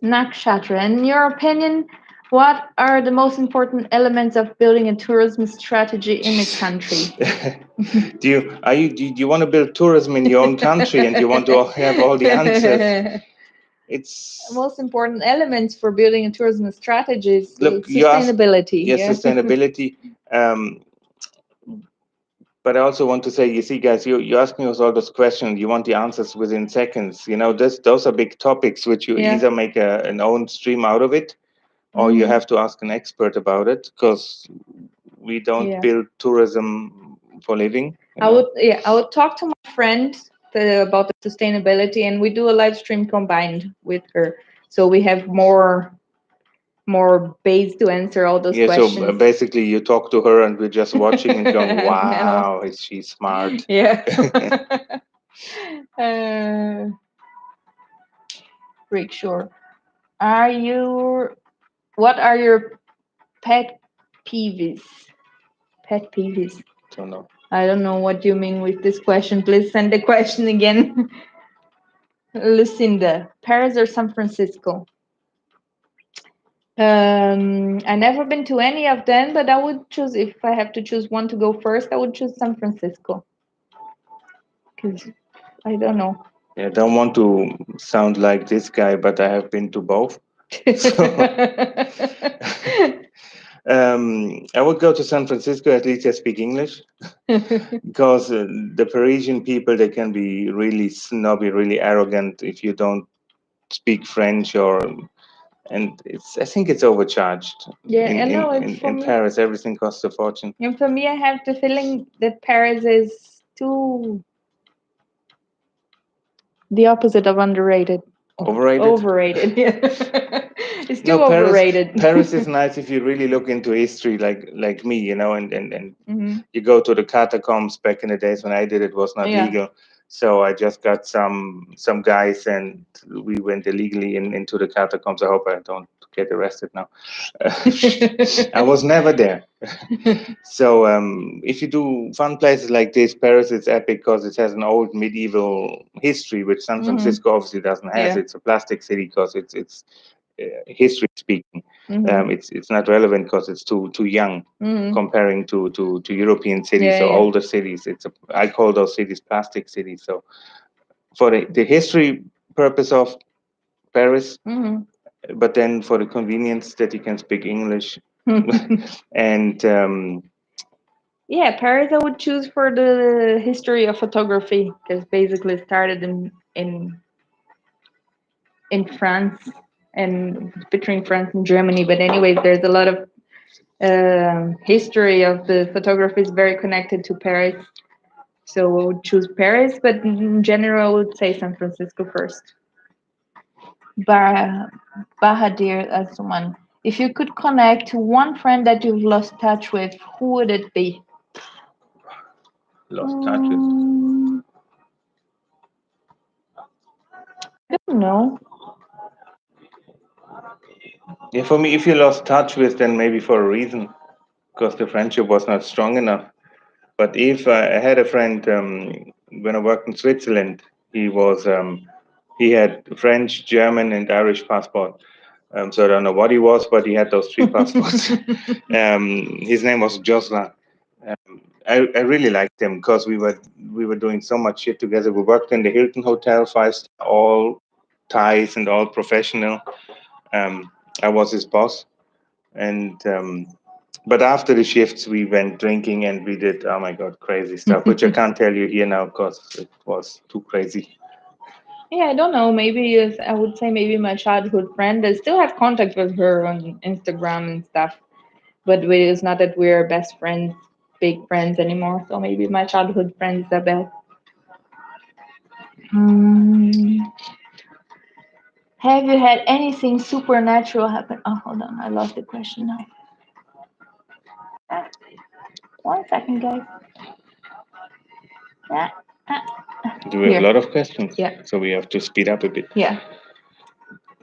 Nakshatra, in your opinion, what are the most important elements of building a tourism strategy in a country? Do you want to build tourism in your own country, and you want to have all the answers? It's most important elements for building a tourism strategy is sustainability. Sustainability. But I also want to say, you see, guys, you ask me all those questions. You want the answers within seconds. Those are big topics which you either make an own stream out of it, or you have to ask an expert about it, because we don't build tourism for living. I would talk to my friend about the sustainability, and we do a live stream combined with her, so we have more base to answer all those questions. So basically you talk to her and we're just watching and going, wow, is she smart? Yeah. Rick, sure. What are your pet peeves? Pet peeves. Don't know. I don't know what you mean with this question. Please send the question again. Lucinda, Paris or San Francisco? I never been to any of them, but I would choose, if I have to choose one to go first, I would choose San Francisco. Because I don't know. Yeah, I don't want to sound like this guy, but I have been to both. I would go to San Francisco, at least I speak English. Because the Parisian people, they can be really snobby, really arrogant if you don't speak French, and I think it's overcharged. Yeah, in Paris, everything costs a fortune. And for me, I have the feeling that Paris is too the opposite of underrated. Overrated. Yeah. It's too overrated. Paris is nice if you really look into history, like me, and you go to the catacombs. Back in the days when I did it, was not legal. So I just got some guys, and we went illegally into the catacombs. I hope I don't get arrested now. I was never there. So if you do fun places like this, Paris is epic because it has an old medieval history, which San Francisco obviously doesn't have. It's a plastic city because it's history speaking. It's not relevant because it's too young comparing to European cities or older cities. I call those cities plastic cities. So for the history purpose of Paris, but then for the convenience that you can speak English and Yeah, Paris I would choose for the history of photography because basically it started in France and between France and Germany. But anyways, there's a lot of history of the photography is very connected to Paris. So I would choose Paris, but in general, I would say San Francisco first. Bahadir as one. If you could connect to one friend that you've lost touch with, who would it be? Lost touch with. I don't know. Yeah, for me, if you lost touch with, then maybe for a reason, because the friendship was not strong enough. But if I had a friend when I worked in Switzerland, he had French, German, and Irish passport. So I don't know what he was, but he had those three passports. His name was Jocelyn. I really liked him because we were doing so much shit together. We worked in the Hilton Hotel, 5-star, all ties and all professional. I was his boss, and but after the shifts, we went drinking and we did, oh my God, crazy stuff, which I can't tell you here now because it was too crazy. Yeah, I don't know. Maybe I would say maybe my childhood friend. I still have contact with her on Instagram and stuff, but it's not that we're best friends, big friends anymore. So maybe my childhood friend Isabel. Hmm. Have you had anything supernatural happen? Oh, hold on, I lost the question now. Ah, 1 second, guys. Ah, Do we have Here. a lot of questions? Yeah. So we have to speed up a bit. Yeah.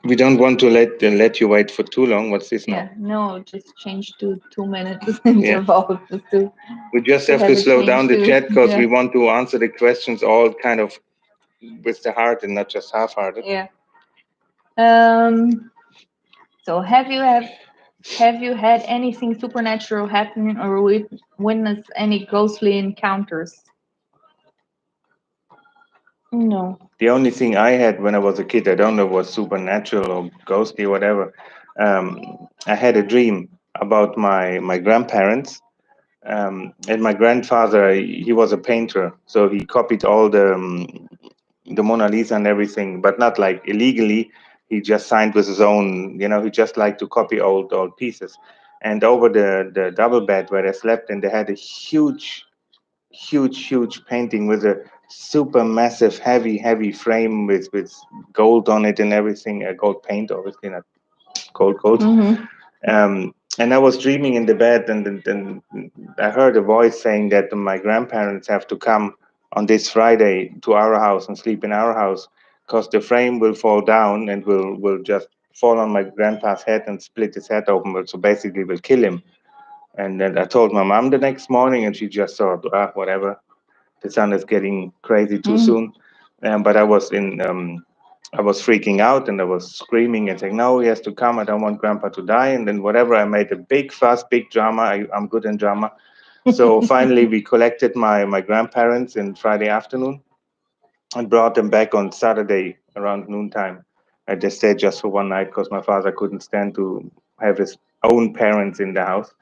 We don't want to let you wait for too long. What's this now? Yeah. No, just change to 2 minutes interval. We just have to slow down the chat because we want to answer the questions all kind of with the heart and not just half-hearted. Yeah. So have you had anything supernatural happen or witnessed any ghostly encounters? No. The only thing I had when I was a kid, I don't know, was supernatural or ghostly or whatever. I had a dream about my grandparents. And my grandfather, he was a painter, so he copied all the Mona Lisa and everything, but not like illegally. He just signed with his own, he just liked to copy old pieces. And over the double bed where they slept in, they had a huge painting with a super massive, heavy frame with gold on it and everything, gold paint, obviously not gold. Mm-hmm. And I was dreaming in the bed, and then I heard a voice saying that my grandparents have to come on this Friday to our house and sleep in our house because the frame will fall down and will just fall on my grandpa's head and split his head open. So basically, will kill him. And then I told my mom the next morning, and she just thought, whatever. The sun is getting crazy too soon. But I was freaking out and I was screaming and saying, no, he has to come. I don't want grandpa to die. And then whatever, I made a big fuss, big drama. I'm good in drama. So finally, we collected my grandparents in Friday afternoon and brought them back on Saturday around noontime. I just stayed just for one night because my father couldn't stand to have his own parents in the house.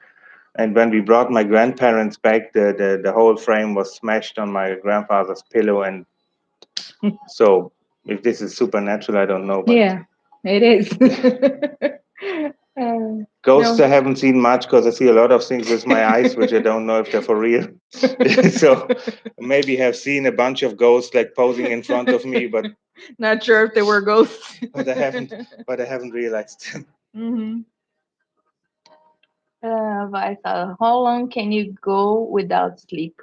And when we brought my grandparents back, the whole frame was smashed on my grandfather's pillow. And so, if this is supernatural, I don't know. But yeah, it is. ghosts, no. I haven't seen much because I see a lot of things with my eyes, which I don't know if they're for real. So, maybe have seen a bunch of ghosts like posing in front of me, but not sure if they were ghosts. but I haven't realized them. Mm-hmm. Vaisa, how long can you go without sleep?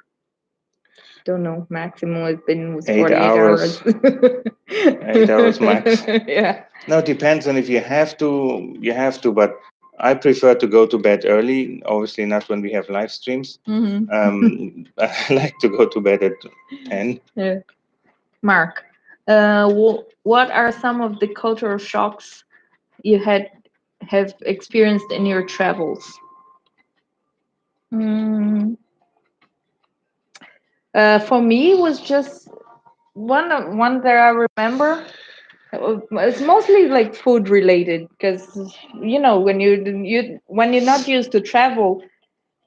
Don't know. Maximum has been was 8 48 hours. 8 hours max. Yeah. No, it depends on if you have to, but I prefer to go to bed early. Obviously, not when we have live streams. Mm-hmm. I like to go to bed at 10. Yeah. Mark, what are some of the cultural shocks you have experienced in your travels? Mm, for me, it was just one that I remember. It's mostly like food related because when you're not used to travel,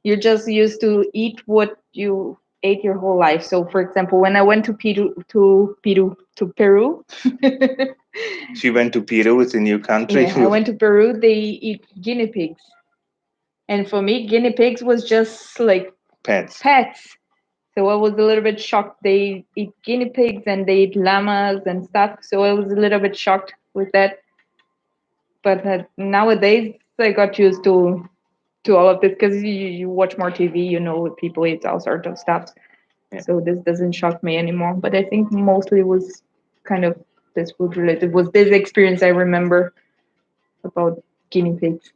you're just used to eat what you ate your whole life. So, for example, when I went to Peru, She went to Peru. It's a new country. yeah, I went to Peru. They eat guinea pigs, and for me, guinea pigs was just like Pets. pets. So I was a little bit shocked. They eat guinea pigs and they eat llamas and stuff. So I was a little bit shocked with that. But nowadays, I got used to all of this because you watch more TV, you know, people eat all sorts of stuff. Yeah. So this doesn't shock me anymore. But I think mostly it was kind of this food related. Was this experience I remember about guinea pigs.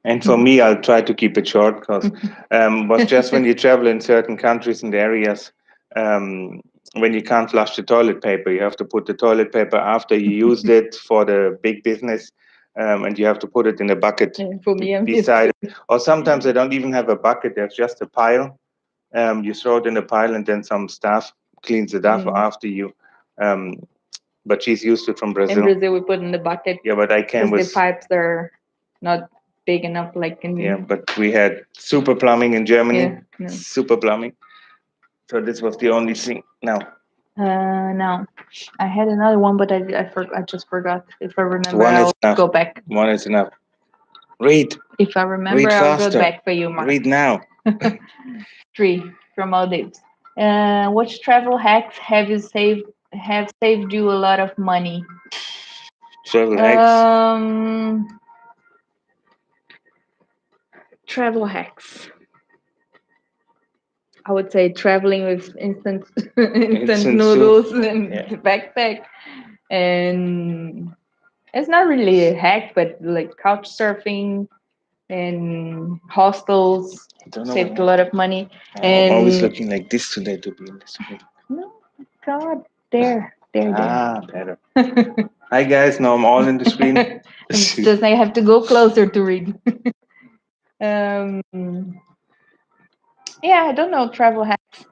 And for me, I'll try to keep it short because was just when you travel in certain countries and areas, when you can't flush the toilet paper, you have to put the toilet paper after you used it for the big business, and you have to put it in a bucket For me, beside it. Or sometimes they don't even have a bucket; there's just a pile. You throw it in a pile, and then some staff cleans it up after you. But she's used to it from Brazil. In Brazil, we put in the bucket. Yeah, but I came with the pipes are not big enough, like in. Yeah, but we had super plumbing in Germany. Yeah, no. Super plumbing. So this was the only thing. Now. No, I had another one, but I just forgot. If I remember, One is I'll enough. go back. One is enough. Read. If I remember, Read I'll faster. go back for you, Mark. Read now. 3 from Maldives. Which travel hacks have saved you a lot of money? Travel hacks. Travel hacks. I would say traveling with instant noodles and backpack, and it's not really a hack, but like couch surfing and hostels saved a lot of money. I'm always looking like this today to be in the screen. No, God, there. Better. Hi guys, now I'm all in the screen. Just I have to go closer to read. Yeah, I don't know travel hacks.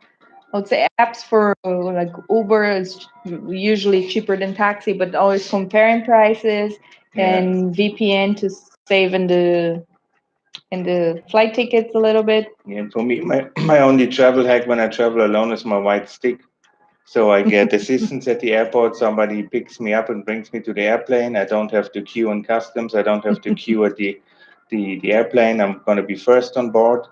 I would say apps for like Uber is usually cheaper than taxi, but always comparing prices, and VPN to save in the flight tickets a little bit. Yeah, for me, my only travel hack when I travel alone is my white stick. So I get assistance at the airport. Somebody picks me up and brings me to the airplane. I don't have to queue in customs. I don't have to queue at the airplane. I'm going to be first on board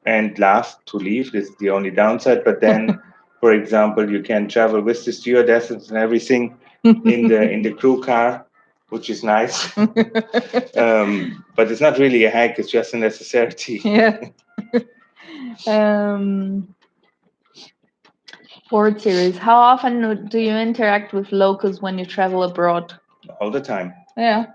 and last to leave. This is the only downside. But then, for example, you can travel with the stewardesses and everything in the crew car, which is nice. But it's not really a hack. It's just a necessity. Yeah. Board series. How often do you interact with locals when you travel abroad? All the time. Yeah,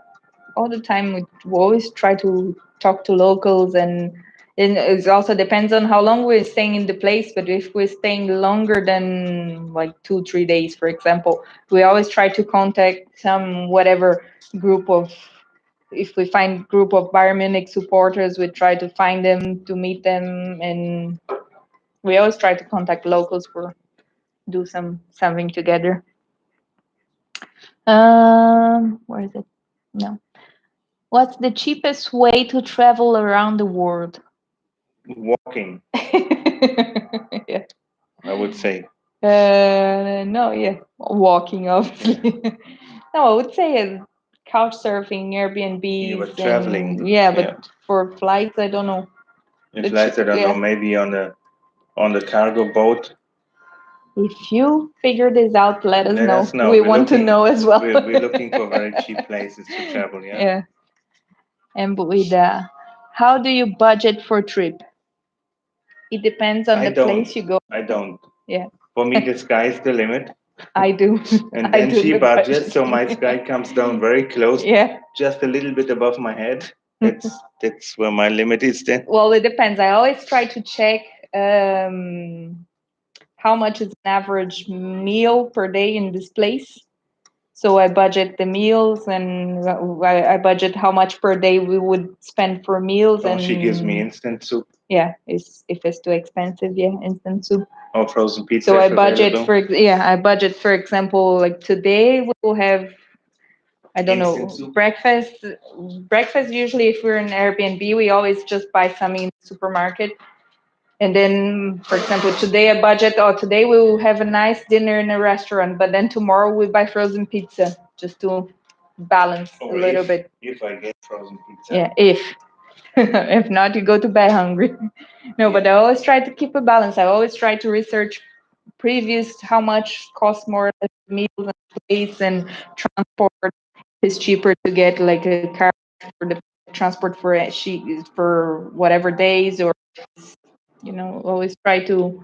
all the time. We always try to talk to locals, and it also depends on how long we're staying in the place. But if we're staying longer than like 2-3 days, for example, we always try to contact some whatever group of. If we find group of Bayern Munich supporters, we try to find them to meet them, and we always try to contact locals for do something together. Where is it? No. What's the cheapest way to travel around the world? Walking. Yeah. I would say. No, yeah, walking obviously. No, I would say couch surfing, Airbnb. You were traveling. Yeah, but for flights, I don't know. Flights, I don't know. Maybe on the cargo boat. If you figure this out, let us know. We want to know as well. We're looking for very cheap places to travel. Yeah. Yeah. And with how do you budget for a trip? It depends on the place you go. I don't. Yeah. For me, the sky's the limit. I do. And then she budgets, so my sky comes down very close. Yeah. Just a little bit above my head. That's where my limit is then. Well, it depends. I always try to check how much is an average meal per day in this place. So I budget the meals, and I budget how much per day we would spend for meals. And she gives me instant soup. Yeah, if it's too expensive, instant soup. Or frozen pizza. So I budget I budget, for example, like today we will have I don't know, breakfast. Breakfast usually, if we're in Airbnb, we always just buy something in the supermarket. And then, for example, today a budget, or today we will have a nice dinner in a restaurant, but then tomorrow we buy frozen pizza just to balance a little bit. If I get frozen pizza. Yeah, if. If not, you go to bed hungry. No, but I always try to keep a balance. I always try to research previous how much costs more meals and place and transport. Is cheaper to get like a car for the transport for for whatever days, or always try to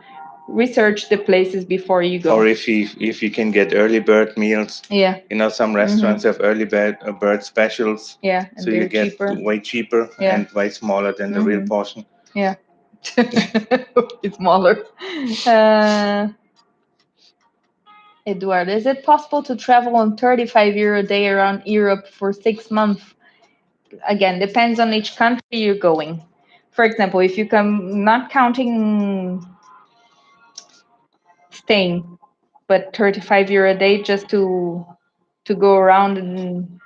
research the places before you go. Or if you can get early bird meals. Yeah. Some restaurants have early bird specials. Yeah, and So you they're get cheaper. way cheaper and way smaller than the real portion. Yeah. It's smaller. Eduard, is it possible to travel on 35 euro a day around Europe for 6 months? Again, depends on each country you're going. For example, if you come, not counting staying, but 35 euro a day just to go around and.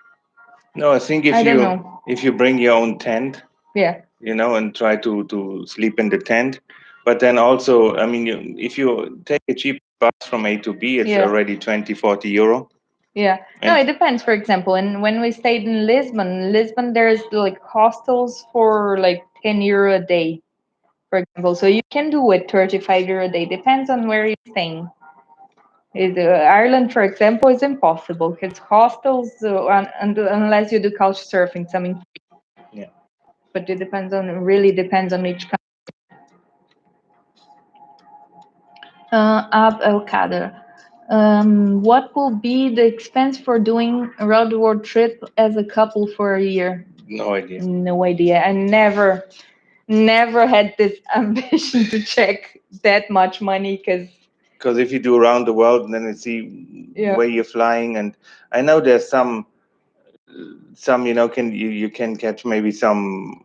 No, I think if you bring your own tent, yeah, and try to sleep in the tent, but then also, I mean, if you take a cheap bus from A to B, it's already 20-40 euro. Yeah. No, it depends. For example, and when we stayed in Lisbon, there's like hostels for like 10 euro a day, for example. So you can do it 35 euro a day. Depends on where you're staying. Ireland, for example, is impossible because hostels, unless you do couch surfing, something free. Yeah. But it really depends on each country. Ab El Kader. What will be the expense for doing a road world trip as a couple for a year? No idea. No idea. I never had this ambition to check that much money because if you do around the world, then you see where you're flying, and I know there's some you can catch maybe some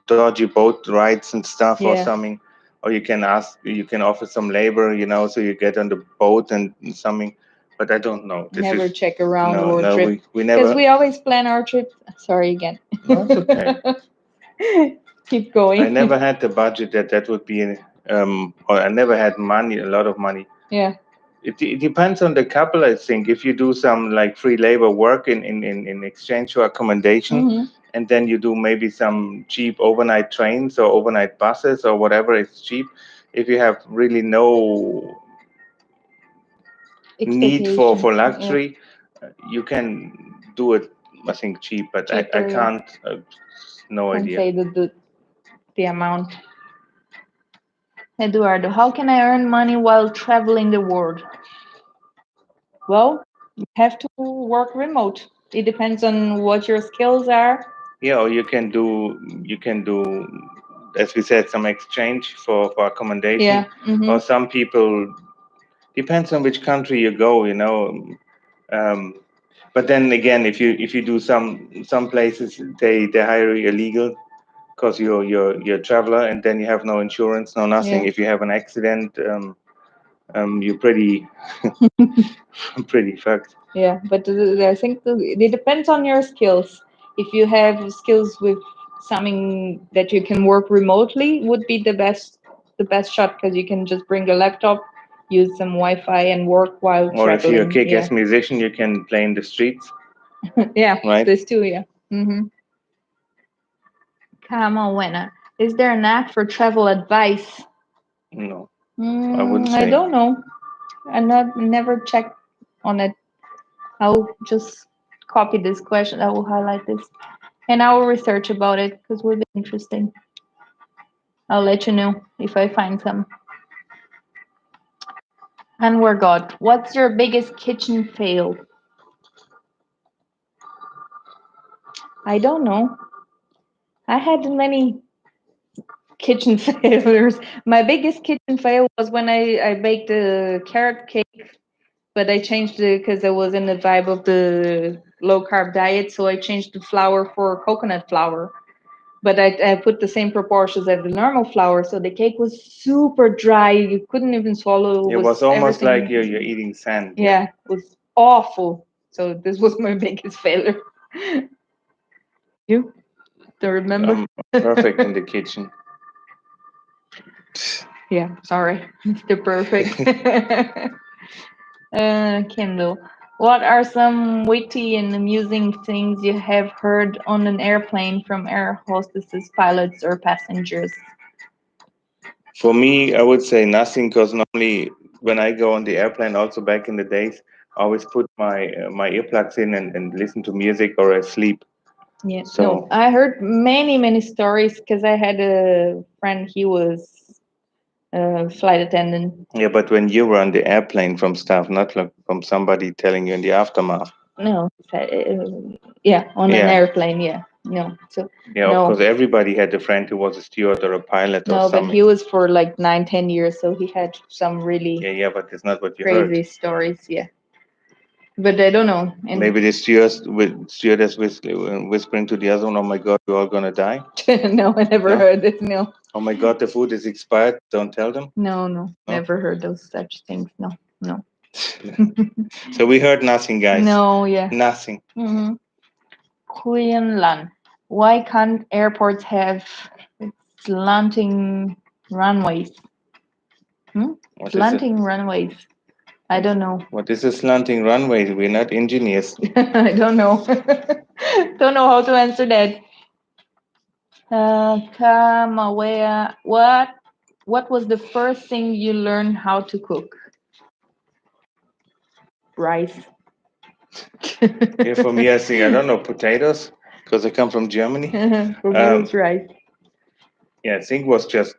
dodgy boat rides and stuff or something, or you can offer some labor, so you get on the boat and something, but I don't know. Never check around the world trip. We never, because we always plan our trip. Sorry again. No, it's okay. Keep going. I never had the budget that would be or I never had a lot of money. Yeah. It depends on the couple, I think. If you do some like free labor work in exchange for accommodation, and then you do maybe some cheap overnight trains or overnight buses or whatever is cheap. If you have really no need for luxury, you can do it, I think, cheap. But cheaper, I can't. No idea. Say the amount. Eduardo, how can I earn money while traveling the world? Well, you have to work remote. It depends on what your skills are. Yeah, or you can do, as we said, some exchange for accommodation. Yeah. Or some people, depends on which country you go, but then again, if you do some places, they hire you illegal because you're a traveler, and then you have no insurance, no nothing. If you have an accident, you're pretty pretty fucked. Yeah, but I think it depends on your skills. If you have skills with something that you can work remotely, would be the best shot, because you can just bring a laptop, use some Wi-Fi, and work while traveling. Or if you're a kick-ass musician, you can play in the streets. Yeah, right. This too. Yeah. Come on, Wenna. Is there an app for travel advice? No, I wouldn't say. I don't know. I never checked on it. I'll just copy this question. I will highlight this, and I will research about it because it would be interesting. I'll let you know if I find some. Anwar God, what's your biggest kitchen fail? I don't know. I had many kitchen failures. My biggest kitchen fail was when I baked a carrot cake, but I changed it because I was in the vibe of the low carb diet. So I changed the flour for coconut flour, but I put the same proportions as the normal flour. So the cake was super dry. You couldn't even swallow. It was almost like you're eating sand. Yeah, it was awful. So this was my biggest failure. You don't remember? I'm perfect in the kitchen. Yeah, sorry. Mr. Perfect. Kendall, what are some witty and amusing things you have heard on an airplane from air hostesses, pilots, or passengers? For me, I would say nothing, because normally when I go on the airplane, also back in the days, I always put my earplugs in and listen to music or I sleep. Yeah, So no, I heard many stories because I had a friend. He was a flight attendant. yeah, but when you were on the airplane from staff, not like from somebody telling you in the aftermath. No, yeah, on an Yeah. airplane. Yeah, no. So Yeah, of no, course, everybody had a friend who was a steward or a pilot or no, but something. he was for like 9, 10 years, so he had some really Yeah, but it's not what you crazy heard. stories. Yeah, but I don't know. And Maybe the stewardess whispering to the other one, "Oh my God, we're all gonna die." no, I never No? heard it. No, Oh my God, the food is expired. Don't tell them. no, never heard those such things. No. So we heard nothing, guys. No, yeah. Nothing. Mm-hmm. Queen Lan, why can't airports have slanting runways? What is it? Slanting runways. I don't know. What is a slanting runway? We're not engineers. I don't know. Don't know how to answer that. Kamawea, what was the first thing you learned how to cook? Rice. Yeah, for me, I think I don't know potatoes because I come from Germany. For me, it's rice. Yeah, I think it was just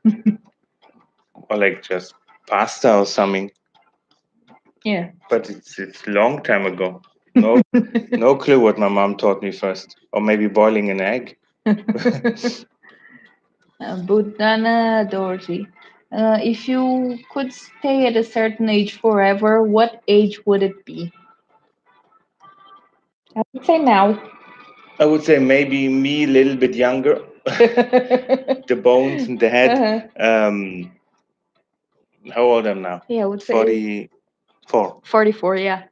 or like just pasta or something. Yeah. But it's long time ago. No no clue what my mom taught me first, or maybe boiling an egg. Budana Dorsey. If you could stay at a certain age forever, what age would it be? I would say now. I would say maybe me a little bit younger. The bones and the head. How old am I now? Yeah, I would say 44. 44, yeah.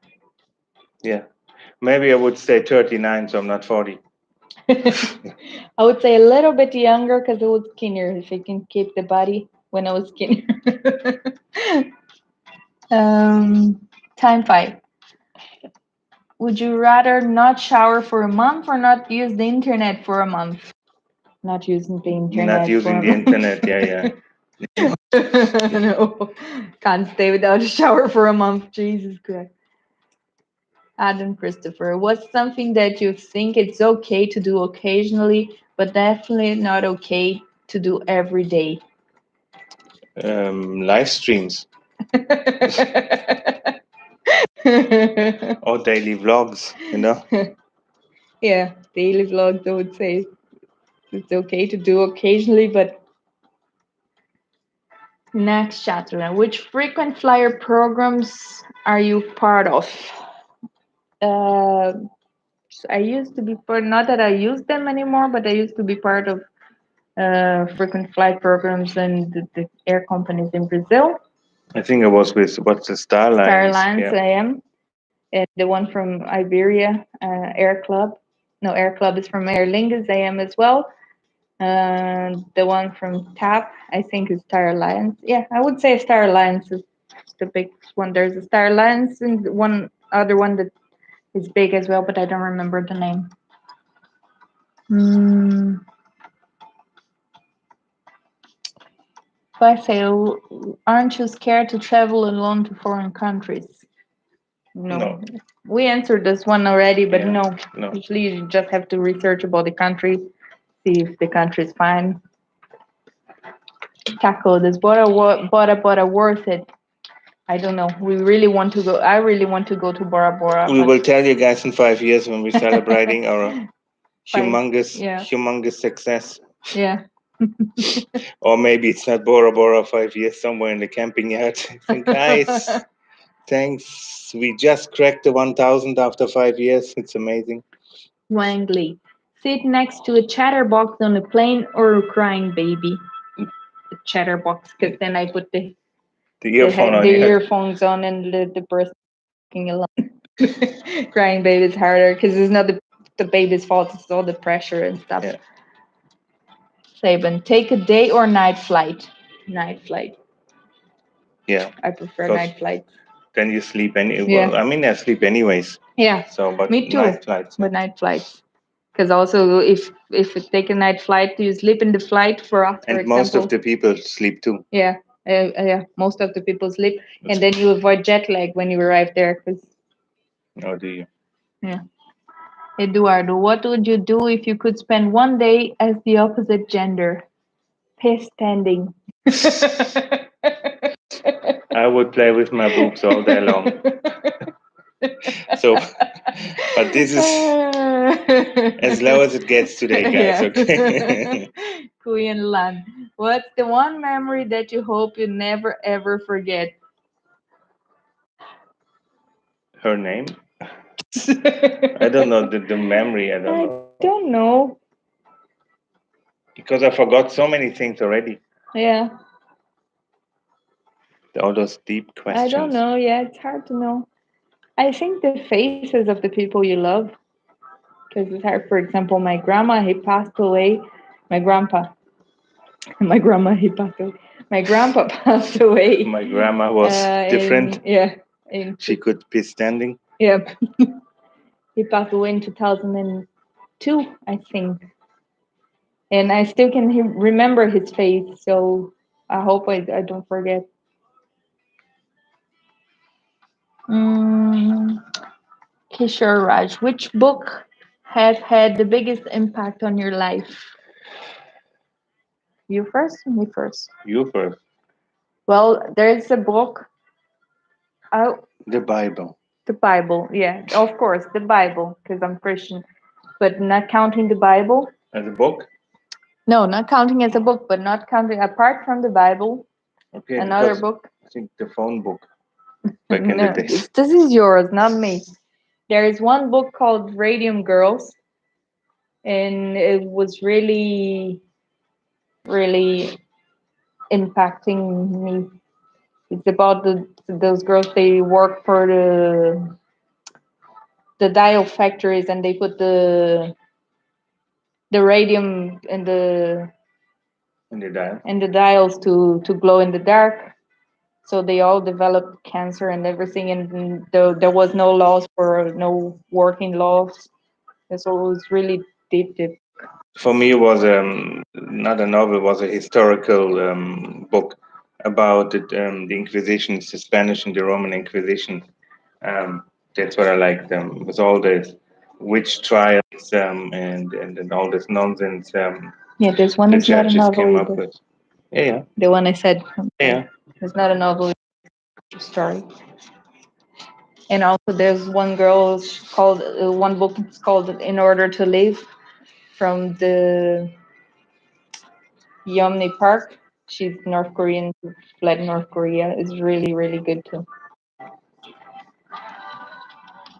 Yeah. Maybe I would say 39, so I'm not 40. I would say a little bit younger because I was skinnier. If I can keep the body when I was skinnier. Time 5. Would you rather not shower for a month or not use the internet for a month? Not using the internet. Not using the internet, yeah. No, can't stay without a shower for a month. Jesus Christ. Adam Christopher, what's something that you think it's okay to do occasionally, but definitely not okay to do every day? Live streams or daily vlogs, Yeah, daily vlogs, I would say. It's okay to do occasionally, but next chapter. Which frequent flyer programs are you part of? I used to be part, not that I use them anymore, but I used to be part of frequent flight programs and the air companies in Brazil. I think I was with what's the Star Alliance? Star Alliance, I am. And the one from Iberia, Air Club. No, Air Club is from Aer Lingus, I am as well. The one from TAP, I think, is Star Alliance. Yeah, I would say Star Alliance is the biggest one. There's a Star Alliance and one other one that is big as well, but I don't remember the name. Faisal, aren't you scared to travel alone to foreign countries? No. We answered this one already, but no. Usually you just have to research about the country, see if the country is fine. Tackle this Bora worth it. I don't know. We really want to go. I really want to go to Bora Bora. We will tell you guys in 5 years when we're celebrating our humongous success. Yeah. Or maybe it's not Bora Bora 5 years, somewhere in the camping yard. Guys, thanks. We just cracked the 1,000 after 5 years. It's amazing. Wangley, sit next to a chatterbox on a plane or a crying baby. A chatterbox, because then I put the earphones on and the person talking along. Crying baby is harder because it's not the baby's fault. It's all the pressure and stuff. Yeah. Saban, take a day or night flight. Night flight. Yeah. I prefer 'Cause night flight. Then you sleep Yeah. well, I mean, I sleep anyways. Yeah. So, but Me too. night flights. With night flights. Because also, if you take a night flight, you sleep in the flight for us, for And example. most of the people sleep too. Yeah, yeah. Most of the people sleep, and then you avoid jet lag when you arrive there. Cause Oh, do you? yeah. Eduardo, what would you do if you could spend one day as the opposite gender? Piss standing. I would play with my boobs all day long. So, but this is as low as it gets today, guys. Yeah. Okay. Korean land. What's the one memory that you hope you never ever forget? Her name? I don't know the memory. I don't know. Don't know. Because I forgot so many things already. Yeah. All those deep questions. I don't know. Yeah, it's hard to know. I think the faces of the people you love. Because it's hard. For example, my grandma, he passed away. My grandpa. My grandma, he passed away. My grandpa passed away. My grandma was different. She could be standing. Yeah. He passed away in 2002, I think. And I still can remember his face. So I hope I don't forget. Kishore Raj, which book has had the biggest impact on your life? You first, me first. You first. Well, there's a book. The Bible. The Bible, yeah, of course, the Bible, because I'm Christian, but not counting the Bible. As a book? No, not counting as a book, but not counting apart from the Bible. Okay. Another book. I think the phone book. Back in the days. This is yours, not me. There is one book called Radium Girls, and it was really, really impacting me. It's about those girls. They work for the dial factories, and they put the radium in the dials to glow in the dark. So they all developed cancer and everything, and there was no laws for no working laws. And so it was really deep. For me, it was not a novel. It was a historical book about the Inquisition, the Spanish and the Roman Inquisition. That's what I liked. With all the witch trials and all this nonsense. Yeah, this one the is not a judges novel came up either. with. Yeah. The one I said. Yeah. It's not a novel. It's a story. And also, there's one girl called one book. It's called "In Order to Live," from the Yeonmi Park. She's North Korean, who fled North Korea. It's really, really good too.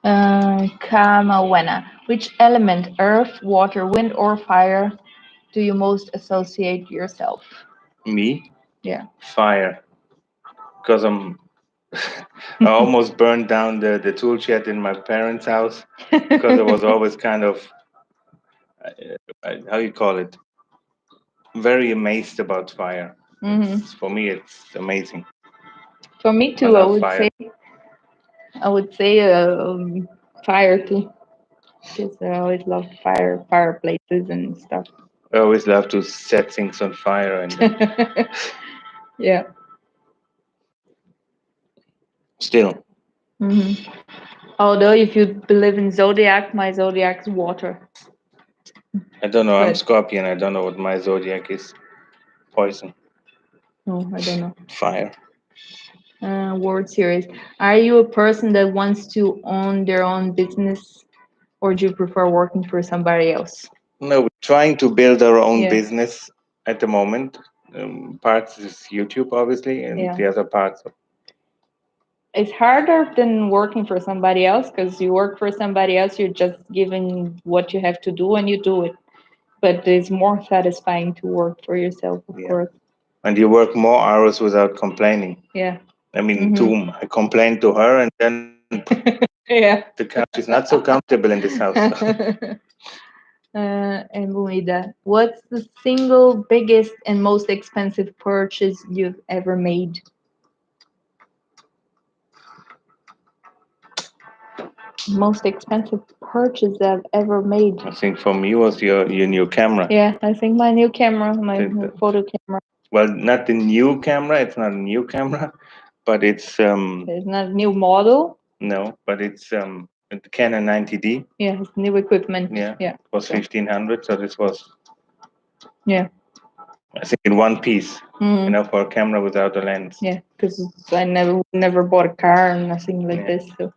Kamawena. Which element, earth, water, wind, or fire, do you most associate yourself? Me? Yeah. Fire. Because I almost burned down the tool shed in my parents' house because I was always kind of, how you call it, very amazed about fire. For me, it's amazing. For me too, I would say. I would say fire too, because I always loved fireplaces and stuff. I always love to set things on fire and yeah. Still. Although if you believe in zodiac, my zodiac is water. I don't know. I'm Scorpion. I don't know what my zodiac is. Poison. No, I don't know. Fire. Word series. Are you a person that wants to own their own business, or do you prefer working for somebody else? No, we're trying to build our own business at the moment. Parts is YouTube, obviously, and the other parts. It's harder than working for somebody else, because you work for somebody else, you're just given what you have to do and you do it. But it's more satisfying to work for yourself, of course. And you work more hours without complaining. Yeah. I mean, I complain to her, and then Yeah. The couch is not so comfortable in this house. And Luida, what's the single biggest and most expensive purchase you've ever made? Most expensive purchase I've ever made. I think for me was your new camera. Yeah, I think my new camera, my photo camera. Well, not the new camera. It's not a new camera, but it's It's not a new model. No, but it's a Canon 90D. Yeah, it's new equipment. Yeah, Yeah. it was 1500. So this was. Yeah. I think in one piece. For a camera without a lens. Yeah, because I never bought a car or nothing like this. So.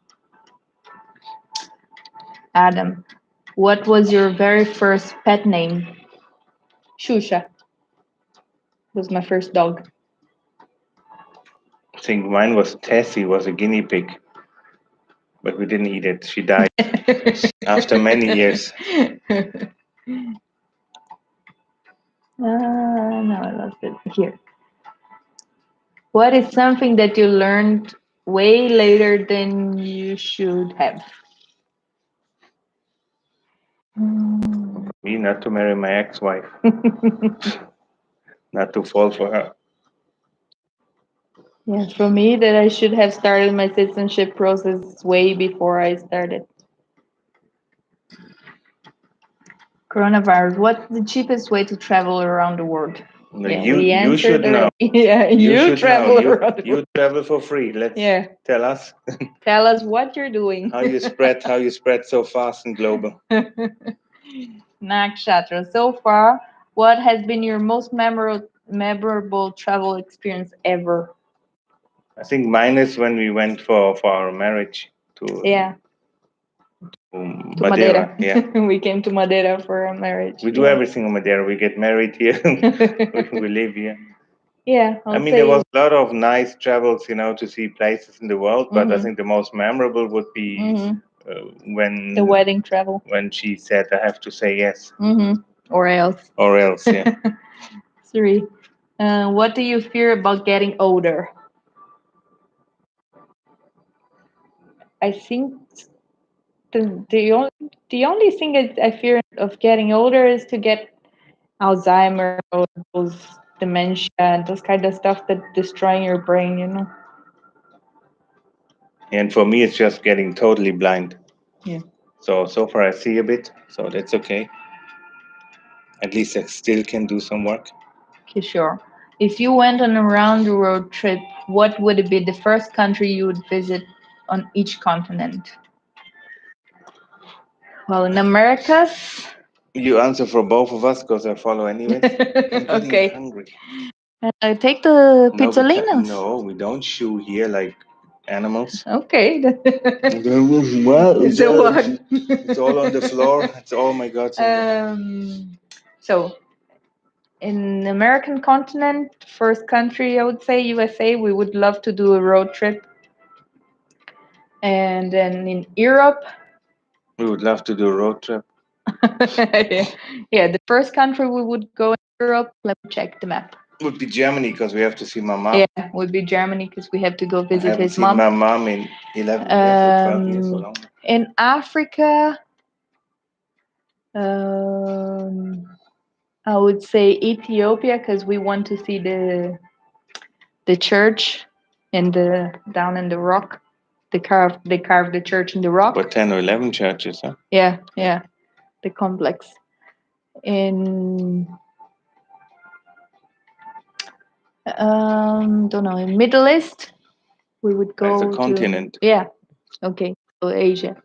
Adam, what was your very first pet name? Shusha was my first dog. I think mine was Tessie, was a guinea pig. But we didn't eat it. She died after many years. No, I lost it. Here. What is something that you learned way later than you should have? Me, not to marry my ex-wife. Not to fall for her. Yeah, for me, that I should have started my citizenship process way before I started. Coronavirus. What's the cheapest way to travel around the world? No, yeah, you should know. Yeah, you travel around the world. You travel for free. Let's tell us. Tell us what you're doing. How you spread so fast and global. Nakshatra. So far, what has been your most memorable travel experience ever? I think mine is when we went for our marriage to Madeira. Yeah. We came to Madeira for our marriage. We do everything in Madeira. We get married here. We live here. Yeah. I mean, there was a lot of nice travels, to see places in the world, but I think the most memorable would be when the wedding travel. When she said, "I have to say yes." Or else. Or else, yeah. 3. What do you fear about getting older? I think the only thing I fear of getting older is to get Alzheimer or those dementia and those kind of stuff that destroying your brain. And for me, it's just getting totally blind. Yeah. So far I see a bit, so that's okay. At least I still can do some work. Okay, sure. If you went on a round the world trip, what would it be the first country you would visit on each continent? Well, in Americas. You answer for both of us because I follow anyway. I'm getting hungry. Take the pizzolinos. No, we don't chew here like animals. Okay. Well, it's all on the floor. It's oh my god. So in the American continent, first country I would say USA. We would love to do a road trip. And then in Europe, we would love to do a road trip. Yeah, the first country we would go in Europe, let me check the map. Would be Germany because we have to see my mom. Yeah, would be Germany because we have to go visit his mom. I haven't seen my mom in 11 years or 12 years so long. In Africa, I would say Ethiopia because we want to see the church down in the rock. They carved the church in the rock. What 10 or 11 churches, huh? Yeah, the complex. In don't know, in Middle East, we would go to continent. Yeah, okay, so Asia.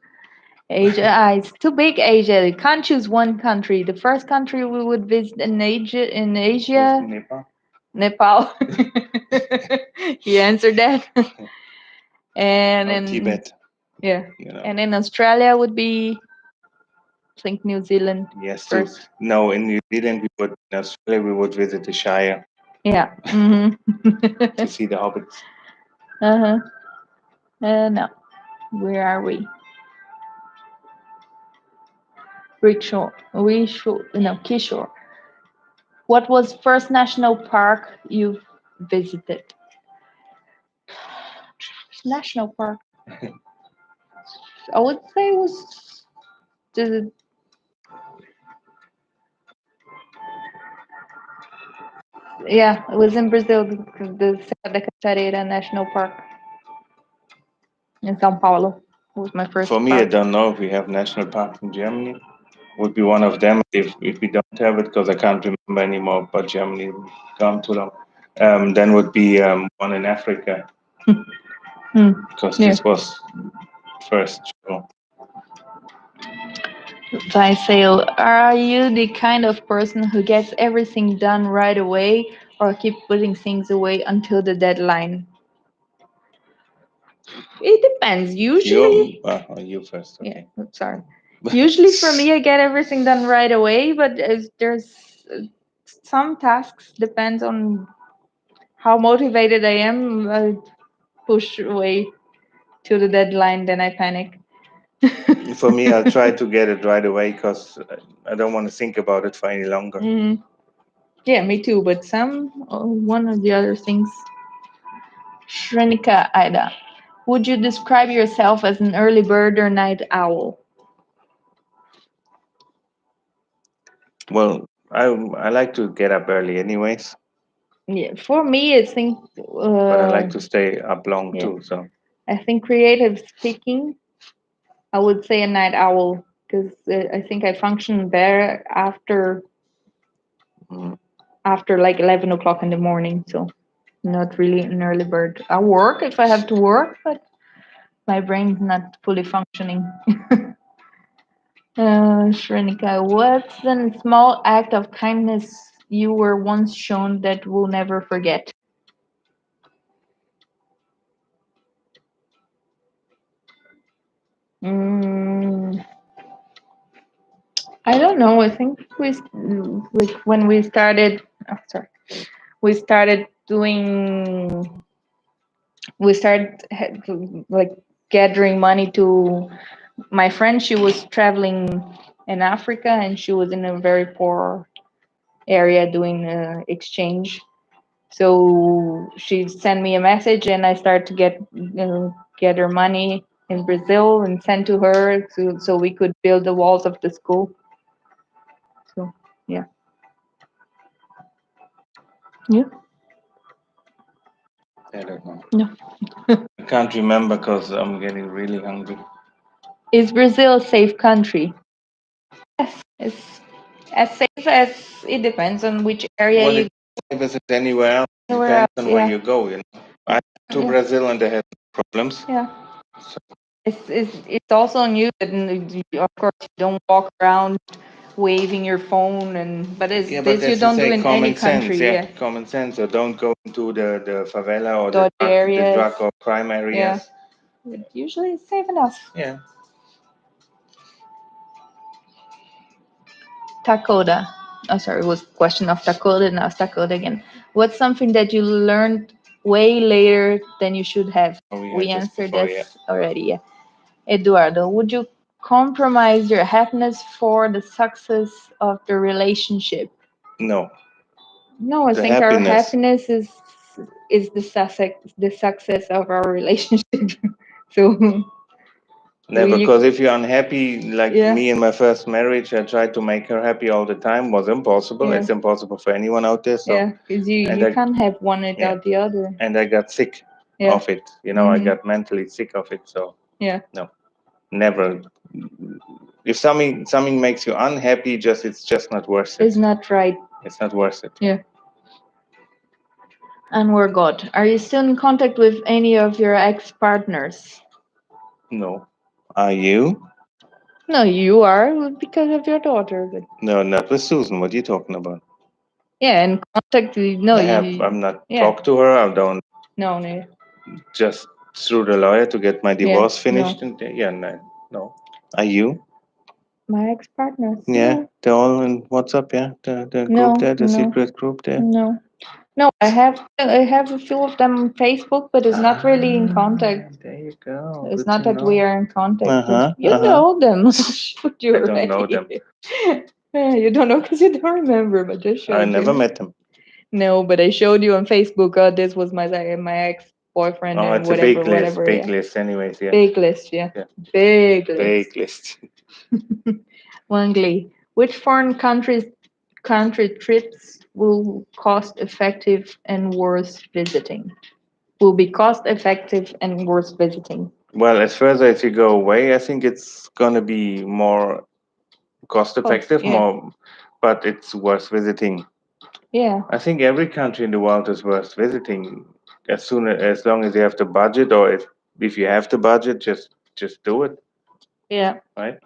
It's too big. Asia, you can't choose one country. The first country we would visit in Asia. Nepal. You answered that. And in Tibet. Yeah. And in Australia would be, I think, New Zealand. Yes. First. No, in New Zealand in Australia we would visit the Shire. Yeah. To see the hobbits. No. Where are we? Kishore. What was first national park you've visited? National park. I would say it was the yeah, it was in Brazil, the Serra da Cantareira National Park in São Paulo. It was my first For me, I park. don't know if we have national parks in Germany. Would be one of them if we don't have it, because I can't remember anymore about Germany. Gone too long. Then would be one in Africa, because Yeah. this was first show. Vaisale, are you the kind of person who gets everything done right away or keep putting things away until the deadline? It depends. Usually, You first, yeah, okay. sorry. Usually for me, I get everything done right away, but there's some tasks, depends on how motivated I am, I push away to the deadline, then I panic. For me, I'll try to get it right away because I don't want to think about it for any longer. Yeah, me too, but one of the other things. Shrenika Ida, would you describe yourself as an early bird or night owl? Well, I like to get up early anyways, Yeah, for me, I think. but I like to stay up long yeah. too. So I think creative speaking, I would say a night owl because I think I function better after like 11 o'clock in the morning. So not really an early bird. I work if I have to work, but my brain's not fully functioning. Shrenika, what's a small act of kindness you were once shown that we'll never forget? Mm, I don't know. I think like when we started. Oh, sorry, we started doing. We started like gathering money to my friend. She was traveling in Africa, and she was in a very poor area doing exchange. So she sent me a message, and I started to get her money in Brazil and send to her, so we could build the walls of the school. So yeah, yeah, I don't know. no. I can't remember because I'm getting really hungry. Is Brazil a safe country? Yes, it's as safe as it depends on which area Well, you if it's anywhere else, anywhere depends else. on where Yeah, you go. I went to yeah, Brazil and they had problems. yeah. So, It's also on you that of course you don't walk around waving your phone but yeah, but this you that's to don't do say in any common country. sense. Yeah, Yeah, common sense. So don't go into the favela or dodgy the areas. drug or crime Yeah, areas. but usually it's safe enough. Yeah. Takoda. Oh, sorry, it was question of Takoda. Now it's Takoda again. What's something that you learned way later than you should have? Oh, we We had this answered before, this already. Yeah. Eduardo, would you compromise your happiness for the success of the relationship? No, No, I the think our happiness. happiness is the success of our relationship. So Never, you, because if you're unhappy, like yeah, me in my first marriage, I tried to make her happy all the time. Was impossible. yeah, It's impossible for anyone out there. So, yeah, because and you I, can't have one yeah, without the other. and I got sick Yeah, of it. I got mentally sick of it. So, yeah, no, never. If something makes you unhappy, it's just not worth it. it's not right. It's not worth it. Yeah. And we're God. Are you still in contact with any of your ex-partners? No. Are you? No, you are because of your daughter. But No, not with Susan. What are you talking about? yeah, and contact. No, I'm not yeah. talk to her. I don't No. just through the lawyer to get my divorce Yeah, finished. no. And yeah, no. Are you? My ex-partners. Yeah, No. they're all in WhatsApp. Yeah, the No, group there, the no, secret group there. no. No, I have a few of them on Facebook, but it's not really in contact. There you go. It's Good not to that we know. are in contact. Uh-huh, You uh-huh. know them. Should you I don't know them. Yeah, you don't know because you don't remember, but I showed I you. never met them. No, but I showed you on Facebook. Oh, this was my ex. boyfriend Oh, and it's a big whatever, list. whatever. Big Yeah. list, anyways. Yeah. Big list, yeah. Yeah. Big list. Big list. Wangli, which foreign country trips will cost effective and worth visiting? Will be cost effective and worth visiting. Well, as further as you go away, I think it's gonna be more cost effective, yeah. more, but it's worth visiting. Yeah. I think every country in the world is worth visiting as long as you have the budget, or if you have the budget, just do it, Yeah. right?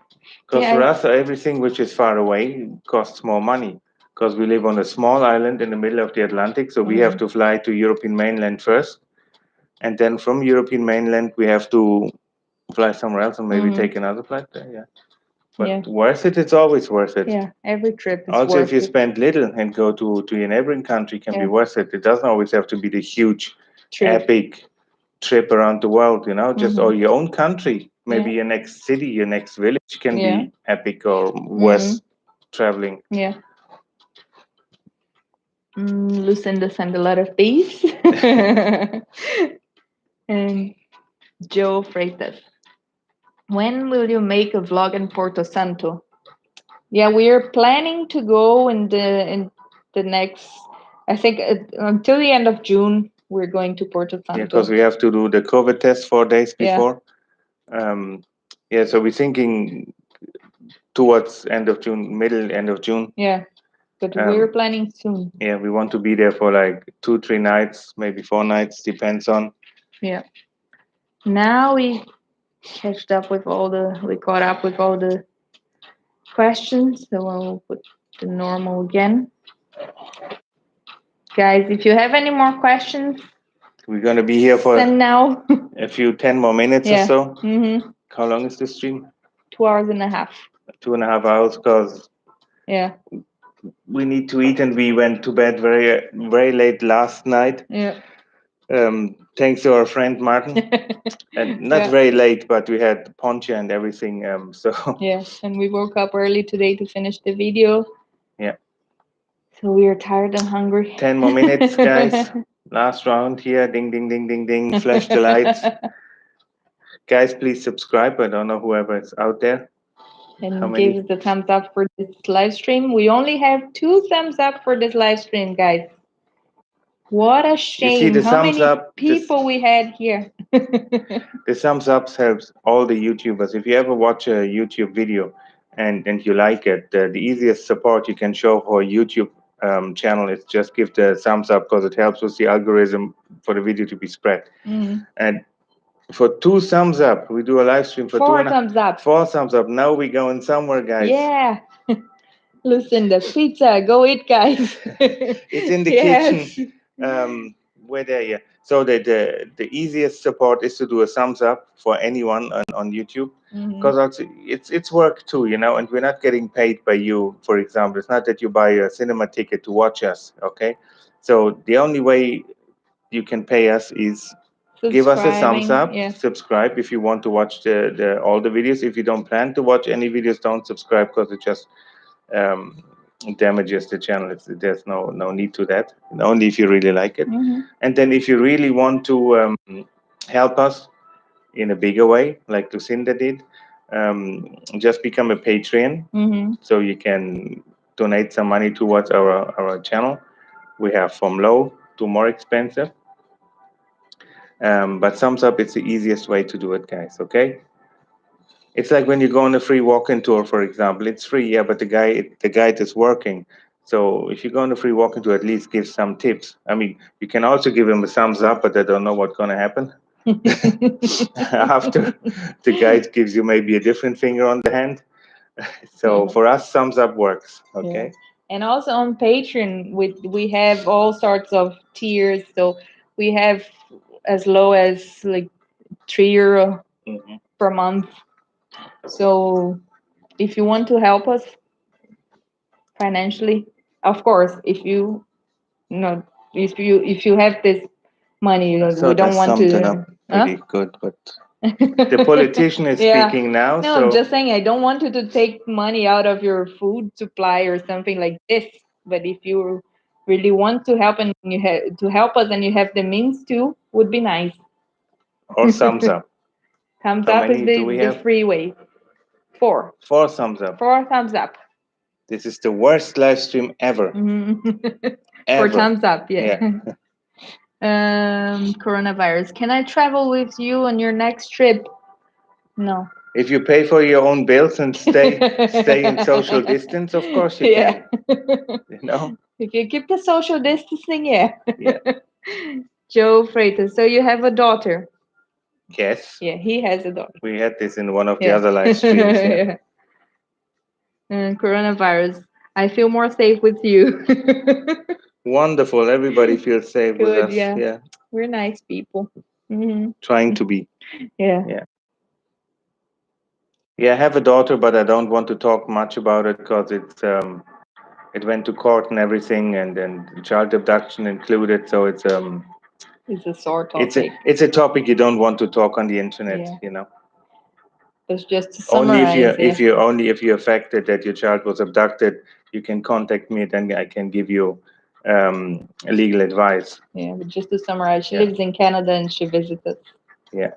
Because for Yeah. us, everything which is far away costs more money. Because we live on a small island in the middle of the Atlantic, so we have to fly to European mainland first, and then from European mainland we have to fly somewhere else and maybe take another flight there. Yeah, but Yeah. worth it. It's always worth it. Yeah. Every trip is Also, if worth you it. spend little and go to your neighboring country, can be Yeah. worth it. It doesn't always have to be the huge, Trip. epic trip around the world. You know, just or your own country. Maybe Yeah. your next city, your next village can Yeah. be epic or worth traveling. Yeah. Lucinda sent a lot of these. And Joe Freitas. When will you make a vlog in Porto Santo? Yeah, we are planning to go in the next. I think until the end of June, we're going to Porto Santo. Yeah, because we have to do the COVID test 4 days Yeah. before. Yeah, so we're thinking towards end of June, middle end of June. Yeah, but we're planning soon. Yeah, we want to be there for like 2-3 nights, maybe 4 nights, depends on. Yeah. Now we caught up with all the questions, so I'll put the normal again. Guys, if you have any more questions, we're gonna be here for send now. a few 10 more minutes or so. How long is the stream? 2 hours and a half. 2.5 hours, because we need to eat, and we went to bed very very late last night. Yeah. Thanks to our friend Martin. And not very late, but we had ponche and everything. So yeah, and we woke up early today to finish the video. Yeah. So we are tired and hungry. 10 more minutes, guys. Last round here. Ding, ding, ding, ding, ding. Flash the lights. Guys, please subscribe. I don't know whoever is out there. And give us the thumbs up for this live stream. We only have 2 thumbs up for this live stream, guys. What a shame. You see the How thumbs many up, people we had here. The thumbs up helps all the YouTubers. If you ever watch a YouTube video and you like it, the easiest support you can show for a YouTube channel is just give the thumbs up, because it helps with the algorithm for the video to be spread. And for 2 thumbs up, we do a live stream for 4 thumbs up. 4 thumbs up. Now we're going somewhere, guys. Yeah. Listen, the pizza, go eat, guys. It's in the kitchen. Where there, yeah. So the easiest support is to do a thumbs up for anyone on YouTube, because it's work too, you know, and we're not getting paid by you. For example, it's not that you buy a cinema ticket to watch us, okay? So the only way you can pay us is give us a thumbs up, subscribe if you want to watch the all the videos. If you don't plan to watch any videos, don't subscribe, because it just damages the channel. There's no need to that, only if you really like it. And then if you really want to help us in a bigger way, like Lucinda did, just become a Patreon. So you can donate some money towards our channel. We have from low to more expensive, but thumbs up, it's the easiest way to do it, guys. Okay. It's like when you go on a free walking tour, for example. It's free, yeah, but the guide is working. So if you go on a free walking tour, at least give some tips. I mean, you can also give them a thumbs up, but they don't know what's going to happen. After the guide gives you maybe a different finger on the hand. So for us, thumbs up works. Okay. Yeah. And also on Patreon, we have all sorts of tiers. So we have as low as like €3 per month. So if you want to help us financially, of course, if you have this money, we don't want to. Pretty good, but the politician is speaking now. No, so I'm just saying I don't want you to take money out of your food supply or something like this. But if you really want to help and you have to help us and you have the means to, would be nice. Or thumbs up. Thumbs How up is many do we the have? free way. 4. 4 thumbs up. 4 thumbs up. This is the worst live stream ever. Ever. 4 thumbs up, yeah. Coronavirus. Can I travel with you on your next trip? No. If you pay for your own bills and stay in social distance, of course you can. You know? If you keep the social distancing, yeah. Yeah. Joe Freitas. So you have a daughter? Yes. Yeah, he has a daughter. We had this in one of the other live streams. Yeah. Coronavirus. I feel more safe with you. Wonderful. Everybody feels safe with us. Yeah. We're nice people. Trying to be. Yeah. Yeah, I have a daughter, but I don't want to talk much about it because it went to court and everything, and child abduction included. So it's a sore topic. It's a topic you don't want to talk on the internet. You know. But just to summarize, only if you're affected that your child was abducted, you can contact me. Then I can give you legal advice. Yeah, but just to summarize, she lives in Canada and she visits us. Yeah.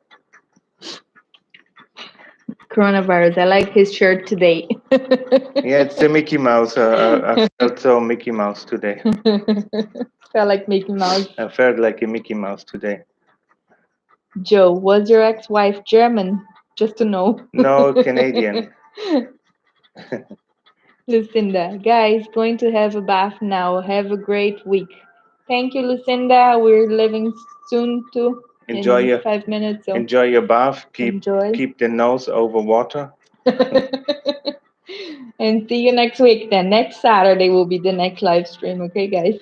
Coronavirus. I like his shirt today. Yeah, it's the Mickey Mouse. I felt so Mickey Mouse today. Felt like Mickey Mouse. I felt like a Mickey Mouse today. Joe, was your ex-wife German? Just to know. No, Canadian. Lucinda, guys, going to have a bath now. Have a great week. Thank you, Lucinda. We're leaving soon too. Enjoy in your 5 minutes. So. Enjoy your bath. Keep the nose over water. And see you next week. Then next Saturday will be the next live stream. Okay, guys.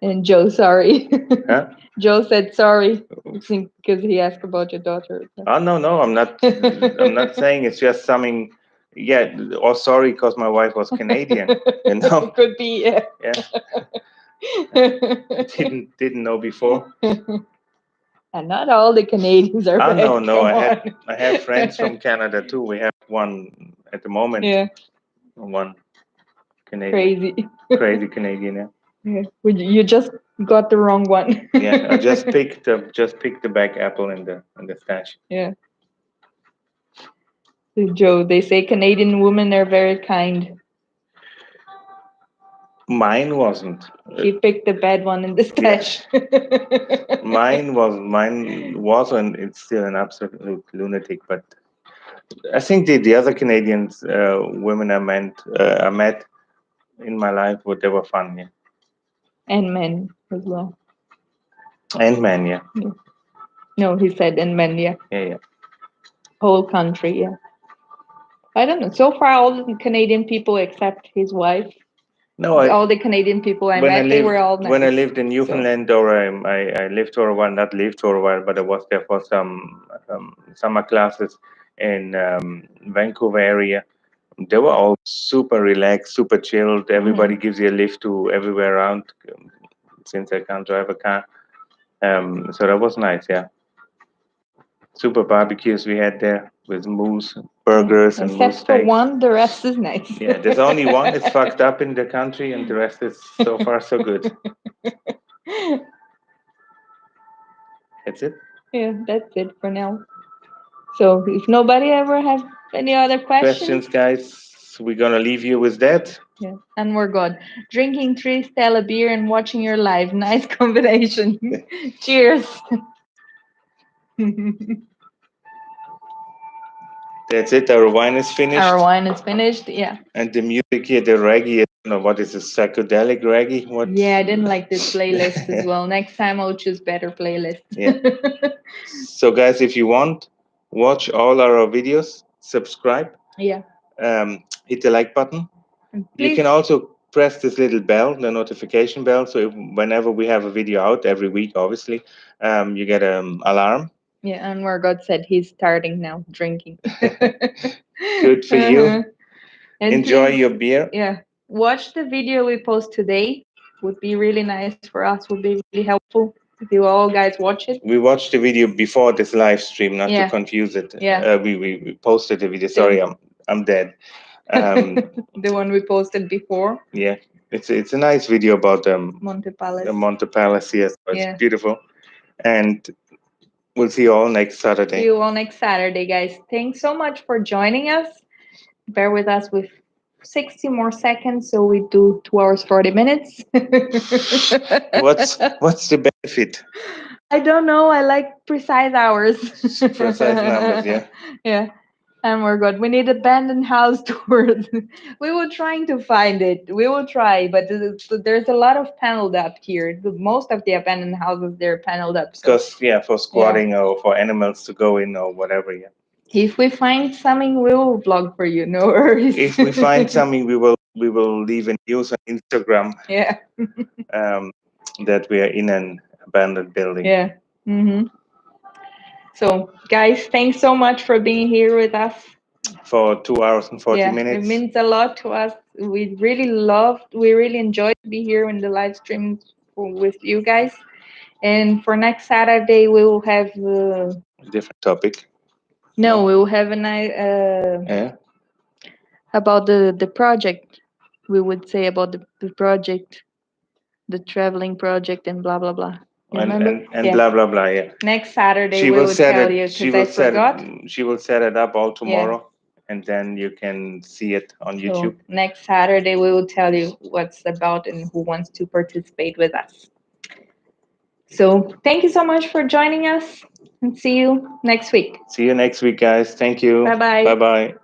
And Joe, sorry. Huh? Joe said sorry because he asked about your daughter. Oh no, I'm not. I'm not saying it's just something. Yeah, or sorry because my wife was Canadian. You know. It could be. Yeah. Didn't know before. And not all the Canadians are bad. No. I have friends from Canada too. We have one at the moment. Yeah. One Canadian. Crazy Canadian. Yeah. You just got the wrong one. Yeah, I just picked the back apple in the stash. Yeah. Joe, they say Canadian women are very kind. Mine wasn't. He picked the bad one in the stash. Yeah. Mine was, and it's still an absolute lunatic. But I think the other Canadians women I met in my life, they were fun. Yeah. And men as well. And men, yeah. No, he said and men, yeah. Yeah. Whole country, yeah. I don't know. So far, all the Canadian people except his wife. No, all the Canadian people I met, they were all nice. When I lived in Newfoundland, or I lived for a while, not lived for a while, but I was there for some summer classes in Vancouver area. They were all super relaxed, super chilled. Everybody gives you a lift to everywhere around, since I can't drive a car. So that was nice, yeah. Super barbecues we had there with moose, burgers, and moose steaks. Except for one, the rest is nice. Yeah, there's only one that's fucked up in the country, and the rest is so far so good. That's it? Yeah, that's it for now. So if nobody ever has any other questions, guys, we're gonna leave you with that. Yeah, and we're good. Drinking 3 Stella beer and watching your live. Nice combination. Cheers. That's it. Our wine is finished. Yeah. And the music here, the reggae. I don't know what is this, psychedelic reggae? What? Yeah, I didn't like this playlist as well. Next time I'll choose better playlist. Yeah. So guys, if you want, watch all our videos. Subscribe. Yeah. Hit the like button. You can also press this little bell, the notification bell. So whenever we have a video out, every week, obviously, you get an alarm. Yeah, and where God said he's starting now drinking. Good for you. Enjoy your beer. Yeah. Watch the video we post today. Would be really nice for us. Would be really helpful if you all guys watch it. We watched the video before this live stream, not to confuse it. Yeah. We posted the video. Sorry, I'm dead. The one we posted before. Yeah. It's a nice video about Monte Palace. the Monte Palace. Yes, it's Yeah. beautiful, and we'll see you all next Saturday. See you all next Saturday, guys. Thanks so much for joining us. Bear with us with 60 more seconds, so we do 2 hours 40 minutes. What's the benefit? I don't know. I like precise hours. Precise numbers, yeah. Yeah. And we're good. We need abandoned house tour. We were trying to find it. We will try, but there's a lot of paneled up here. Most of the abandoned houses, they're paneled up. So Because for squatting or for animals to go in or whatever. Yeah. if we find something, we will vlog for you. No worries. If we find something, we will leave a news on Instagram. Yeah. That we are in an abandoned building. Yeah. So, guys, thanks so much for being here with us for 2 hours and 40 minutes. It means a lot to us. We really enjoyed to be here in the live stream with you guys. And for next Saturday, we will have a different topic. No, we will have about the project. We would say about the project, the traveling project, and blah blah blah. Remember? And blah blah blah. Yeah. Next Saturday we will tell you because I forgot. She will set it up all tomorrow, and then you can see it on YouTube. So next Saturday we will tell you what's about and who wants to participate with us. So thank you so much for joining us, and see you next week. See you next week, guys. Thank you. Bye bye. Bye bye.